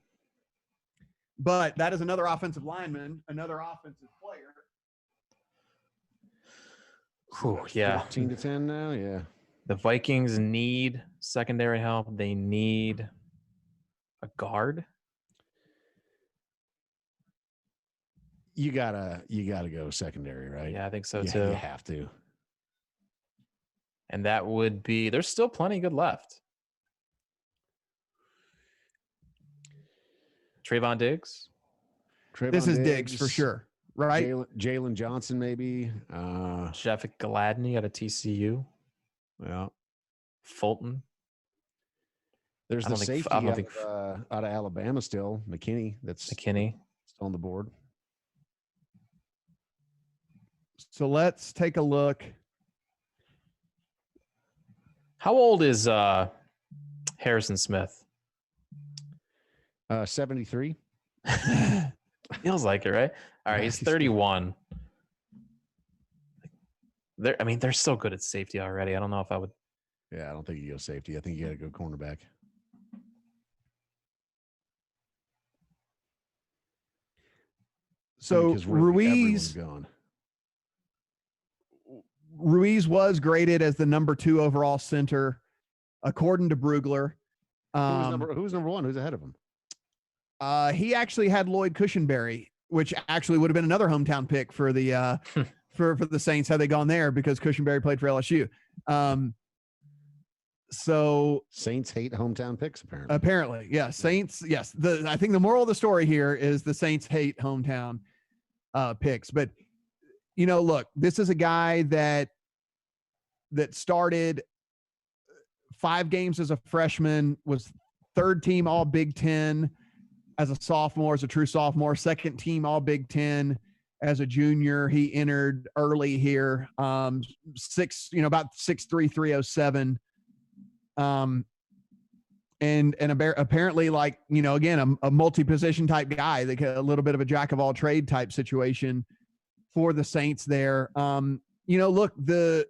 But that is another offensive lineman, another offensive player. Whew, yeah. 14-10 now. Yeah. The Vikings need secondary help. They need a guard. You gotta go secondary, right? Yeah, I think so Yeah, too. you have to. And that would be, there's still plenty good left. Trayvon Diggs. This is Diggs for sure, right? Jalen Johnson, maybe. Jeff Gladney out of TCU. Yeah. Fulton. There's the safety out of Alabama still, McKinney. That's McKinney still on the board. So let's take a look. How old is Harrison Smith? 73. Feels like it, right? All right, he's 31. They're so good at safety already. I don't know if I would. Yeah, I don't think you go safety. I think you got to go cornerback. So Ruiz was graded as the number 2 overall center, according to Brugler. Who's number 1? Who's ahead of him? He actually had Lloyd Cushenberry, which actually would have been another hometown pick for the for the Saints had they gone there because Cushenberry played for LSU. So Saints hate hometown picks, apparently. Apparently, yeah. Saints, yes. I think the moral of the story here is the Saints hate hometown picks. But look, this is a guy that started 5 games as a freshman, was 3rd team All Big Ten as a sophomore, as a true sophomore, 2nd team All Big Ten as a junior. He entered early here, about 6'3", 307. And apparently, again, a multi-position type guy, a little bit of a jack of all trade type situation for the Saints there. Look, the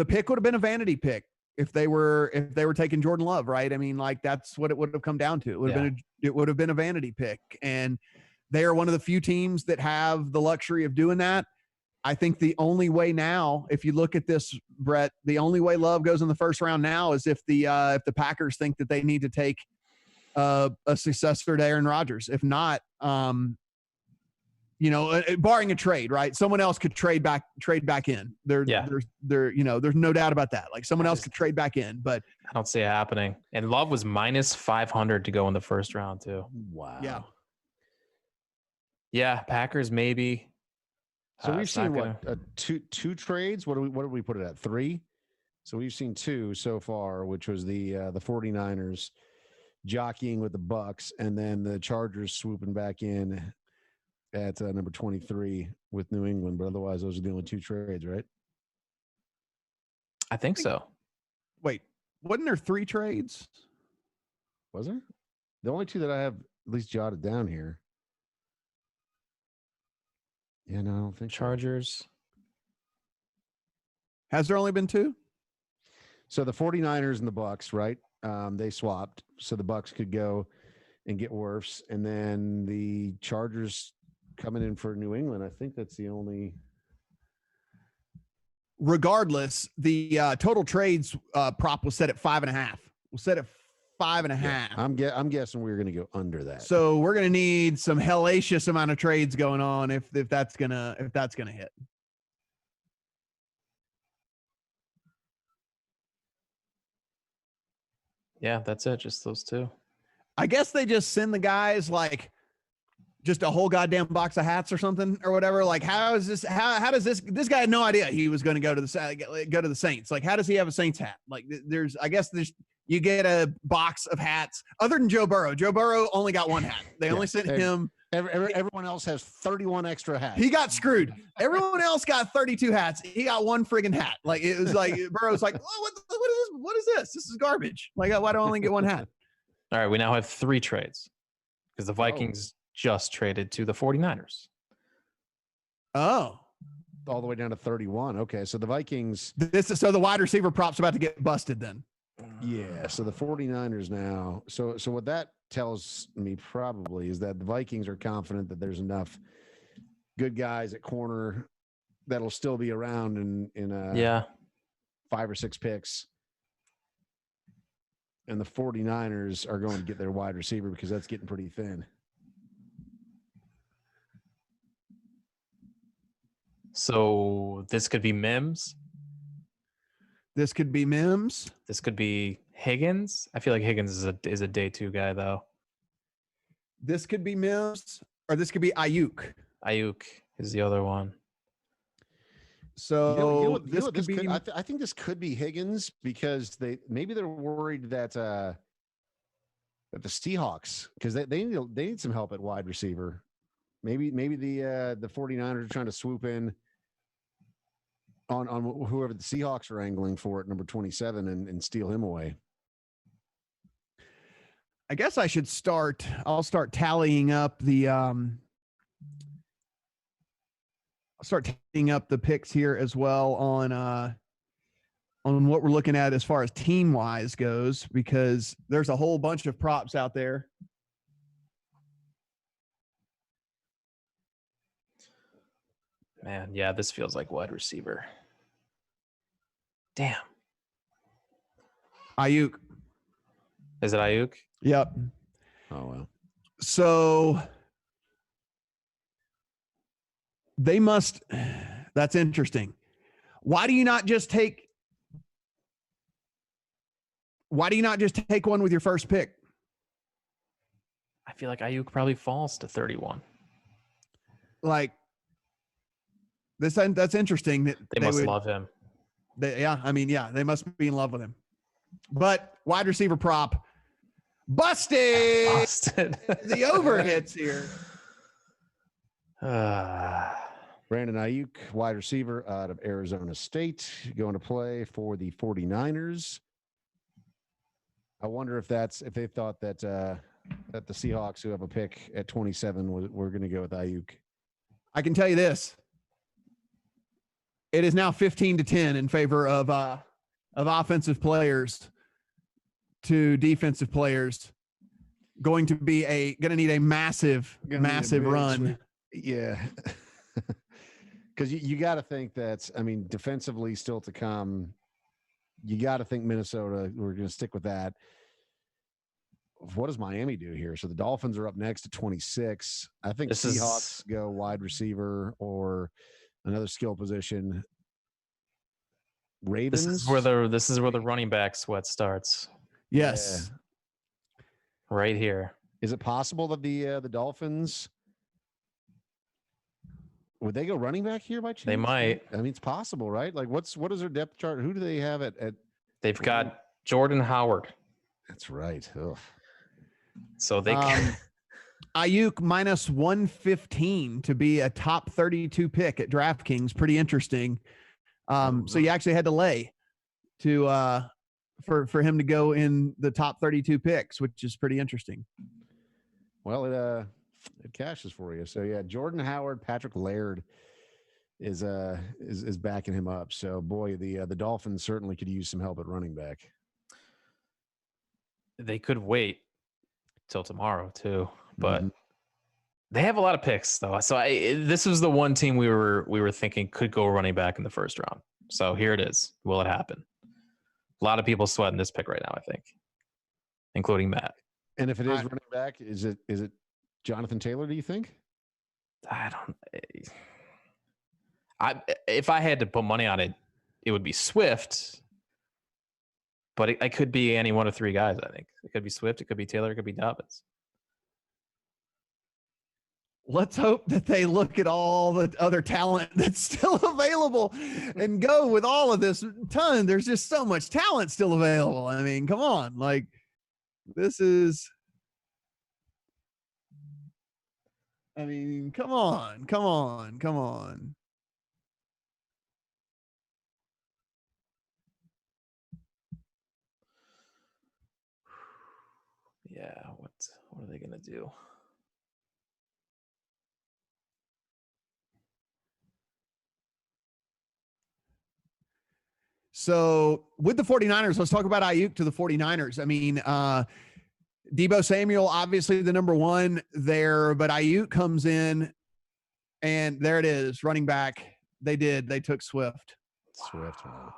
pick would have been a vanity pick if they were taking Jordan Love, right? I mean, that's what it would have come down to. It would have been a vanity pick, and they are one of the few teams that have the luxury of doing that. I think the only way now, if you look at this, Brett, the only way Love goes in the first round now is if the Packers think that they need to take a successor to Aaron Rodgers. If not, barring a trade, right? Someone else could trade back in. There's no doubt about that. Someone else could trade back in, but I don't see it happening. And Love was minus 500 to go in the first round too. Wow. Yeah. Yeah, Packers maybe. So we've it's not seen gonna- two trades. What did we put it at? 3. So we've seen 2 so far, which was the 49ers jockeying with the Bucks, and then the Chargers swooping back in at number 23 with New England. But otherwise, those are the only 2 trades, right? I think so. Wait, wasn't there 3 trades? Was there? The only 2 that I have at least jotted down here. Yeah, no, I don't think so. Chargers. Has there only been 2? So the 49ers and the Bucks, right? They swapped, so the Bucks could go and get Wirfs, and then the Chargers coming in for New England. I think that's the only. Regardless, the total trades prop was set at 5.5. Was set at 5.5. Yeah, I'm guessing we're going to go under that. So we're going to need some hellacious amount of trades going on if that's gonna hit. Yeah, that's it. Just those 2. I guess they just send the guys like just a whole goddamn box of hats or something or whatever. Like, how is this? How does this guy had no idea he was going to go to the Saints? Like, how does he have a Saints hat? Like, you get a box of hats other than Joe Burrow. Joe Burrow only got 1 hat. They only sent him. Everyone else has 31 extra hats. He got screwed. Everyone else got 32 hats. He got 1 friggin' hat. Like, it was like Burrow's like, oh, what is this? This is garbage. Like, why do I only get 1 hat? All right, we now have 3 trades because the Vikings just traded to the 49ers. Oh, all the way down to 31. Okay, so the Vikings. So the wide receiver prop's about to get busted then. Yeah, so the 49ers now. So what that tells me probably is that the Vikings are confident that there's enough good guys at corner that'll still be around in 5 or 6 picks. And the 49ers are going to get their wide receiver because that's getting pretty thin. So this could be Mims. This could be Mims. This could be Higgins. I feel like Higgins is a day 2 guy though. This could be Mims, or this could be Ayuk. Ayuk is the other one. So I think this could be Higgins because they're worried that the Seahawks, because they need some help at wide receiver. Maybe the 49ers are trying to swoop in on whoever the Seahawks are angling for at number 27 and steal him away. I guess I'll start tallying up the picks here as well on what we're looking at as far as team wise goes, because there's a whole bunch of props out there. Man, yeah, this feels like wide receiver. Damn. Ayuk. Is it Ayuk? Yep. Oh, well. So they must. That's interesting. Why do you not just take one with your first pick? I feel like Ayuk probably falls to 31. Like, that's interesting. That they must love him. They must be in love with him. But wide receiver prop busted. The over hits here. Brandon Ayuk, wide receiver out of Arizona State, going to play for the 49ers. I wonder if they thought that the Seahawks, who have a pick at 27, were going to go with Ayuk. I can tell you this. It is now 15-10 in favor of offensive players to defensive players. Going to need a massive run. Yeah. Because you got to think that, defensively still to come, you got to think Minnesota, we're going to stick with that. What does Miami do here? So the Dolphins are up next at 26. I think Seahawks go wide receiver or another skill position. Ravens. This is where the running back sweat starts. Yes. Yeah. Right here. Is it possible that the Dolphins Would they go running back here by chance? They might. I mean, it's possible, right? Like, what is their depth chart? Who do they have at? They've got Jordan Howard. That's right. Ugh. So they Ayuk minus 115 to be a top 32 pick at DraftKings. Pretty interesting. So you actually had to lay to for him to go in the top 32 picks, which is pretty interesting. Well, it cashes for you. So yeah, Jordan Howard, Patrick Laird is backing him up. So boy, the Dolphins certainly could use some help at running back. They could wait till tomorrow too, but they have a lot of picks though. So this was the one team we were thinking could go running back in the first round. So here it is. Will it happen? A lot of people sweating this pick right now, I think, including Matt. And if it is running back, is it Jonathan Taylor, do you think? If I had to put money on it, it would be Swift. But it could be any one of three guys, I think. It could be Swift, it could be Taylor, it could be Dobbins. Let's hope that they look at all the other talent that's still available and go with all of this ton. There's just so much talent still available. I mean, come on. Like, this is... I mean, come on. Yeah, what are they going to do? So with the 49ers, let's talk about Ayuk to the 49ers. I mean, Deebo Samuel, obviously the number one there, but Ayuk comes in and there it is, running back. They took Swift. Wow.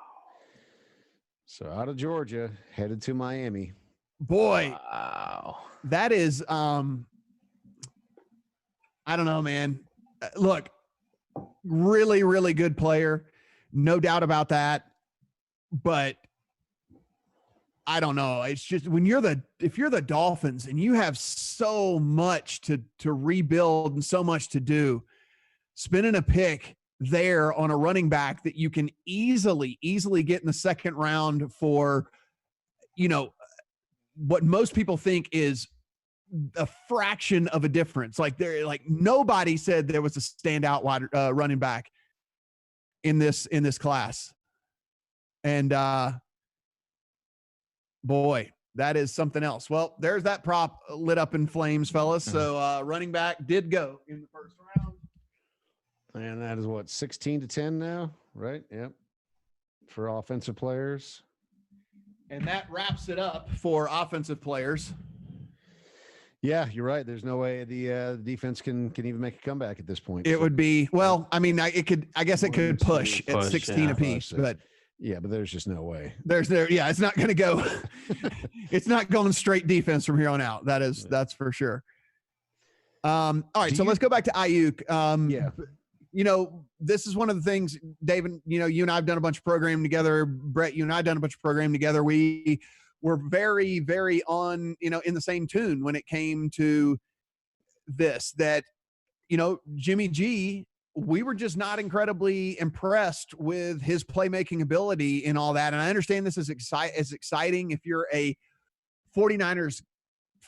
So out of Georgia, headed to Miami. Boy, wow. That is, I don't know, man. Look, really, really good player. No doubt about that. But I don't know. It's just if you're the Dolphins and you have so much to rebuild and so much to do, spending a pick there on a running back that you can easily get in the second round for, what most people think is a fraction of a difference. Like nobody said there was a standout wide running back in this class. And boy, that is something else. Well, there's that prop lit up in flames, fellas. So running back did go in the first round. And that is what, 16-10 now, right? Yep. For offensive players. And that wraps it up for offensive players. Yeah, you're right. There's no way the defense can even make a comeback at this point. It would be, well, I mean, I guess it could push at 16 apiece, but yeah, but there's just no way. It's not going to go. It's not going straight defense from here on out. That's for sure. All right, so let's go back to Ayuk. Yeah. This is one of the things, David, you and I have done a bunch of programming together. Brett, you and I have done a bunch of programming together. We were very, very on, in the same tune when it came to this, that, Jimmy G, we were just not incredibly impressed with his playmaking ability and all that. And I understand this is exciting if you're a 49ers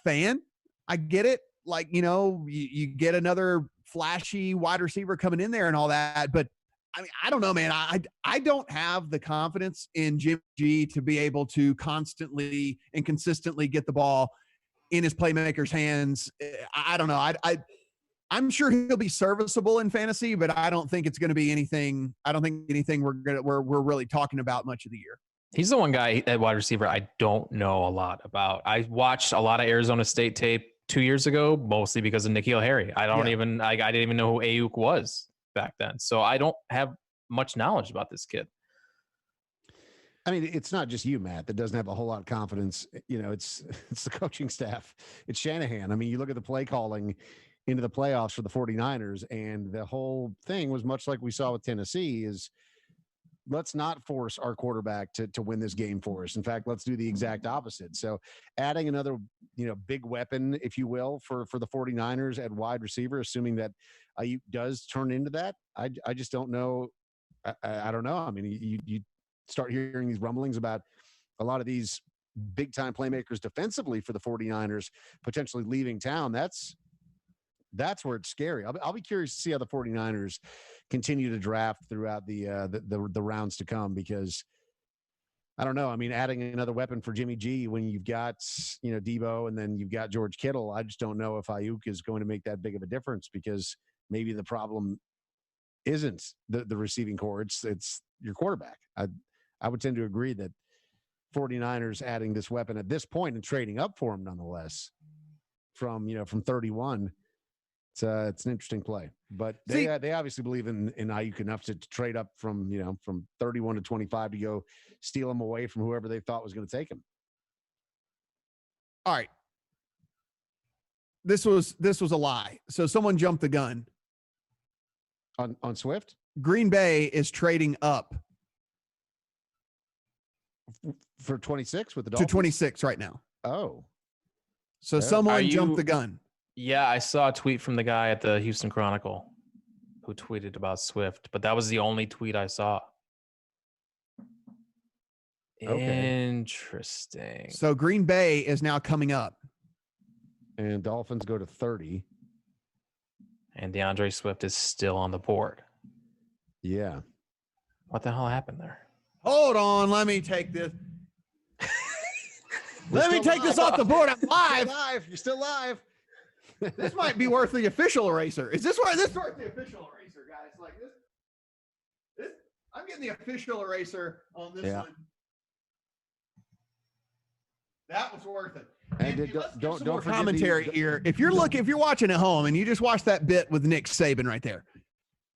fan. I get it. Like, you get another flashy wide receiver coming in there and all that. But I mean, I don't know, man. I don't have the confidence in Jimmy G to be able to constantly and consistently get the ball in his playmakers' hands. I don't know. I'm sure he'll be serviceable in fantasy, but I don't think it's going to be anything. I don't think anything we're really talking about much of the year. He's the one guy at wide receiver I don't know a lot about. I watched a lot of Arizona State tape 2 years ago, mostly because of N'Keal Harry. I didn't even know who Ayuk was back then. So I don't have much knowledge about this kid. I mean, it's not just you, Matt, that doesn't have a whole lot of confidence. It's the coaching staff. It's Shanahan. I mean, you look at the play calling into the playoffs for the 49ers, and the whole thing was much like we saw with Tennessee, is let's not force our quarterback to win this game for us. In fact, let's do the exact opposite. So adding another, big weapon, if you will, for the 49ers at wide receiver, assuming that Ayuk does turn into that, I just don't know. I don't know. I mean, you start hearing these rumblings about a lot of these big time playmakers defensively for the 49ers potentially leaving town. That's where it's scary. I'll be curious to see how the 49ers continue to draft throughout the rounds to come, because I don't know. I mean, adding another weapon for Jimmy G when you've got, Debo, and then you've got George Kittle, I just don't know if Ayuk is going to make that big of a difference, because maybe the problem isn't the receiving core. It's your quarterback. I would tend to agree that 49ers adding this weapon at this point and trading up for him nonetheless from 31. It's an interesting play, but they obviously believe in Ayuk enough to trade up from 31 to 25 to go steal him away from whoever they thought was going to take him. All right. This was a lie. So someone jumped the gun On Swift. Green Bay is trading up For 26 with the to Dolphins? 26 right now. Oh. So someone jumped the gun. Yeah, I saw a tweet from the guy at the Houston Chronicle who tweeted about Swift, but that was the only tweet I saw. Okay. Interesting. So Green Bay is now coming up. And Dolphins go to 30. And DeAndre Swift is still on the board. Yeah. What the hell happened there? Hold on. Let me take this. Let me take this off the board. I'm live. You're still live. This might be worth the official eraser. Is this why this is worth the official eraser, guys? Like this, I'm getting the official eraser on this one. That was worth it. And don't forget commentary here. If you're watching at home and you just watched that bit with Nick Saban right there,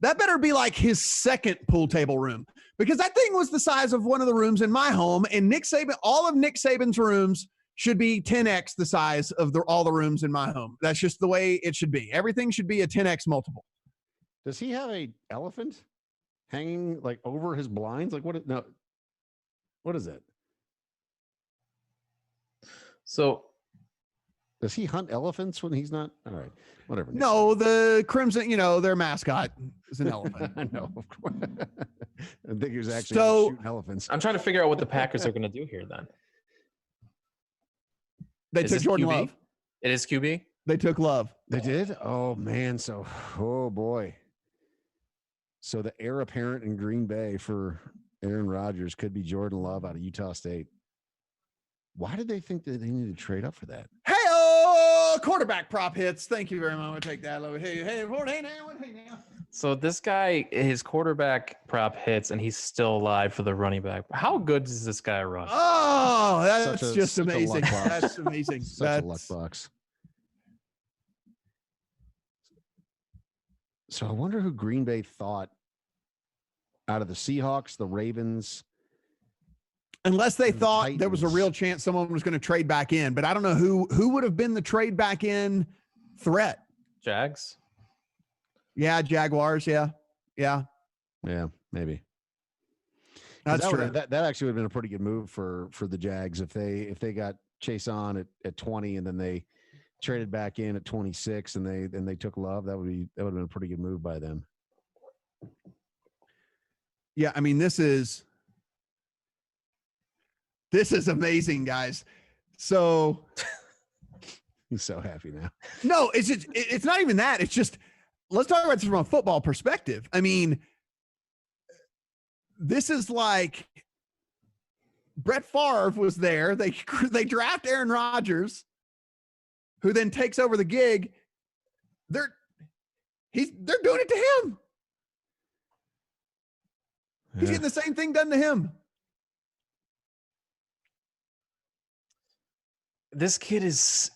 that better be like his second pool table room, because that thing was the size of one of the rooms in my home. And all of Nick Saban's rooms should be 10x the size of all the rooms in my home. That's just the way it should be. Everything should be a 10x multiple. Does he have a elephant hanging like over his blinds? Like what is it? So does he hunt elephants when he's not? All right, whatever. No, the Crimson, their mascot is an elephant. I know, of course. I think he was actually shooting elephants. I'm trying to figure out what the Packers are going to do here then. They took Jordan QB? Love. It is QB? They took Love. They did? Oh, man. So, oh, boy. So the heir apparent in Green Bay for Aaron Rodgers could be Jordan Love out of Utah State. Why did they think that they needed to trade up for that? Hey, quarterback prop hits. Thank you very much. We'll take that. Hey, now. So this guy, his quarterback prop hits, and he's still alive for the running back. How good does this guy run? Oh, that's just amazing. That's amazing. Such a luck box. So I wonder who Green Bay thought out of the Seahawks, the Ravens. Unless they thought there was a real chance someone was going to trade back in, but I don't know who would have been the trade back in threat. Jags. Yeah, Jaguars. Yeah, maybe. That's true. That actually would have been a pretty good move for the Jags if they got Chase on at 20 and then they traded back in at 26 and they took Love. That would have been a pretty good move by them. Yeah, I mean this is amazing, guys. So he's so happy now. No, it's not even that. It's just, let's talk about this from a football perspective. I mean, this is like Brett Favre was there. They draft Aaron Rodgers, who then takes over the gig. They're doing it to him. He's getting the same thing done to him. This kid's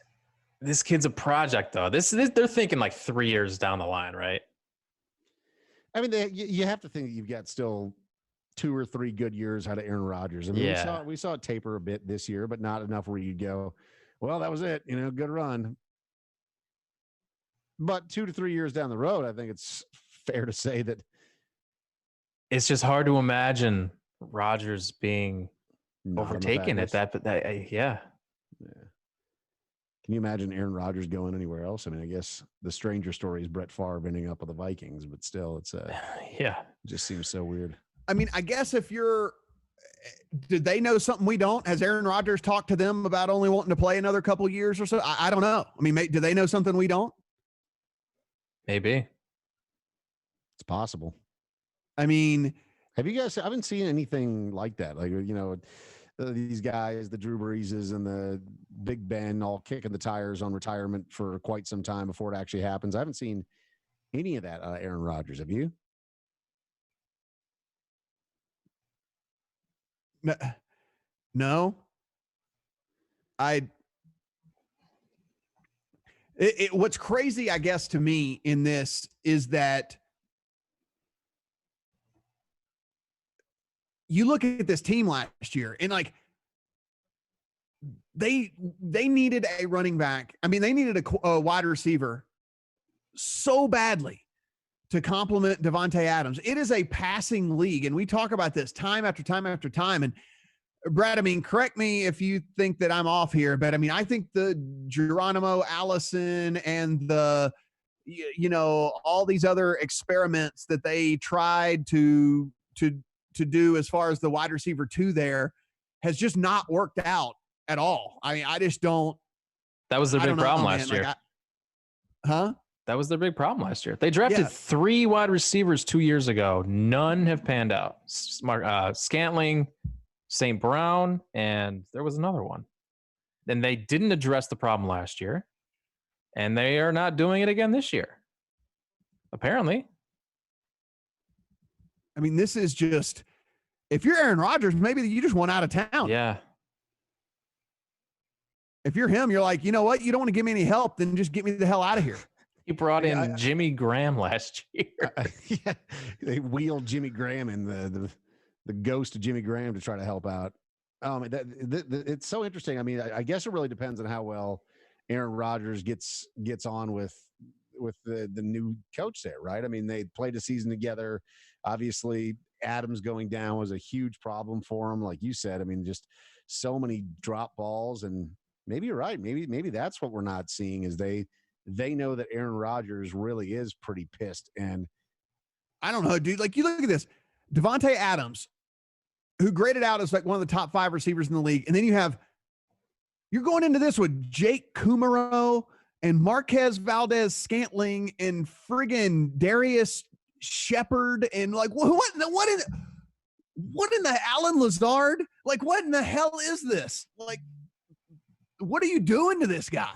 a project, though. They're thinking like 3 years down the line, right? I mean, you have to think that you've got still 2 or 3 good years out of Aaron Rodgers. I mean, we saw it taper a bit this year, but not enough where you'd go, well, that was it. Good run. But 2 to 3 years down the road, I think it's fair to say that It's just hard to imagine Rodgers being Not on the overtaken at Packers. that. But yeah. Can you imagine Aaron Rodgers going anywhere else? I mean, I guess the stranger story is Brett Favre ending up with the Vikings, but still, it just seems so weird. I mean, I guess did they know something we don't? Has Aaron Rodgers talked to them about only wanting to play another couple years or so? I don't know. I mean, do they know something we don't? Maybe. It's possible. I mean, have you guys? I haven't seen anything like that. Like, these guys, the Drew Breeses and the Big Ben, all kicking the tires on retirement for quite some time before it actually happens. I haven't seen any of that Aaron Rodgers. Have you? No. What's crazy, I guess, to me in this is that you look at this team last year and like they needed a running back. I mean, they needed a wide receiver so badly to complement Devontae Adams. It is a passing league, and we talk about this time after time after time. And Brad, I mean, correct me if you think that I'm off here, but I mean, I think the Geronimo Allison and all these other experiments that they tried to do as far as the wide receiver 2 there has just not worked out at all. I mean, I just don't. That was their big problem last year. That was their big problem last year. They drafted 3 wide receivers 2 years ago. None have panned out. Scantling, St. Brown, and there was another one. And they didn't address the problem last year. And they are not doing it again this year. Apparently. I mean, this is just, if you're Aaron Rodgers, maybe you just want out of town. Yeah. If you're him, you're like, you know what? You don't want to give me any help, then just get me the hell out of here. You brought in Jimmy Graham last year. Yeah, they wheeled Jimmy Graham in the ghost of Jimmy Graham to try to help out. It's so interesting. I mean, I guess it really depends on how well Aaron Rodgers gets on with the new coach there, right? I mean, they played a season together. Obviously, Adams going down was a huge problem for him, like you said. I mean, just so many drop balls, and maybe you're right. Maybe that's what we're not seeing is they know that Aaron Rodgers really is pretty pissed. And I don't know, dude. Like, you look at this, Devontae Adams, who graded out as like one of the top 5 receivers in the league, and then you're going into this with Jake Kumaro and Marquez Valdez-Scantling and friggin' Darius Shepard and like what in the Alan Lazard? Like, what in the hell is this? Like, what are you doing to this guy?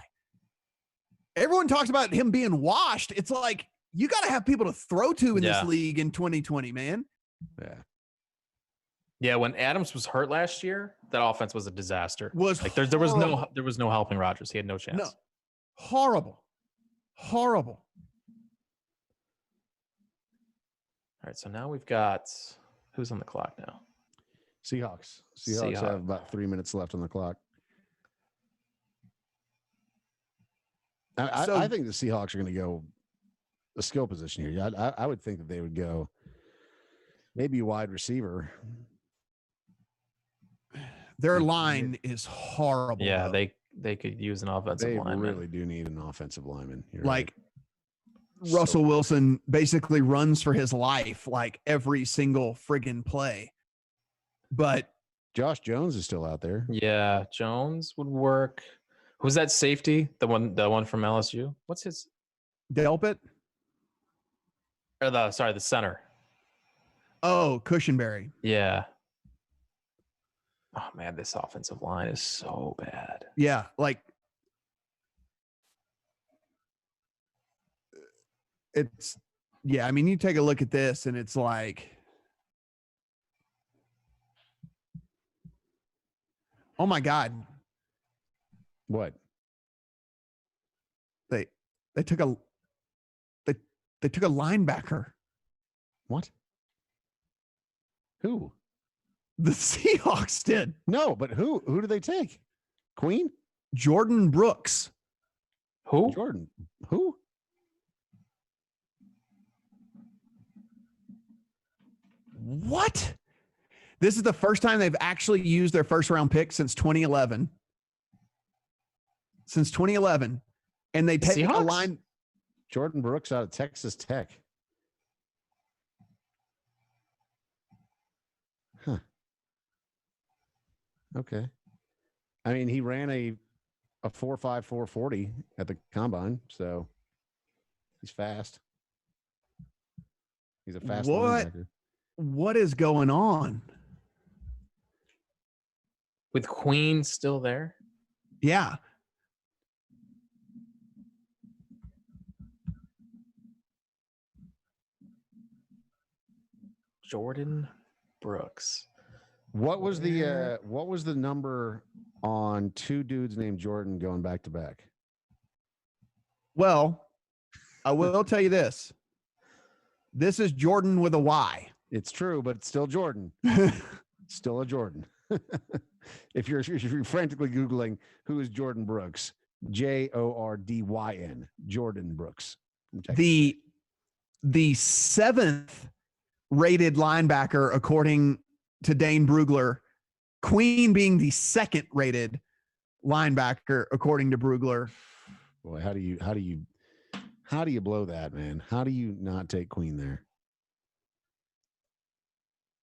Everyone talks about him being washed. It's like, you got to have people to throw to in this league in 2020, man. Yeah. Yeah, when Adams was hurt last year, that offense was a disaster. There was no helping Rodgers. He had no chance. No. Horrible. All right, so now we've got who's on the clock now? Seahawks have about 3 minutes left on the clock. I think the Seahawks are going to go the skill position here. I would think that they would go maybe wide receiver. Their line is horrible. Yeah, they could use an offensive lineman. They really do need an offensive lineman. You're like right. Russell Wilson basically runs for his life like every single friggin' play. But Josh Jones is still out there. Yeah, Jones would work. Who's that safety? The one from LSU? What's his? Delpit? Or the center. Oh, Cushenberry. Yeah. Oh man, this offensive line is so bad. Yeah, like I mean, you take a look at this and it's like, oh my God. What? They took a linebacker. What? Who? The Seahawks did. No, but who did they take? Queen? Jordan Brooks. Who? Jordan. Who? What? This is the first time they've actually used their first round pick since 2011. Since 2011. And they take Seahawks? a line. Jordan Brooks out of Texas Tech. Huh. Okay. I mean, he ran a 4.5 4.40 at the combine, so he's fast. He's a fast linebacker. What is going on? With Queen still there? Yeah. Jordan Brooks. What was the number on two dudes named Jordan going back to back? Well, I will tell you this. This is Jordan with a Y. It's true, but it's still Jordan. Still a Jordan. If you're frantically Googling who is Jordan Brooks, Jordyn, Jordan Brooks. The seventh rated linebacker, according to Dane Brugler, Queen being the second rated linebacker, according to Brugler. Boy, how do you blow that, man? How do you not take Queen there?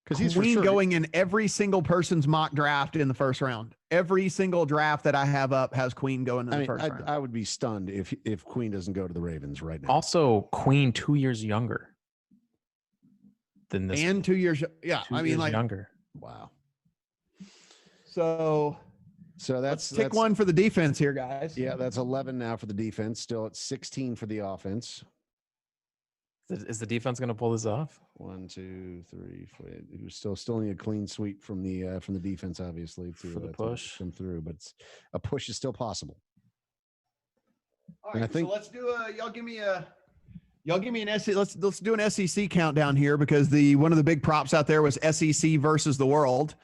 Because he's Queen for sure going in every single person's mock draft in the first round. Every single draft that I have up has Queen going in the first round. I would be stunned if Queen doesn't go to the Ravens right now. Also, Queen 2 years younger than this. And 2 years. Yeah. 2 I mean, years like, younger. Wow. So that's pick one for the defense here, guys. Yeah, that's 11 now for the defense. Still at 16 for the offense. Is the defense going to pull this off? 1, 2, 3, 4. We're still need a clean sweep from the defense, obviously, For the push. to come through. But a push is still possible. All And right, I think- so let's do y'all give me an SEC. Let's do an SEC countdown here, because one of the big props out there was SEC versus the world,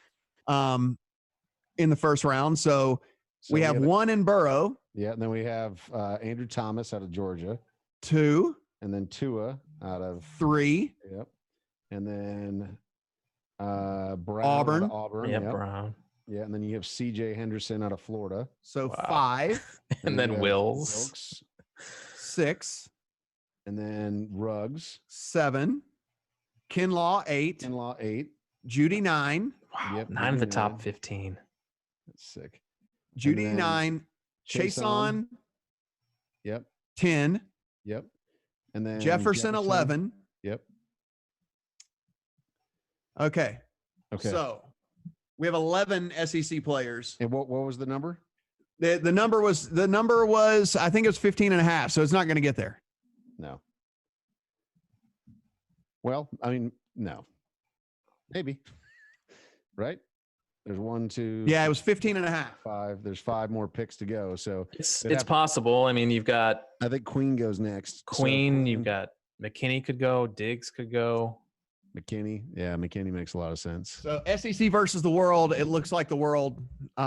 in the first round. So we have one in Burrow. Yeah, and then we have Andrew Thomas out of Georgia, 2, and then Tua out of 3, Yep, and then Brown Auburn. out of Auburn. Yeah, Yep. Brown. Yeah, and then you have C.J. Henderson out of Florida, so Wow. 5, And then then you have Wills. Wilkes, 6, and then Ruggs, 7, Kinlaw 8, Kinlaw 8. Judy 9, Wow. Yep, 9 of the Judy top 9. 15. That's sick. Judy then 9, Chason Yep, 10, yep, and then Jefferson 11. Yep. Okay. Okay. So we have 11 SEC players. And what was the number? The number was I think it was 15 and a half. So it's not going to get there. No. Well, I mean, no. Maybe. Right? There's 1, 2. Yeah, it was 15 and a half. 5. There's 5 more picks to go. So It's They'd have- possible. I mean, you've got I think Queen goes next. So Queen, you've got McKinney could go, Diggs could go. McKinney. Yeah, McKinney makes a lot of sense. So SEC versus the world. It looks like the world. It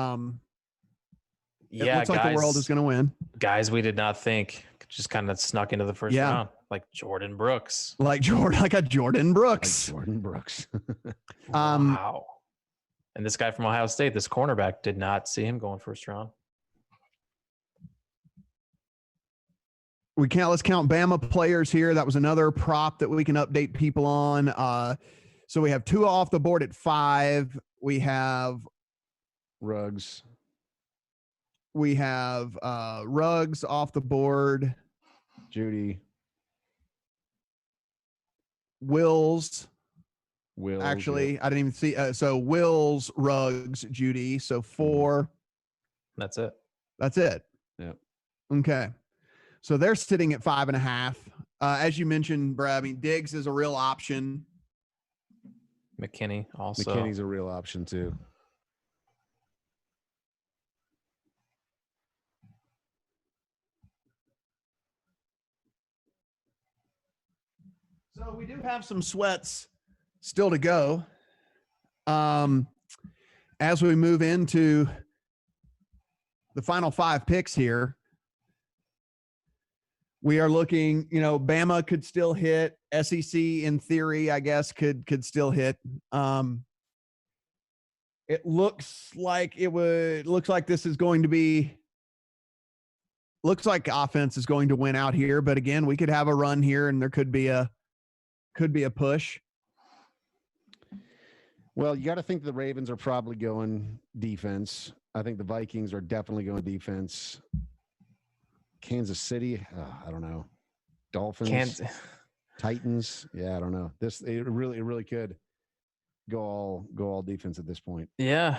Yeah, looks like the world is going to win. guys we did not think just kind of snuck into the first Yeah. round, like Jordan Brooks. Like a Jordan Like Brooks. Jordan Brooks. Wow. And this guy from Ohio State, this cornerback, did not see him going first round. Let's count Bama players here. That was another prop that we can update people on. So we have 2 off the board at 5. We have Ruggs. Ruggs off the board. Judy. Wills. Will. Actually, I didn't even see. So Wills, Ruggs, Judy. So 4. That's it. That's it. Yep. Okay. So they're sitting at 5.5. As you mentioned, Brad, I mean, Diggs is a real option. McKinney also. McKinney's a real option too. So we do have some sweats still to go. As we move into the final 5 picks here, We are looking, Bama could still hit. SEC in theory, I guess, could still hit. It looks like this is going to be. Looks like offense is going to win out here, but again, we could have a run here, and there could be a push. Well, you got to think the Ravens are probably going defense. I think the Vikings are definitely going defense. Kansas City, I don't know. Dolphins, Titans. Yeah, I don't know. It really could go all defense at this point. Yeah.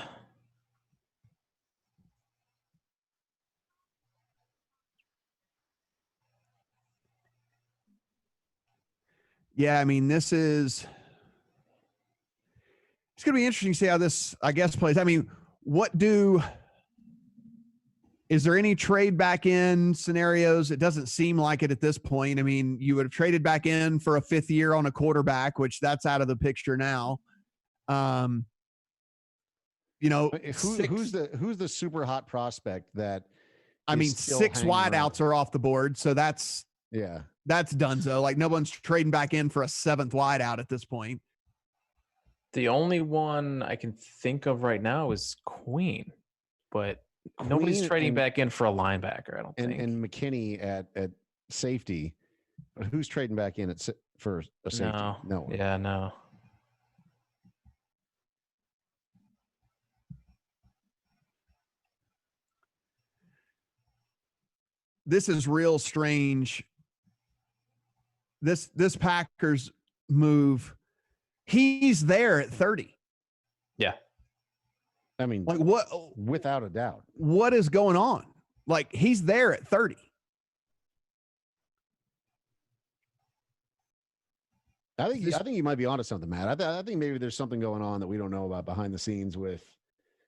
Yeah, I mean, it's going to be interesting to see how this, I guess, plays. I mean, is there any trade back in scenarios? It doesn't seem like it at this point. I mean, you would have traded back in for a 5th year on a quarterback, which that's out of the picture now. Who's the super hot prospect that? I mean, 6 wideouts are off the board, so that's donezo. Like, no one's trading back in for a 7th wideout at this point. The only one I can think of right now is Queen, but nobody's trading back in for a linebacker, I don't think. And McKinney at safety. Who's trading back in for a safety? No. Yeah, no. This is real strange. This Packers move, he's there at 30. Yeah. I mean, like, what? Without a doubt. What is going on? Like, he's there at 30. I think you might be onto something, Matt. I think maybe there's something going on that we don't know about behind the scenes with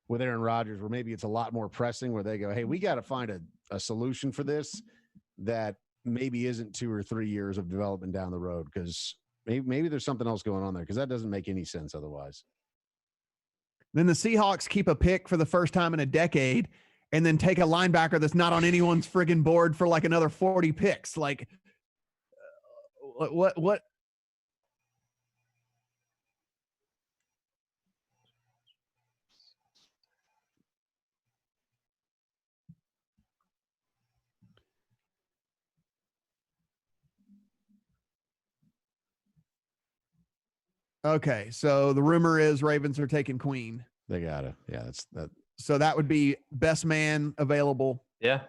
Aaron Rodgers, where maybe it's a lot more pressing, where they go, hey, we got to find a solution for this that maybe isn't 2 or 3 years of development down the road, because maybe there's something else going on there, because that doesn't make any sense otherwise. Then the Seahawks keep a pick for the first time in a decade and then take a linebacker that's not on anyone's friggin' board for like another 40 picks. Like, what? Okay, so the rumor is Ravens are taking Queen. They gotta, yeah. That's that. So that would be best man available. Yeah.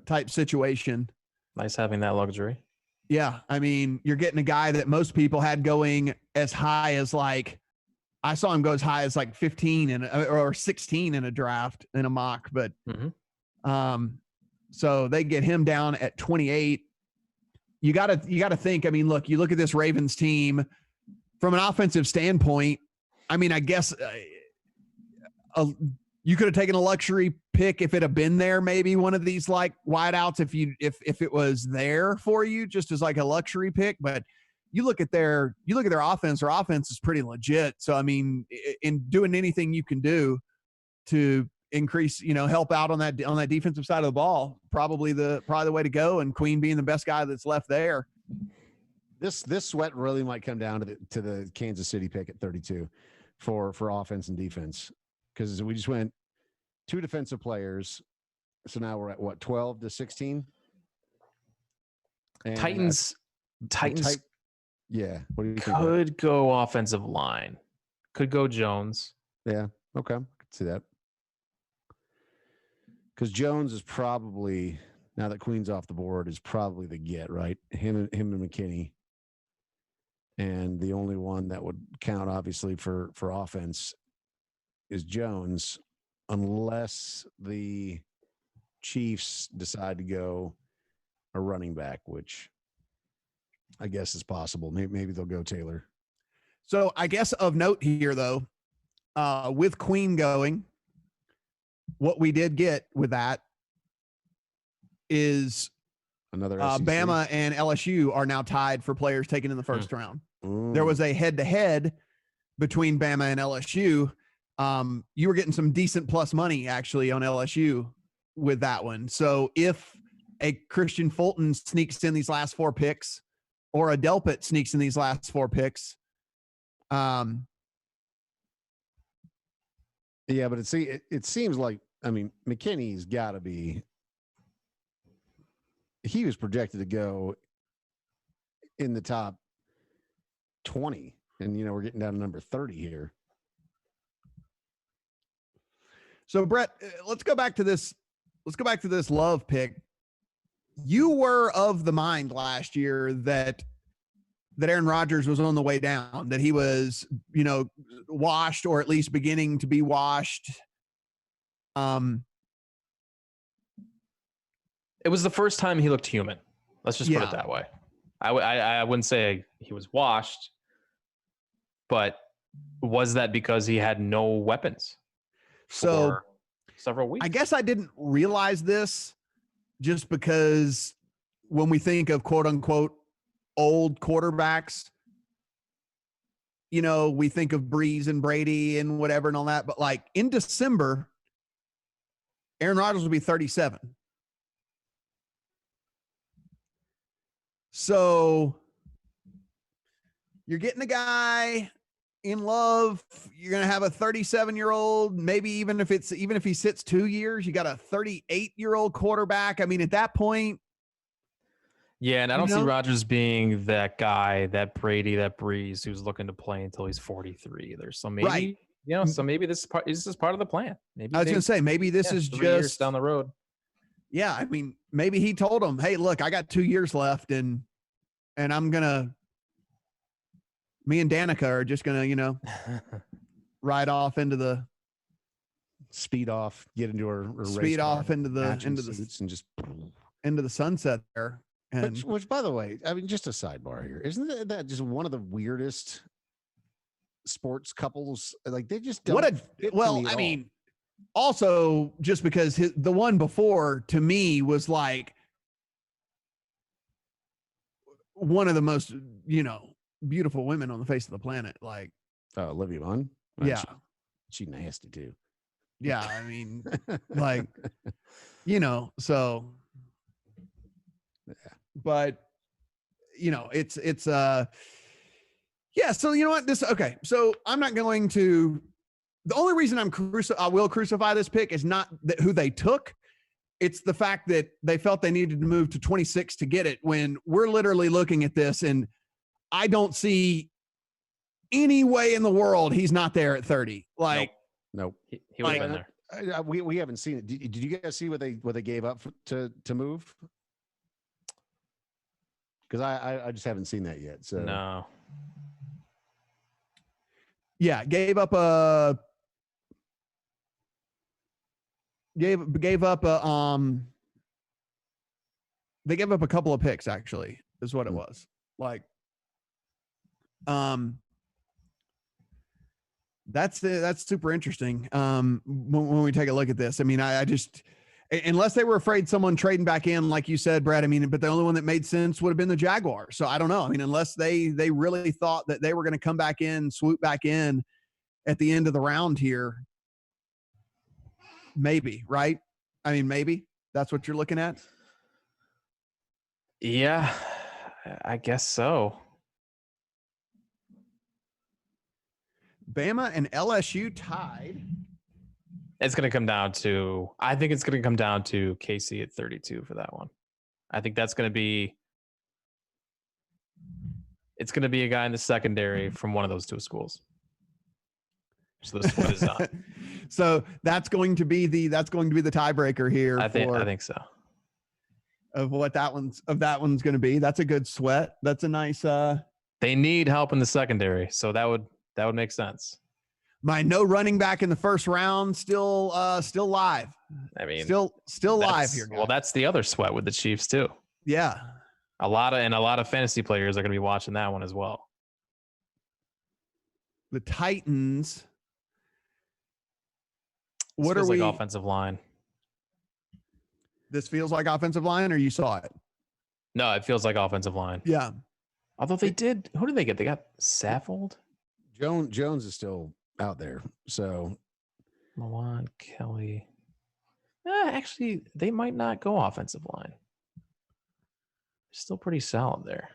Type situation. Nice having that luxury. Yeah, I mean, you're getting a guy that most people had going as high as like, I saw him go as high as like 15 or 16 in a draft in a mock, but so they get him down at 28. You gotta think. I mean, look at this Ravens team. From an offensive standpoint, I mean, I guess you could have taken a luxury pick if it had been there, maybe one of these like wideouts if it was there for you, just as like a luxury pick. But you look at their offense. Their offense is pretty legit. So I mean, in doing anything you can do to increase, help out on that defensive side of the ball, probably the way to go. And Queen being the best guy that's left there. This sweat really might come down to the Kansas City pick at 32 for offense and defense, because we just went 2 defensive players, so now we're at what, 12 to 16. And Titans. Yeah. What do you think? Could go offensive line. Could go Jones. Yeah. Okay. I could see that. Because Jones is probably, now that Queen's off the board, is probably the get, right? Him and McKinney. And the only one that would count, obviously, for offense is Jones, unless the Chiefs decide to go a running back, which I guess is possible. Maybe they'll go Taylor. So I guess of note here, though, with Queen going, what we did get with that is another Bama and LSU are now tied for players taken in the first round. Ooh. There was a head-to-head between Bama and LSU. You were getting some decent plus money actually on LSU with that one. So if a Christian Fulton sneaks in these last 4 picks, or a Delpit sneaks in these last 4 picks. Yeah, but it seems like, I mean, McKinney's got to be. He was projected to go in the top 20, and we're getting down to number 30 here. So Brett, let's go back to this. Let's go back to this Love pick. You were of the mind last year that Aaron Rodgers was on the way down, that he was, washed, or at least beginning to be washed. It was the first time he looked human. Let's just put it that way. I wouldn't say he was washed, but was that because he had no weapons for several weeks? I guess I didn't realize this just because when we think of quote unquote old quarterbacks, we think of Breeze and Brady and whatever and all that. But like in December, Aaron Rodgers will be 37. So you're getting a guy in Love. You're going to have a 37-year-old, maybe even if he sits 2 years, you got a 38-year-old quarterback. I mean, at that point. Yeah. And I don't see Rodgers being that guy, that Brady, that Breeze, who's looking to play until he's 43 either. So maybe, right. So maybe this is part of the plan. Maybe I was going to say, maybe this is 3 just years down the road. Yeah. I mean, maybe he told him, hey, look, I got 2 years left and I'm going to, me and Danica are just going to, ride off into the speed off, get into her speed off into the and just into the sunset there. And which, by the way, I mean, just a sidebar here, isn't that just one of the weirdest sports couples? Like they just don't. I mean, also just because the one before to me was like one of the most beautiful women on the face of the planet. Like Olivia Munn. Yeah, she nasty too. Yeah, I mean, like so. Yeah. But it's yeah. So you know what? So I'm not going to. The only reason I will crucify this pick is not who they took. It's the fact that they felt they needed to move to 26 to get it, when we're literally looking at this and I don't see any way in the world he's not there at 30. Like, nope. He would have been there. We haven't seen it. Did you guys see what they gave up to move? Because I just haven't seen that yet. So no. Yeah, gave up a they gave up a couple of picks, actually, is what it was. Like that's super interesting. When we take a look at this, I mean, I just, unless they were afraid someone trading back in, like you said, Brad, I mean, but the only one that made sense would have been the Jaguars. So I don't know. I mean, unless they really thought that they were going to come back in, swoop back in at the end of the round here, maybe, right? I mean, maybe that's what you're looking at. Yeah, I guess so. Bama and LSU tied. It's going to come down to, I think it's going to come down to KC at 32 for that one. I think that's going to be, it's going to be a guy in the secondary from one of those two schools. So the split is done. So that's going to be the tiebreaker here. I think so. Of what that one's going to be. That's a good sweat. That's a nice. They need help in the secondary, so that would make sense. My no running back in the first round still live. I mean, still live here, guys. Well, that's the other sweat with the Chiefs too. Yeah, a lot of fantasy players are going to be watching that one as well. The Titans. What are we? Like offensive line. This feels like offensive line, or you saw it? No, it feels like offensive line. Yeah. Although they did, who did they get? They got Saffold. Jones is still out there. So Milan Kelly. Actually, they might not go offensive line. still pretty solid there.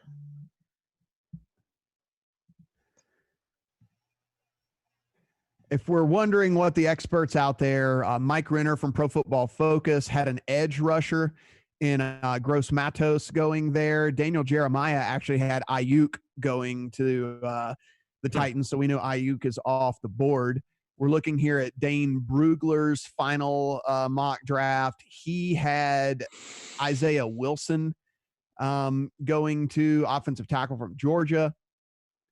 If we're wondering what the experts out there, Mike Renner from Pro Football Focus had an edge rusher in Gross Matos going there. Daniel Jeremiah actually had Ayuk going to the Titans, so we know Ayuk is off the board. We're looking here at Dane Brugler's final mock draft. He had Isaiah Wilson going to offensive tackle from Georgia,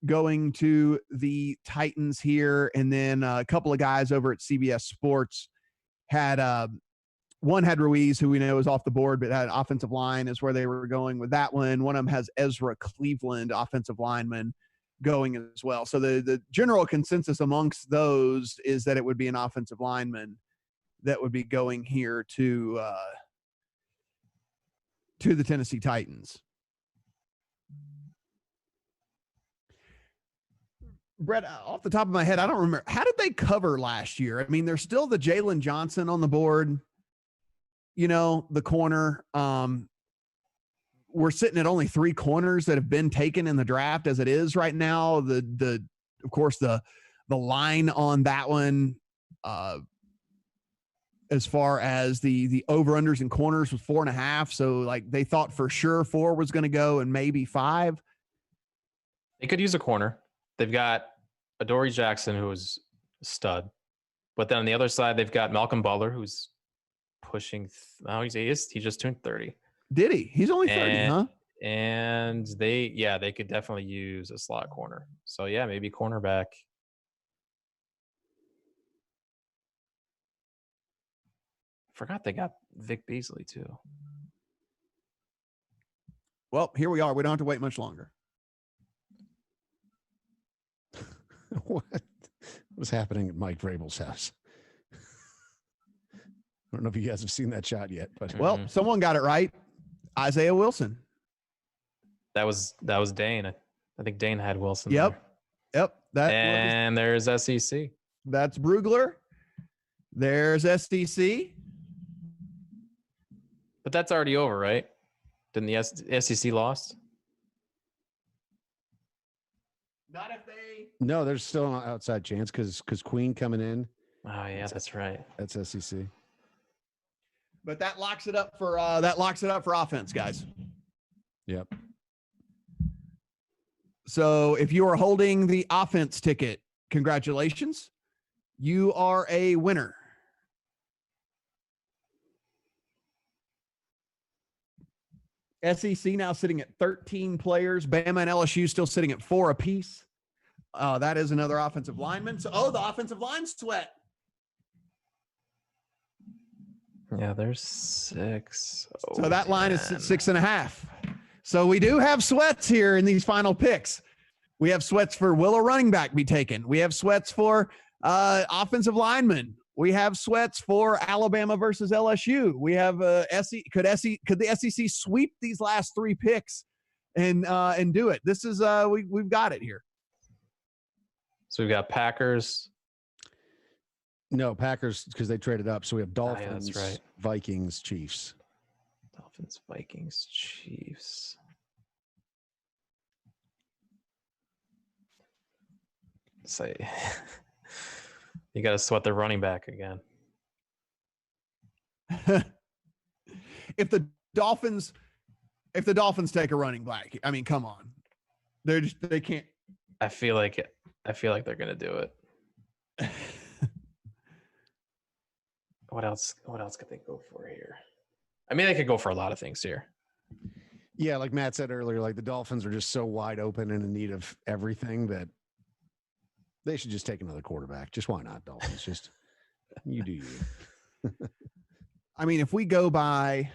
going to the Titans here. And then a couple of guys over at CBS Sports had one had Ruiz, who we know is off the board, but that offensive line is where they were going with that one. One of them has Ezra Cleveland, offensive lineman, going as well. So the general consensus amongst those is that it would be an offensive lineman that would be going here to the Tennessee Titans. Brett, off the top of my head, I don't remember. How did they cover last year? I mean, there's still the Jalen Johnson on the board, the corner. We're sitting at only 3 corners that have been taken in the draft as it is right now. Of course, the line on that one, as far as the over-unders and corners was 4.5. So like they thought for sure 4 was going to go and maybe 5. They could use a corner. They've got Adoree Jackson, who is a stud. But then on the other side, they've got Malcolm Butler, who's pushing. He just turned 30. Did he? He's only 30, huh? And they could definitely use a slot corner. So yeah, maybe cornerback. Forgot they got Vic Beasley too. Well, here we are. We don't have to wait much longer. What was happening at Mike Vrabel's house? I don't know if you guys have seen that shot yet, but someone got it right. Isaiah Wilson. That was Dane. I think Dane had Wilson. Yep. There. Yep. There's SEC. That's Brugler. There's SEC. But that's already over, right? Didn't the SEC lost? Not if they. No, there's still an outside chance because Queen coming in. Oh yeah, that's right. That's SEC. But that locks it up for offense, guys. Yep. So if you are holding the offense ticket, congratulations. You are a winner. SEC now sitting at 13 players. Bama and LSU still sitting at 4 apiece. That is another offensive lineman. So, the offensive line sweat. Yeah, there's 6. So that line is 6.5. So we do have sweats here in these final picks. We have sweats for will a running back be taken? We have sweats for offensive linemen. We have sweats for Alabama versus LSU. We have could the SEC sweep these last 3 picks and do it? This is we've got it here. So we've got Packers. No, Packers because they traded up. So we have Dolphins, that's right. Vikings, Chiefs. Dolphins, Vikings, Chiefs. Say, you got to sweat the running back again. If the Dolphins take a running back, I mean, come on, they can't. I feel like they're gonna do it. What else could they go for here? I mean, they could go for a lot of things here. Yeah, like Matt said earlier, like the Dolphins are just so wide open and in need of everything that they should just take another quarterback. Just why not, Dolphins? Just you do you. I mean, if we go by,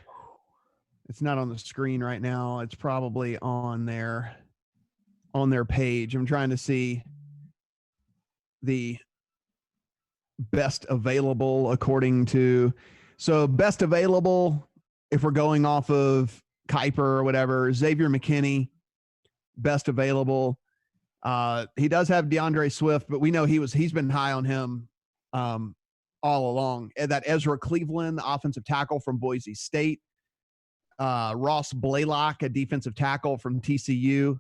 it's not on the screen right now. It's probably on their page. I'm trying to see the best available according to, so best available, if we're going off of Kuiper or whatever, Xavier McKinney, best available. He does have DeAndre Swift, but we know he's been high on him all along. And that Ezra Cleveland, the offensive tackle from Boise State, Ross Blaylock, a defensive tackle from TCU.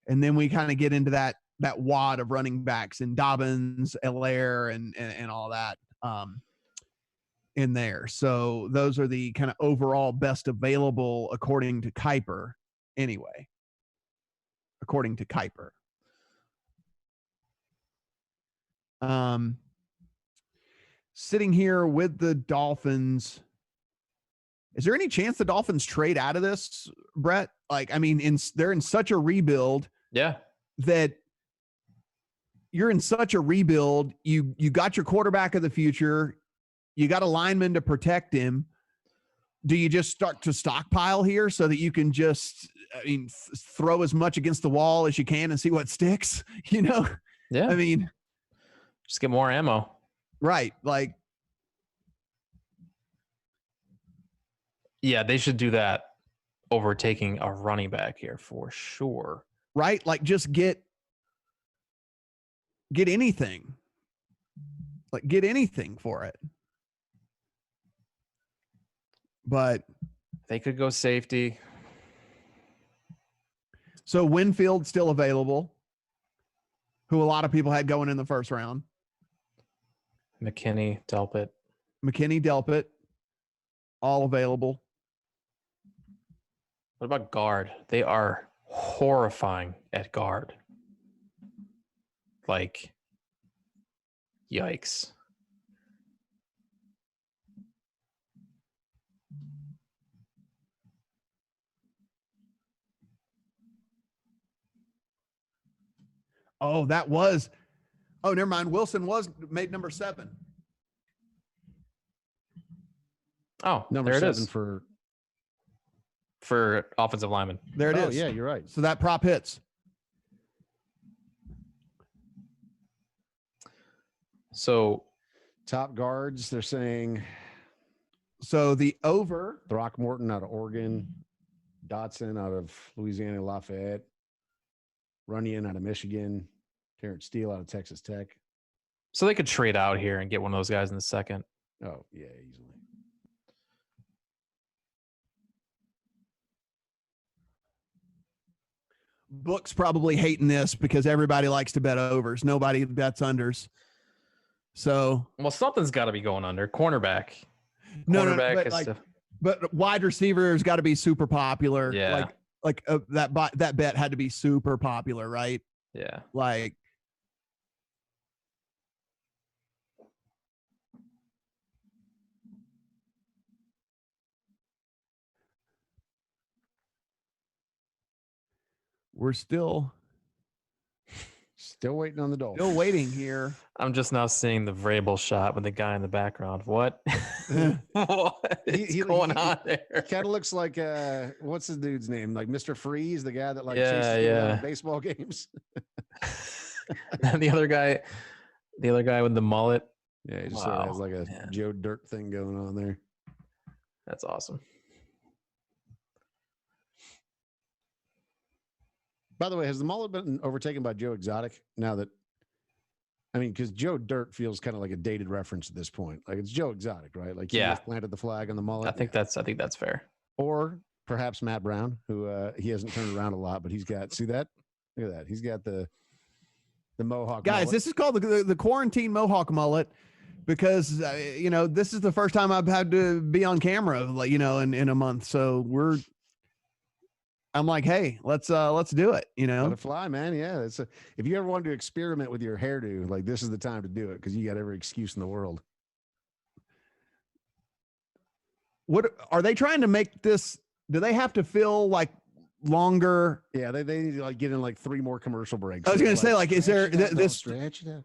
And then we kind of get into that wad of running backs and Dobbins, Allaire, and all that in there. So those are the kind of overall best available according to Kiper anyway. According to Kiper. Sitting here with the Dolphins, is there any chance the Dolphins trade out of this, Brett? Like, I mean, they're in such a rebuild. Yeah. That you're in such a rebuild. You got your quarterback of the future. You got a lineman to protect him. Do you just start to stockpile here so that you can just, throw as much against the wall as you can and see what sticks? Yeah. I mean, just get more ammo. Right. Like, yeah, they should do that over taking a running back here for sure. Right. Like, just get anything. Like, get anything for it. But they could go safety. So Winfield still available, who a lot of people had going in the first round. McKinney, Delpit, all available. What about guard? They are horrifying at guard. Like, yikes. Oh, never mind. Wilson was made number 7. Oh, number there 7 it is. for offensive lineman. There it is. Oh, yeah, you're right. So that prop hits. So top guards, they're saying. So the over. Throckmorton out of Oregon, Dotson out of Louisiana Lafayette, Runyon out of Michigan, Terrence Steele out of Texas Tech. So they could trade out here and get one of those guys in the second. Oh, yeah, easily. Book's probably hating this because everybody likes to bet overs. Nobody bets unders. So, well, something's got to be going under. Cornerback. No, but wide receiver has got to be super popular. Yeah. That bet had to be super popular, right? Yeah. Like, we're still waiting on the Dolphins. Still waiting here. I'm just now seeing the Vrabel shot with the guy in the background. What? What is going on there? Kind of looks like what's the dude's name? Like Mr. Freeze, the guy that chases around baseball games. And the other guy with the mullet. Yeah, he just sort of has like a Joe Dirt thing going on there. That's awesome. By the way, has the mullet been overtaken by Joe Exotic now that, because Joe Dirt feels kind of like a dated reference at this point. Like, it's Joe Exotic, right? Like, he just planted the flag on the mullet. I think that's fair. Or perhaps Matt Brown, who he hasn't turned around a lot, but he's got, see that? Look at that. He's got the Mohawk Guys, mullet. this is called the quarantine Mohawk mullet because, this is the first time I've had to be on camera, in a month. So I'm like, hey, let's do it. Let it fly, man. Yeah. If you ever wanted to experiment with your hairdo, like, this is the time to do it because you got every excuse in the world. What are they trying to make this? Do they have to fill like longer? Yeah, they need to get in 3 more commercial breaks. I was going to say, is there this stretch it out?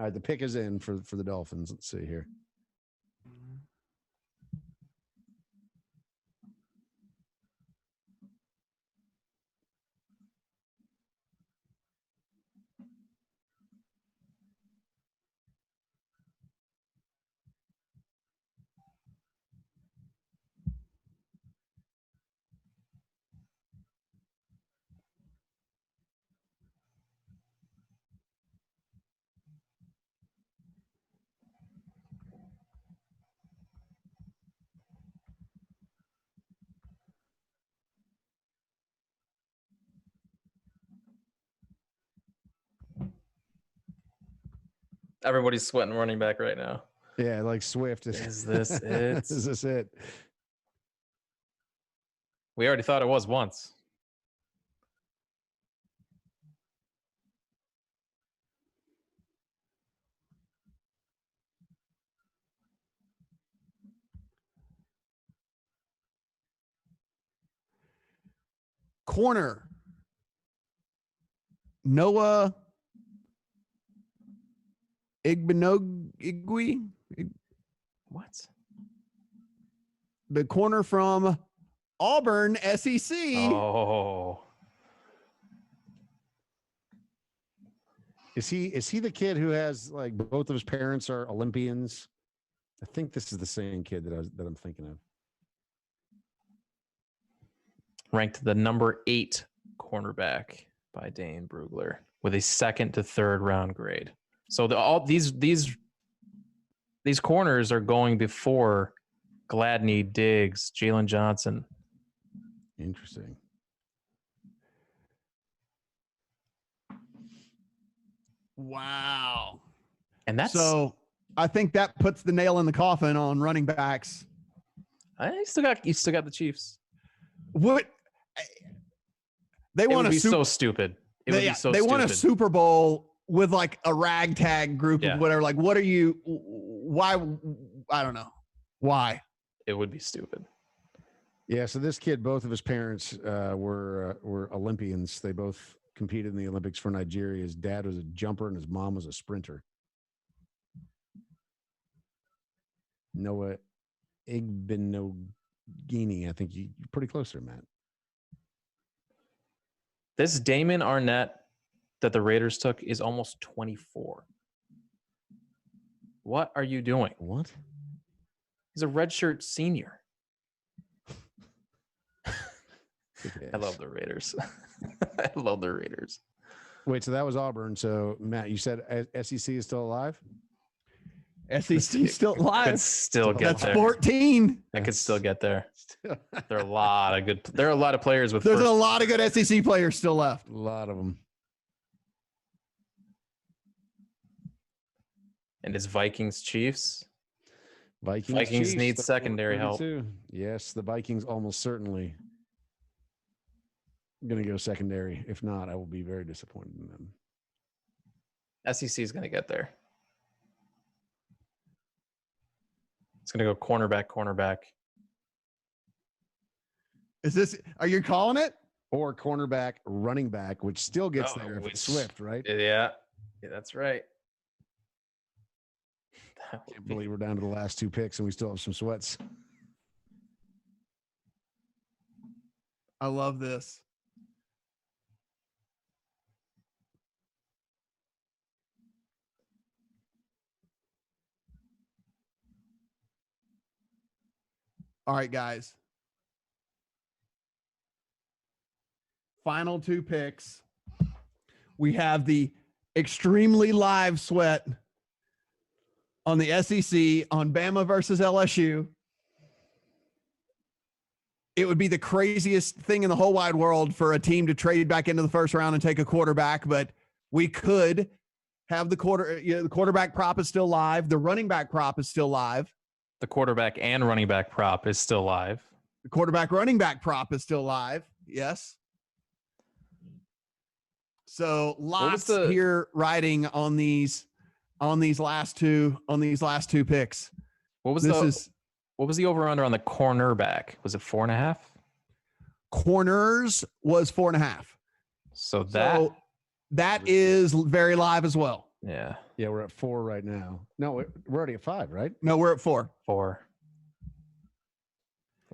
All right, the pick is in for the Dolphins. Let's see here. Everybody's sweating running back right now. Yeah, like Swift. Is this it? Is this it? We already thought it was once. Corner. Noah Igbenogui. What? The corner from Auburn, SEC. Oh. Is he the kid who has like both of his parents are Olympians? I think this is the same kid that I'm thinking of. Ranked the number 8 cornerback by Dane Brugler with a 2nd to 3rd round grade. So all these corners are going before Gladney, Diggs, Jalen Johnson. Interesting. Wow. And that's so I think that puts the nail in the coffin on running backs. you still got the Chiefs. What they It want would a be super, so stupid. It would be so they stupid. want a Super Bowl with like a ragtag group Yeah. of whatever. Like, what are you? Why? I don't know. Why? It would be stupid. Yeah, so this kid, both of his parents were Olympians. They both competed in the Olympics for Nigeria. His dad was a jumper and his mom was a sprinter. Noah Igbenogini. I think you're pretty close there, Matt. This Damon Arnett that the Raiders took is almost 24. What are you doing? What? He's a redshirt senior. Yes. I love the Raiders. I love the Raiders. Wait, so that was Auburn. So Matt, you said SEC is still alive? SEC still live. Could still get That's there. 14. I could still get there. There are a lot of good. There are a lot of players with. There's first, a lot of good SEC players still left. A lot of them. and it's Vikings Chiefs. Vikings Chiefs need 34, secondary help. 32. Yes, the Vikings almost certainly going to go secondary. If not, I will be very disappointed in them. SEC is going to get there. It's going to go cornerback. Is this? Are you calling it? Or cornerback, running back, which still gets there if it's Swift, right? Yeah, that's right. Can't believe we're down to the last two picks and we still have some sweats. I love this. All right, guys. Final two picks. We have the extremely live sweat on the SEC on Bama versus LSU. It would be the craziest thing in the whole wide world for a team to trade back into the first round and take a quarterback, but we could have the quarterback prop is still live. The running back prop is still live. The quarterback and running back prop is still live. The quarterback running back prop is still live. Yes. So lots here riding on these last two picks. What was the over under on the cornerback? Was it 4.5? Corners was 4.5. So that is very live as well. Yeah. Yeah, we're at 4 right now. No, we're already at 5, right? No, we're at 4. 4.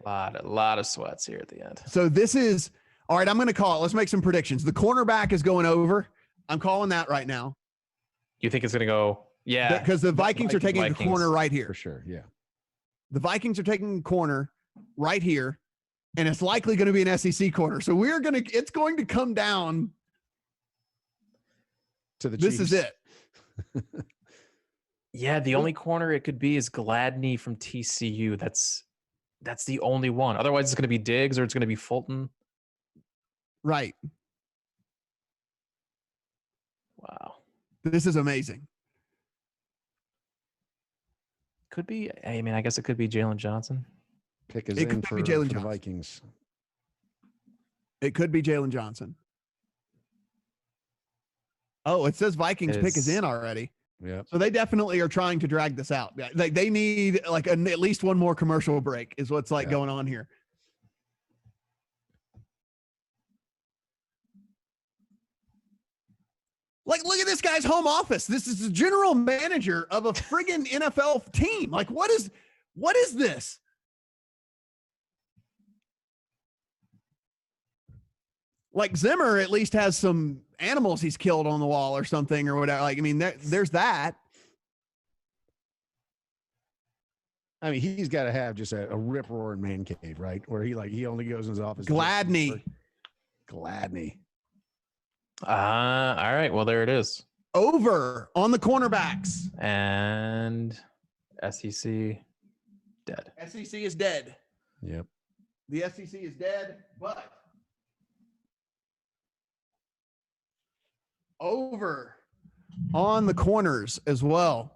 A lot of sweats here at the end. So this is all right. I'm going to call it. Let's make some predictions. The cornerback is going over. I'm calling that right now. You think it's going to go? Yeah. Because the Vikings are taking the corner right here. For sure, yeah. The Vikings are taking the corner right here, and it's likely going to be an SEC corner. So it's going to come down to the Chiefs. This is it. Yeah, the only corner it could be is Gladney from TCU. That's the only one. Otherwise, it's going to be Diggs or it's going to be Fulton. Right. Wow. This is amazing. could be. I mean, I guess it could be Jalen Johnson. Pick is It in could for be the Jalen Johnson. Vikings. It could be Jalen Johnson. Oh, it says Vikings pick is in already. Yeah. So they definitely are trying to drag this out. They need like at least one more commercial break is what's going on here. Like, look at this guy's home office. This is the general manager of a friggin' NFL team. Like, what is this? Like Zimmer at least has some animals he's killed on the wall or something or whatever. Like, I mean, there's that. I mean, he's got to have just a rip-roaring man cave, right? Where he only goes in his office. Gladney. All right. Well, there it is. Over on the cornerbacks. And SEC dead. SEC is dead. Yep. The SEC is dead, but over on the corners as well.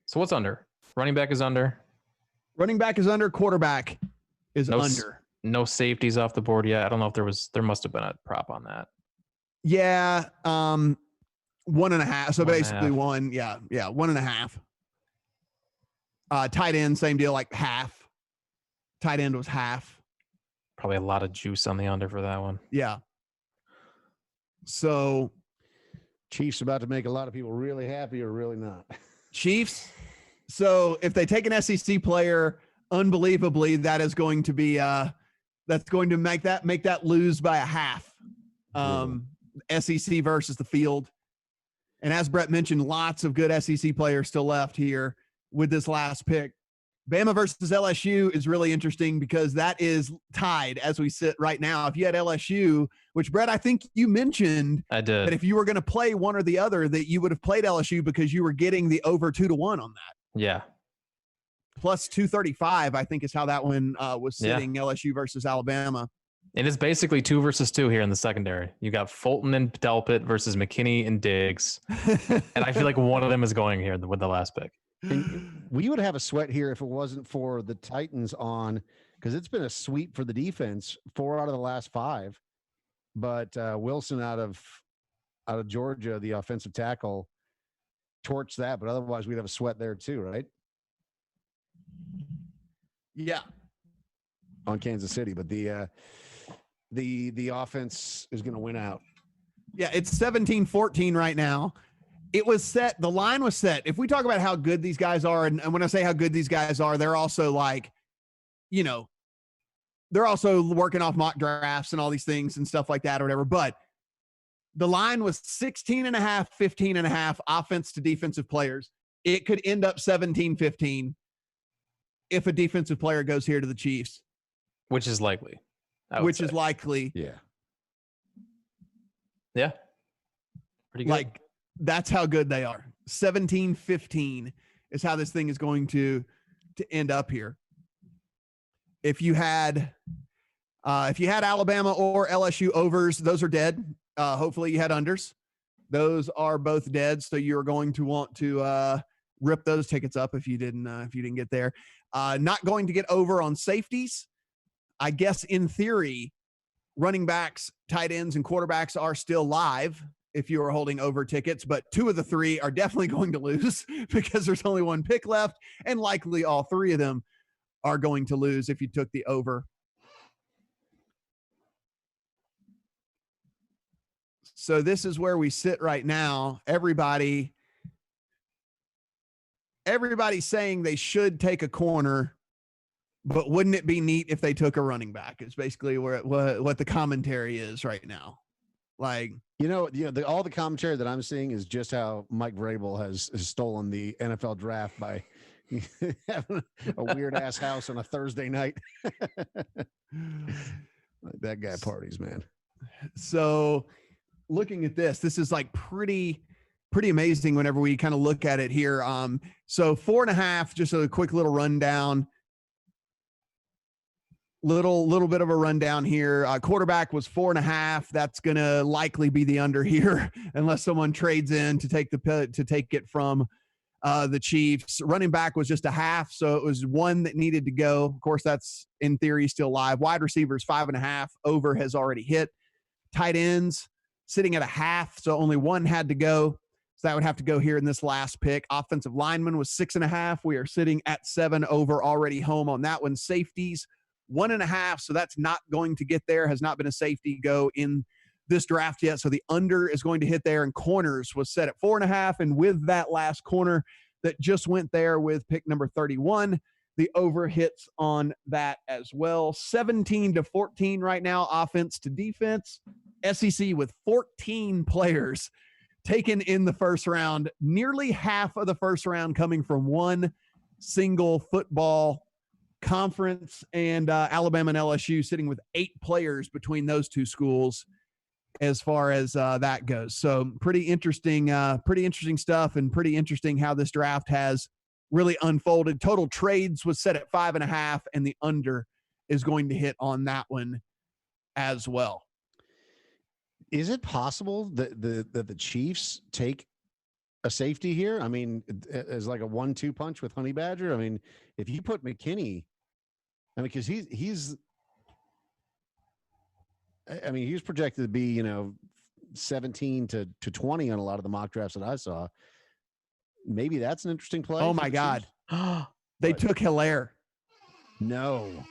So what's under? Running back is under. Running back is under. Quarterback is under. No safeties off the board yet. I don't know if there must have been a prop on that. Yeah. 1.5. So basically 1.5. 1. Yeah. 1.5. Tight end, same deal, like half. Tight end was half. Probably a lot of juice on the under for that one. Yeah. So Chiefs about to make a lot of people really happy or really not. Chiefs. So if they take an SEC player, unbelievably, that is going to be that's going to make that lose by a half. SEC versus the field. And as Brett mentioned, lots of good SEC players still left here with this last pick. Bama versus LSU is really interesting because that is tied as we sit right now. If you had LSU, which Brett, I think you mentioned I did. that if you were going to play one or the other, that you would have played LSU because you were getting the over 2-1 on that. Yeah. Plus 235, I think is how that one was sitting, LSU versus Alabama. And it's basically 2 versus 2 here in the secondary. You got Fulton and Delpit versus McKinney and Diggs. And I feel like one of them is going here with the last pick. And we would have a sweat here if it wasn't for the Titans on, because it's been a sweep for the defense, 4 out of the last 5. But Wilson out of Georgia, the offensive tackle, torched that. But otherwise, we'd have a sweat there too, right? Yeah. On Kansas City, but the offense is going to win out. Yeah, it's 17-14 right now. It was set. The line was set. If we talk about how good these guys are, and when I say how good these guys are, they're also like, they're also working off mock drafts and all these things and stuff like that or whatever. But the line was 16.5, 15.5 offense to defensive players. It could end up 17-15 if a defensive player goes here to the Chiefs. Which is likely. Which is likely. Yeah. Yeah. Pretty good. Like, that's how good they are. 17-15 is how this thing is going to end up here. If you had Alabama or LSU overs, those are dead. Hopefully you had unders. Those are both dead. So you're going to want to rip those tickets up if you didn't get there. Not going to get over on safeties. I guess in theory, running backs, tight ends, and quarterbacks are still live if you are holding over tickets, but 2 of the 3 are definitely going to lose because there's only 1 pick left, and likely all 3 of them are going to lose if you took the over. So this is where we sit right now. Everybody's saying they should take a corner, but wouldn't it be neat if they took a running back? Is basically what the commentary is right now. Like, all the commentary that I'm seeing is just how Mike Vrabel has stolen the NFL draft by having a weird ass house on a Thursday night. That guy parties, man. So looking at this is like pretty amazing whenever we kind of look at it here. So 4.5, just a quick little rundown. Little bit of a rundown here. Quarterback was 4.5. That's going to likely be the under here unless someone trades in to take it from the Chiefs. Running back was just a half, so it was one that needed to go. Of course, that's in theory still live. Wide receivers 5.5. Over has already hit. Tight ends sitting at a half, so only one had to go. So that would have to go here in this last pick. Offensive lineman was 6.5. We are sitting at 7. Over already home on that one. Safeties 1.5. So that's not going to get there. Has not been a safety go in this draft yet. So the under is going to hit there. And corners was set at 4.5. And with that last corner that just went there with pick number 31, the over hits on that as well. 17-14 right now, offense to defense. SEC with 14 players taken in the first round, nearly half of the first round coming from one single football conference, and Alabama and LSU sitting with 8 players between those two schools as far as that goes. So pretty interesting stuff, and pretty interesting how this draft has really unfolded. Total trades was set at 5.5, and the under is going to hit on that one as well. Is it possible that the Chiefs take a safety here? I mean, as like a 1-2 punch with Honey Badger. I mean, if you put McKinney, I mean, because he's projected to be 17 to 20 on a lot of the mock drafts that I saw. Maybe that's an interesting play. Oh my God, they took Hilaire. No.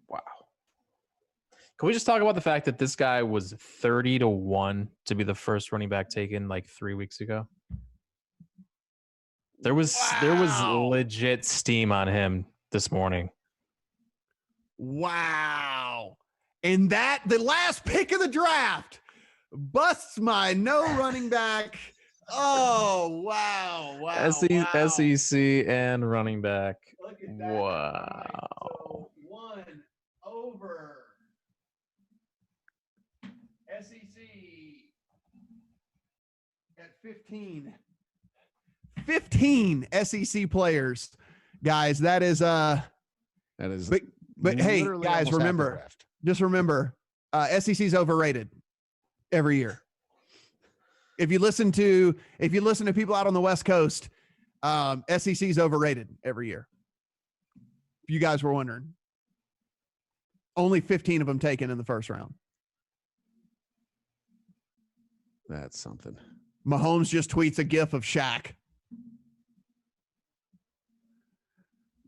Wow. Can we just talk about the fact that this guy was 30-1 to be the first running back taken like 3 weeks ago? There was legit steam on him this morning. Wow. And that the last pick of the draft busts my no running back. Oh, wow. SEC and running back. Look at that. Wow. So 1 over SEC at 15. 15 SEC players, guys. That is but hey, guys, remember, SEC's overrated every year. If you listen to people out on the West Coast, SEC's overrated every year. If you guys were wondering, only 15 of them taken in the first round. That's something. Mahomes just tweets a gif of Shaq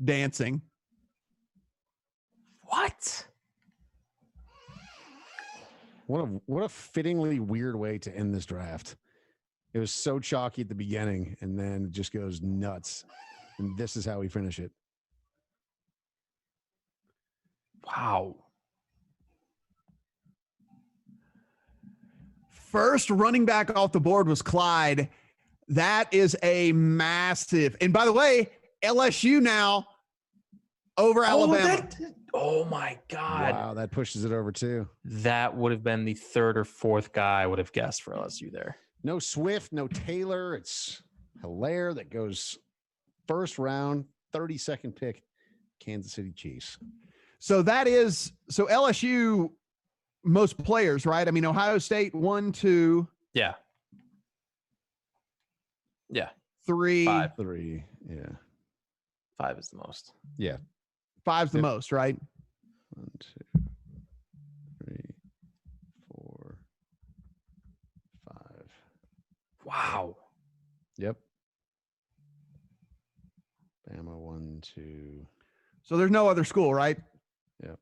dancing. What? What a fittingly weird way to end this draft. It was so chalky at the beginning, and then it just goes nuts. And this is how we finish it. Wow. First running back off the board was Clyde. That is a massive. And by the way, LSU now over Alabama. Oh my God. Wow, that pushes it over too. That would have been the 3rd or 4th guy I would have guessed for LSU there. No Swift, no Taylor. It's Hilaire that goes first round, 32nd pick, Kansas City Chiefs. So LSU, most players, right? I mean, Ohio State, 1, 2. Yeah. Yeah. 3. 5. 3. Yeah. 5 is the most. Yeah. 5's the most, right? 1, 2, 3, 4, 5. Wow. Yep. Bama 1, 2. So there's no other school, right? Yep.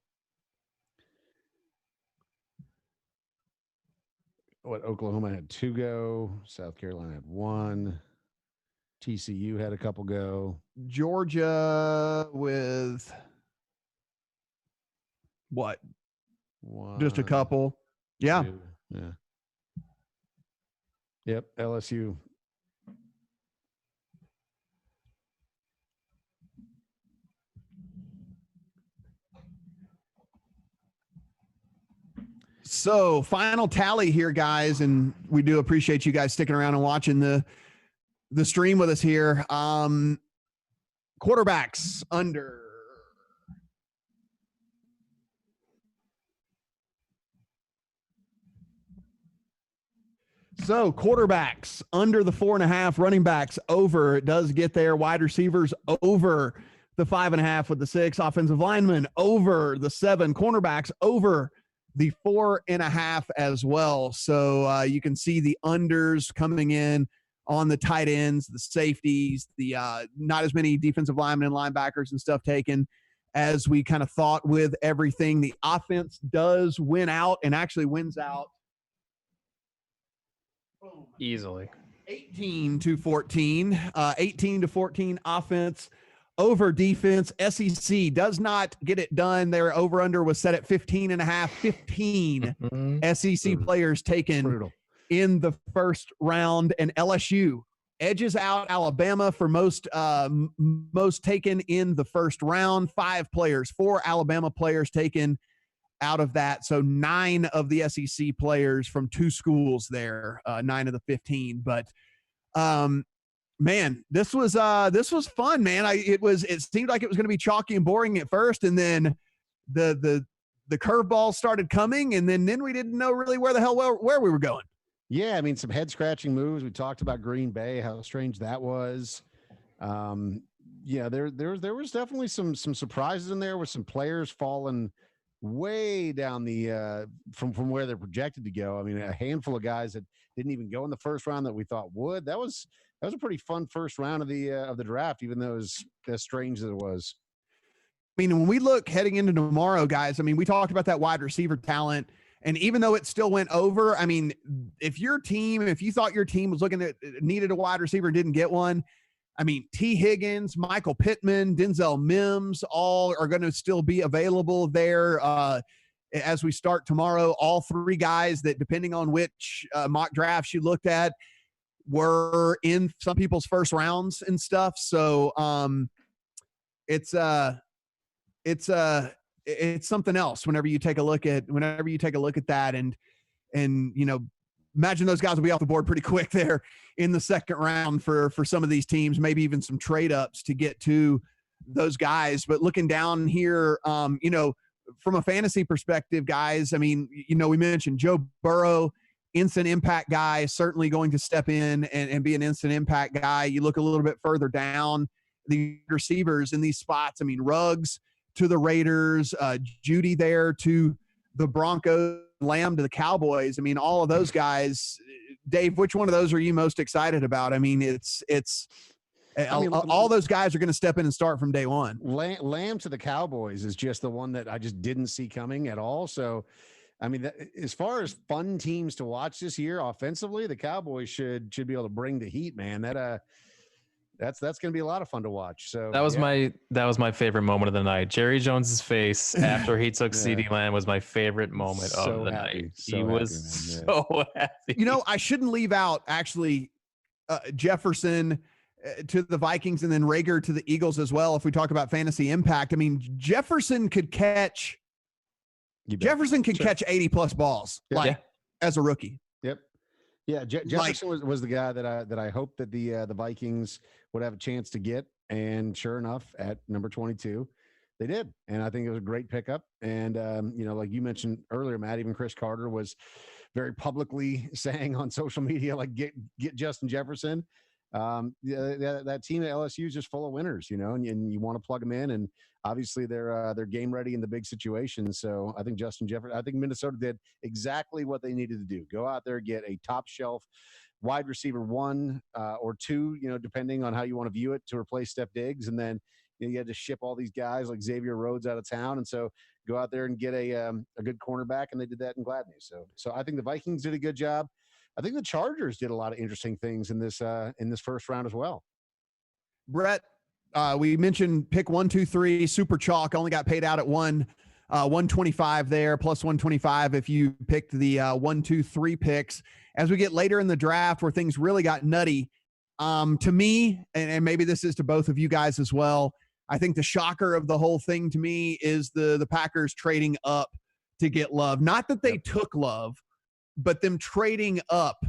What, Oklahoma had 2 go. South Carolina had 1. TCU had a couple go. Georgia with what? 1, Just a couple. Yeah. 2. Yeah. Yep. LSU. So final tally here, guys, and we do appreciate you guys sticking around and watching the stream with us here. Quarterbacks under. So quarterbacks under the 4.5, running backs over. It does get there. Wide receivers over the 5.5 with the 6. Offensive linemen over the 7. Cornerbacks over the 4.5 as well. So you can see the unders coming in on the tight ends, the safeties, the not as many defensive linemen and linebackers and stuff taken as we kind of thought with everything. The offense does win out and actually wins out easily 18-14. 18-14 offense over defense. SEC does not get it done. Their over-under was set at 15.5. 15 SEC players taken in the first round, and LSU edges out Alabama for most taken in the first round. 5 players, 4 Alabama players taken out of that. So 9 of the SEC players from 2 schools there, 9 of the 15. But man, this was fun, man. It seemed like it was going to be chalky and boring at first, and then the curveball started coming, and then we didn't know really where we were going. Yeah, I mean, some head scratching moves. We talked about Green Bay, how strange that was. Yeah, there was definitely some surprises in there with some players falling way down the from where they're projected to go. I mean, a handful of guys that didn't even go in the first round that we thought would. That was a pretty fun first round of the draft, even though it was as strange as it was. I mean, when we look heading into tomorrow, guys, I mean, we talked about that wide receiver talent, and even though it still went over, I mean, if you thought your team was looking at needed a wide receiver and didn't get one, I mean, T. Higgins, Michael Pittman, Denzel Mims, all are going to still be available there as we start tomorrow. All 3 guys that, depending on which mock drafts you looked at, were in some people's first rounds and stuff. So it's something else whenever you take a look at that, and you know, imagine those guys will be off the board pretty quick there in the second round for some of these teams, maybe even some trade ups to get to those guys. But looking down here, you know, from a fantasy perspective, guys, I mean, you know, we mentioned Joe Burrow, instant impact guy, certainly going to step in and be an instant impact guy. You look a little bit further down, the receivers in these spots. I mean, Ruggs to the Raiders, Judy there to the Broncos, Lamb to the Cowboys. I mean, all of those guys. Dave, which one of those are you most excited about? I mean, all those guys are going to step in and start from day one. Lamb to the Cowboys is just the one that I just didn't see coming at all. So, I mean, as far as fun teams to watch this year offensively, the Cowboys should be able to bring the heat, man. That's going to be a lot of fun to watch. So that was my favorite moment of the night. Jerry Jones's face after he took CeeDee Lamb was my favorite moment of the night. He was so happy. You know, I shouldn't leave out actually Jefferson to the Vikings and then Rager to the Eagles as well. If we talk about fantasy impact, I mean, Jefferson could catch 80 plus balls as a rookie. Yep. Yeah, Jefferson was the guy that I hoped that the Vikings would have a chance to get, and sure enough, at number 22, they did, and I think it was a great pickup. And you know, like you mentioned earlier, Matt, even Chris Carter was very publicly saying on social media, like, get Justin Jefferson. That team at LSU is just full of winners, you know, and you want to plug them in, and obviously they're game ready in the big situations. So I think Justin Jefferson, I think Minnesota did exactly what they needed to do. Go out there, get a top shelf wide receiver 1 or 2, you know, depending on how you want to view it, to replace Steph Diggs, and then you had to ship all these guys like Xavier Rhodes out of town, and so go out there and get a good cornerback, and they did that in Gladney. So I think the Vikings did a good job. I think the Chargers did a lot of interesting things in this first round as well. Brett, we mentioned pick 1, 2, 3, super chalk, only got paid out at 125 there, plus 125 if you picked the 1, 2, 3 picks. As we get later in the draft where things really got nutty, to me, and maybe this is to both of you guys as well, I think the shocker of the whole thing to me is the Packers trading up to get Love. Not that they took Love, but them trading up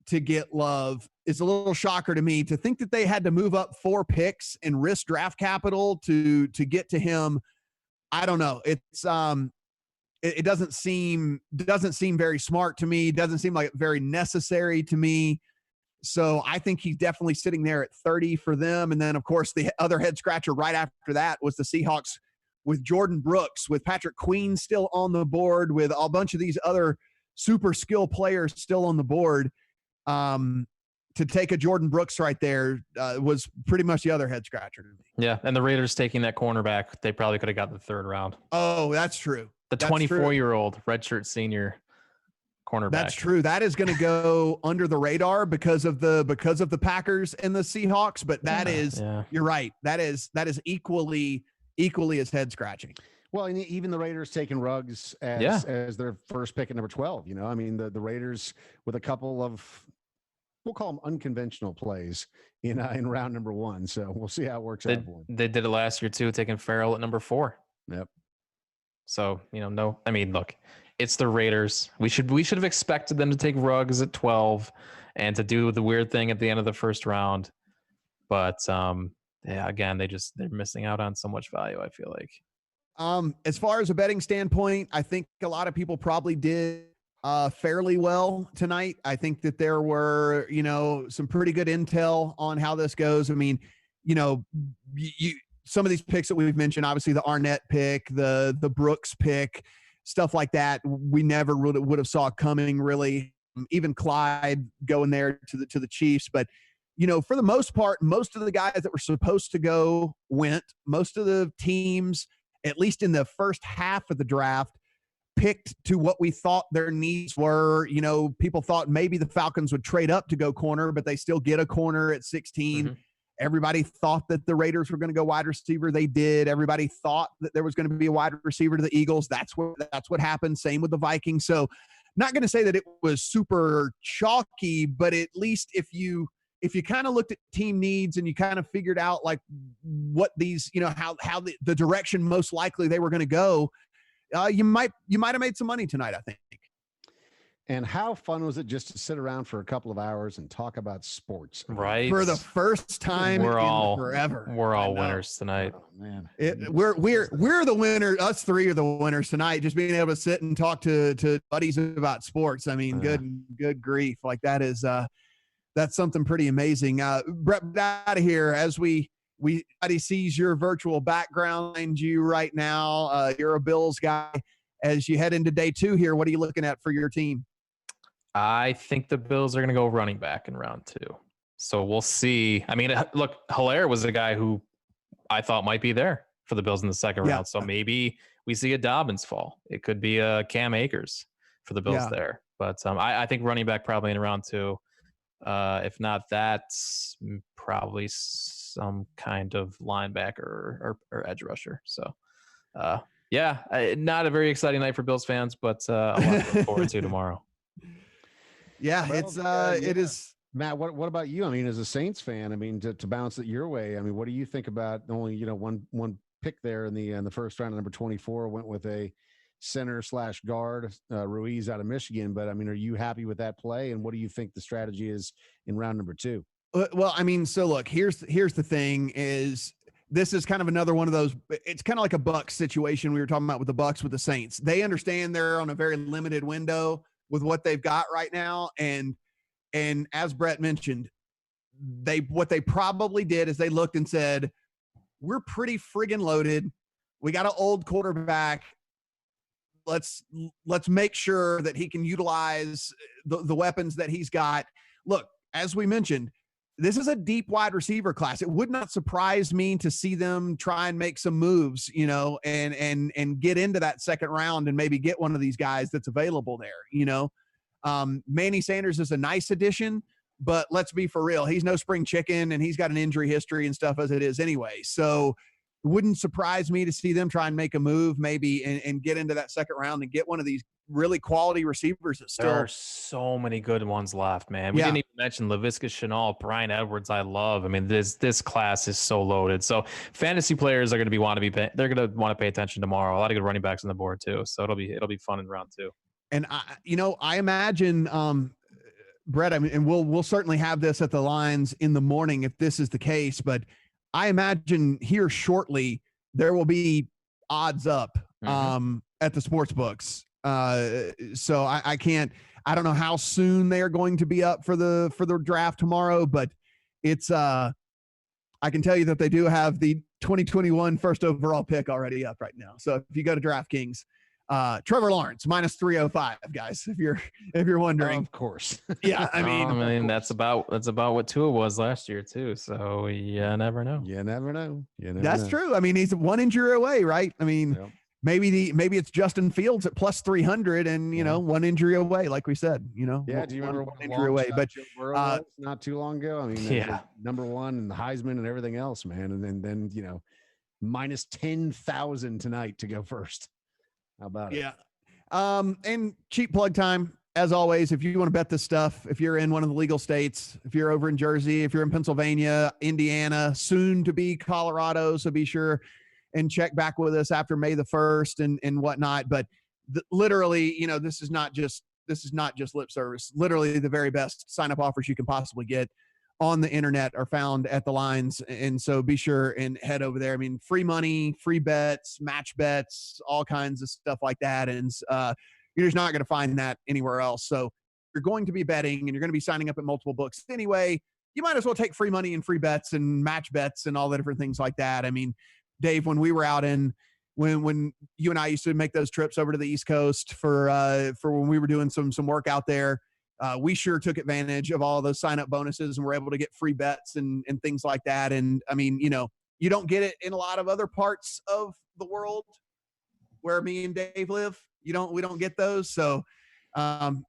to get Love is a little shocker to me. To think that they had to move up 4 picks and risk draft capital to get to him, I don't know. It's it doesn't seem very smart to me. It doesn't seem like very necessary to me. So I think he's definitely sitting there at 30 for them. And then, of course, the other head scratcher right after that was the Seahawks with Jordan Brooks, with Patrick Queen still on the board, with a bunch of these other super skill players still on the board. To take a Jordan Brooks right there was pretty much the other head scratcher to me. Yeah, and the Raiders taking that cornerback, they probably could have got the 3rd round. Oh, that's true. The 24-year-old redshirt senior cornerback. That's true. That is going to go under the radar because of the Packers and the Seahawks. But you're right. That is equally as head scratching. Well, and even the Raiders taking Ruggs as their first pick at number 12. You know, I mean, the Raiders with a couple of, we'll call them unconventional plays in round number 1. So we'll see how it works out for them. They did it last year too, taking Farrell at number 4. Yep. So, look, it's the Raiders. We should have expected them to take Ruggs at 12 and to do the weird thing at the end of the first round. But again, they're missing out on so much value, I feel like. As far as a betting standpoint, I think a lot of people probably did fairly well tonight. I think that there were, some pretty good intel on how this goes. I mean, some of these picks that we've mentioned, obviously the Arnett pick, the Brooks pick, stuff like that, we never would have saw coming really. Even Clyde going there to the Chiefs, but for the most part, most of the guys that were supposed to go went. Most of the teams, at least in the first half of the draft, picked to what we thought their needs were. People thought maybe the Falcons would trade up to go corner, but they still get a corner at 16. Mm-hmm. Everybody thought that the Raiders were going to go wide receiver. They did. Everybody thought that there was going to be a wide receiver to the Eagles. That's what happened. Same with the Vikings. So not going to say that it was super chalky, but at least if you kind of looked at team needs and you kind of figured out like what these, how the direction most likely they were going to go, you might have made some money tonight, I think. And how fun was it just to sit around for a couple of hours and talk about sports? Right. For the first time forever. We're all winners tonight. Oh, man. We're the winners. Us 3 are the winners tonight. Just being able to sit and talk to buddies about sports. I mean, good grief. Like that is that's something pretty amazing. Brett, out of here as we everybody sees your virtual background behind you right now. You're a Bills guy. As you head into day 2 here, what are you looking at for your team? I think the Bills are going to go running back in round 2. So we'll see. I mean, look, Hilaire was a guy who I thought might be there for the Bills in the second round. So maybe we see a Dobbins fall. It could be a Cam Akers for the Bills there. But I think running back probably in round 2. If not, that's probably some kind of linebacker or edge rusher. So, not a very exciting night for Bills fans, but a lot to look forward to tomorrow. Yeah, it is. Matt, what about you? I mean, as a Saints fan, I mean, to bounce it your way, I mean, what do you think about only one pick there in the first round, number 24, went with a center/guard, Ruiz out of Michigan. But I mean, are you happy with that play? And what do you think the strategy is in round number 2? Well, I mean, so look, here's the thing is this is kind of another one of those, it's kind of like a Bucs situation we were talking about with the Bucs with the Saints. They understand they're on a very limited window with what they've got right now. And as Brett mentioned, what they probably did is they looked and said, we're pretty friggin' loaded. We got an old quarterback. Let's make sure that he can utilize the weapons that he's got. Look, as we mentioned, this is a deep wide receiver class. It would not surprise me to see them try and make some moves, and get into that second round and maybe get one of these guys that's available there, Manny Sanders is a nice addition, but let's be for real. He's no spring chicken and he's got an injury history and stuff as it is anyway. So wouldn't surprise me to see them try and make a move maybe and get into that second round and get one of these really quality receivers that still. There are so many good ones left, man. We didn't even mention Laviska Shenault, Brian Edwards. I love. I mean, this class is so loaded. So fantasy players are going to they're going to want to pay attention tomorrow. A lot of good running backs on the board too. So it'll be fun in round 2. And I imagine, Brett, I mean, and we'll certainly have this at the lines in the morning if this is the case, but I imagine here shortly there will be odds up at the sports books. So I don't know how soon they are going to be up for the draft tomorrow, but it's I can tell you that they do have the 2021 first overall pick already up right now. So if you go to DraftKings, Trevor Lawrence -305, guys, if you're wondering. Of course. Yeah, I mean that's about what Tua was last year too. So you never know. You never know. That's true. I mean, he's one injury away, right? I mean, yep. Maybe it's Justin Fields at +300 and, one injury away, like we said, Yeah. Do you remember one injury away? But not too long ago. I mean, number one and the Heisman and everything else, man. And then minus 10,000 tonight to go first. How about it? Yeah. And cheap plug time. As always, if you want to bet this stuff, if you're in one of the legal states, if you're over in Jersey, if you're in Pennsylvania, Indiana, soon to be Colorado, so be sure and check back with us after May the 1st and whatnot. But literally, this is not just lip service. Literally the very best sign-up offers you can possibly get on the internet are found at the lines. And so be sure and head over there. I mean, free money, free bets, match bets, all kinds of stuff like that. And you're just not going to find that anywhere else. So you're going to be betting and you're going to be signing up at multiple books anyway. You might as well take free money and free bets and match bets and all the different things like that. I mean, Dave, when we were out when you and I used to make those trips over to the East Coast for when we were doing some work out there, we sure took advantage of all those sign-up bonuses and were able to get free bets and things like that. And I mean, you don't get it in a lot of other parts of the world where me and Dave live. We don't get those. So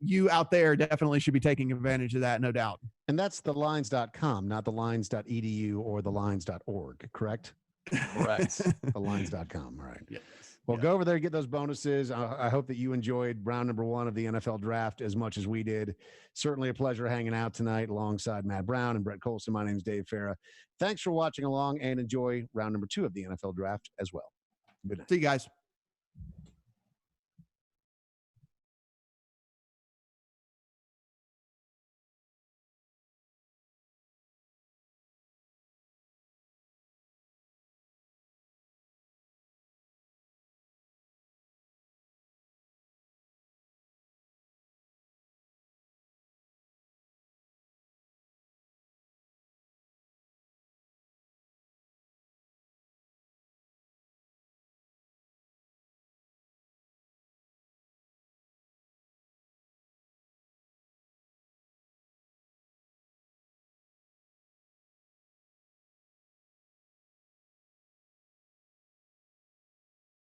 you out there definitely should be taking advantage of that, no doubt. And that's thelines.com, not thelines.edu or thelines.org, correct? Correct. Thelines.com. All right. Yes. Well, go over there, get those bonuses. I hope that you enjoyed round number 1 of the NFL draft as much as we did. Certainly a pleasure hanging out tonight alongside Matt Brown and Brett Colson. My name is Dave Farah. Thanks for watching along and enjoy round number 2 of the NFL draft as well. Good night. See you guys.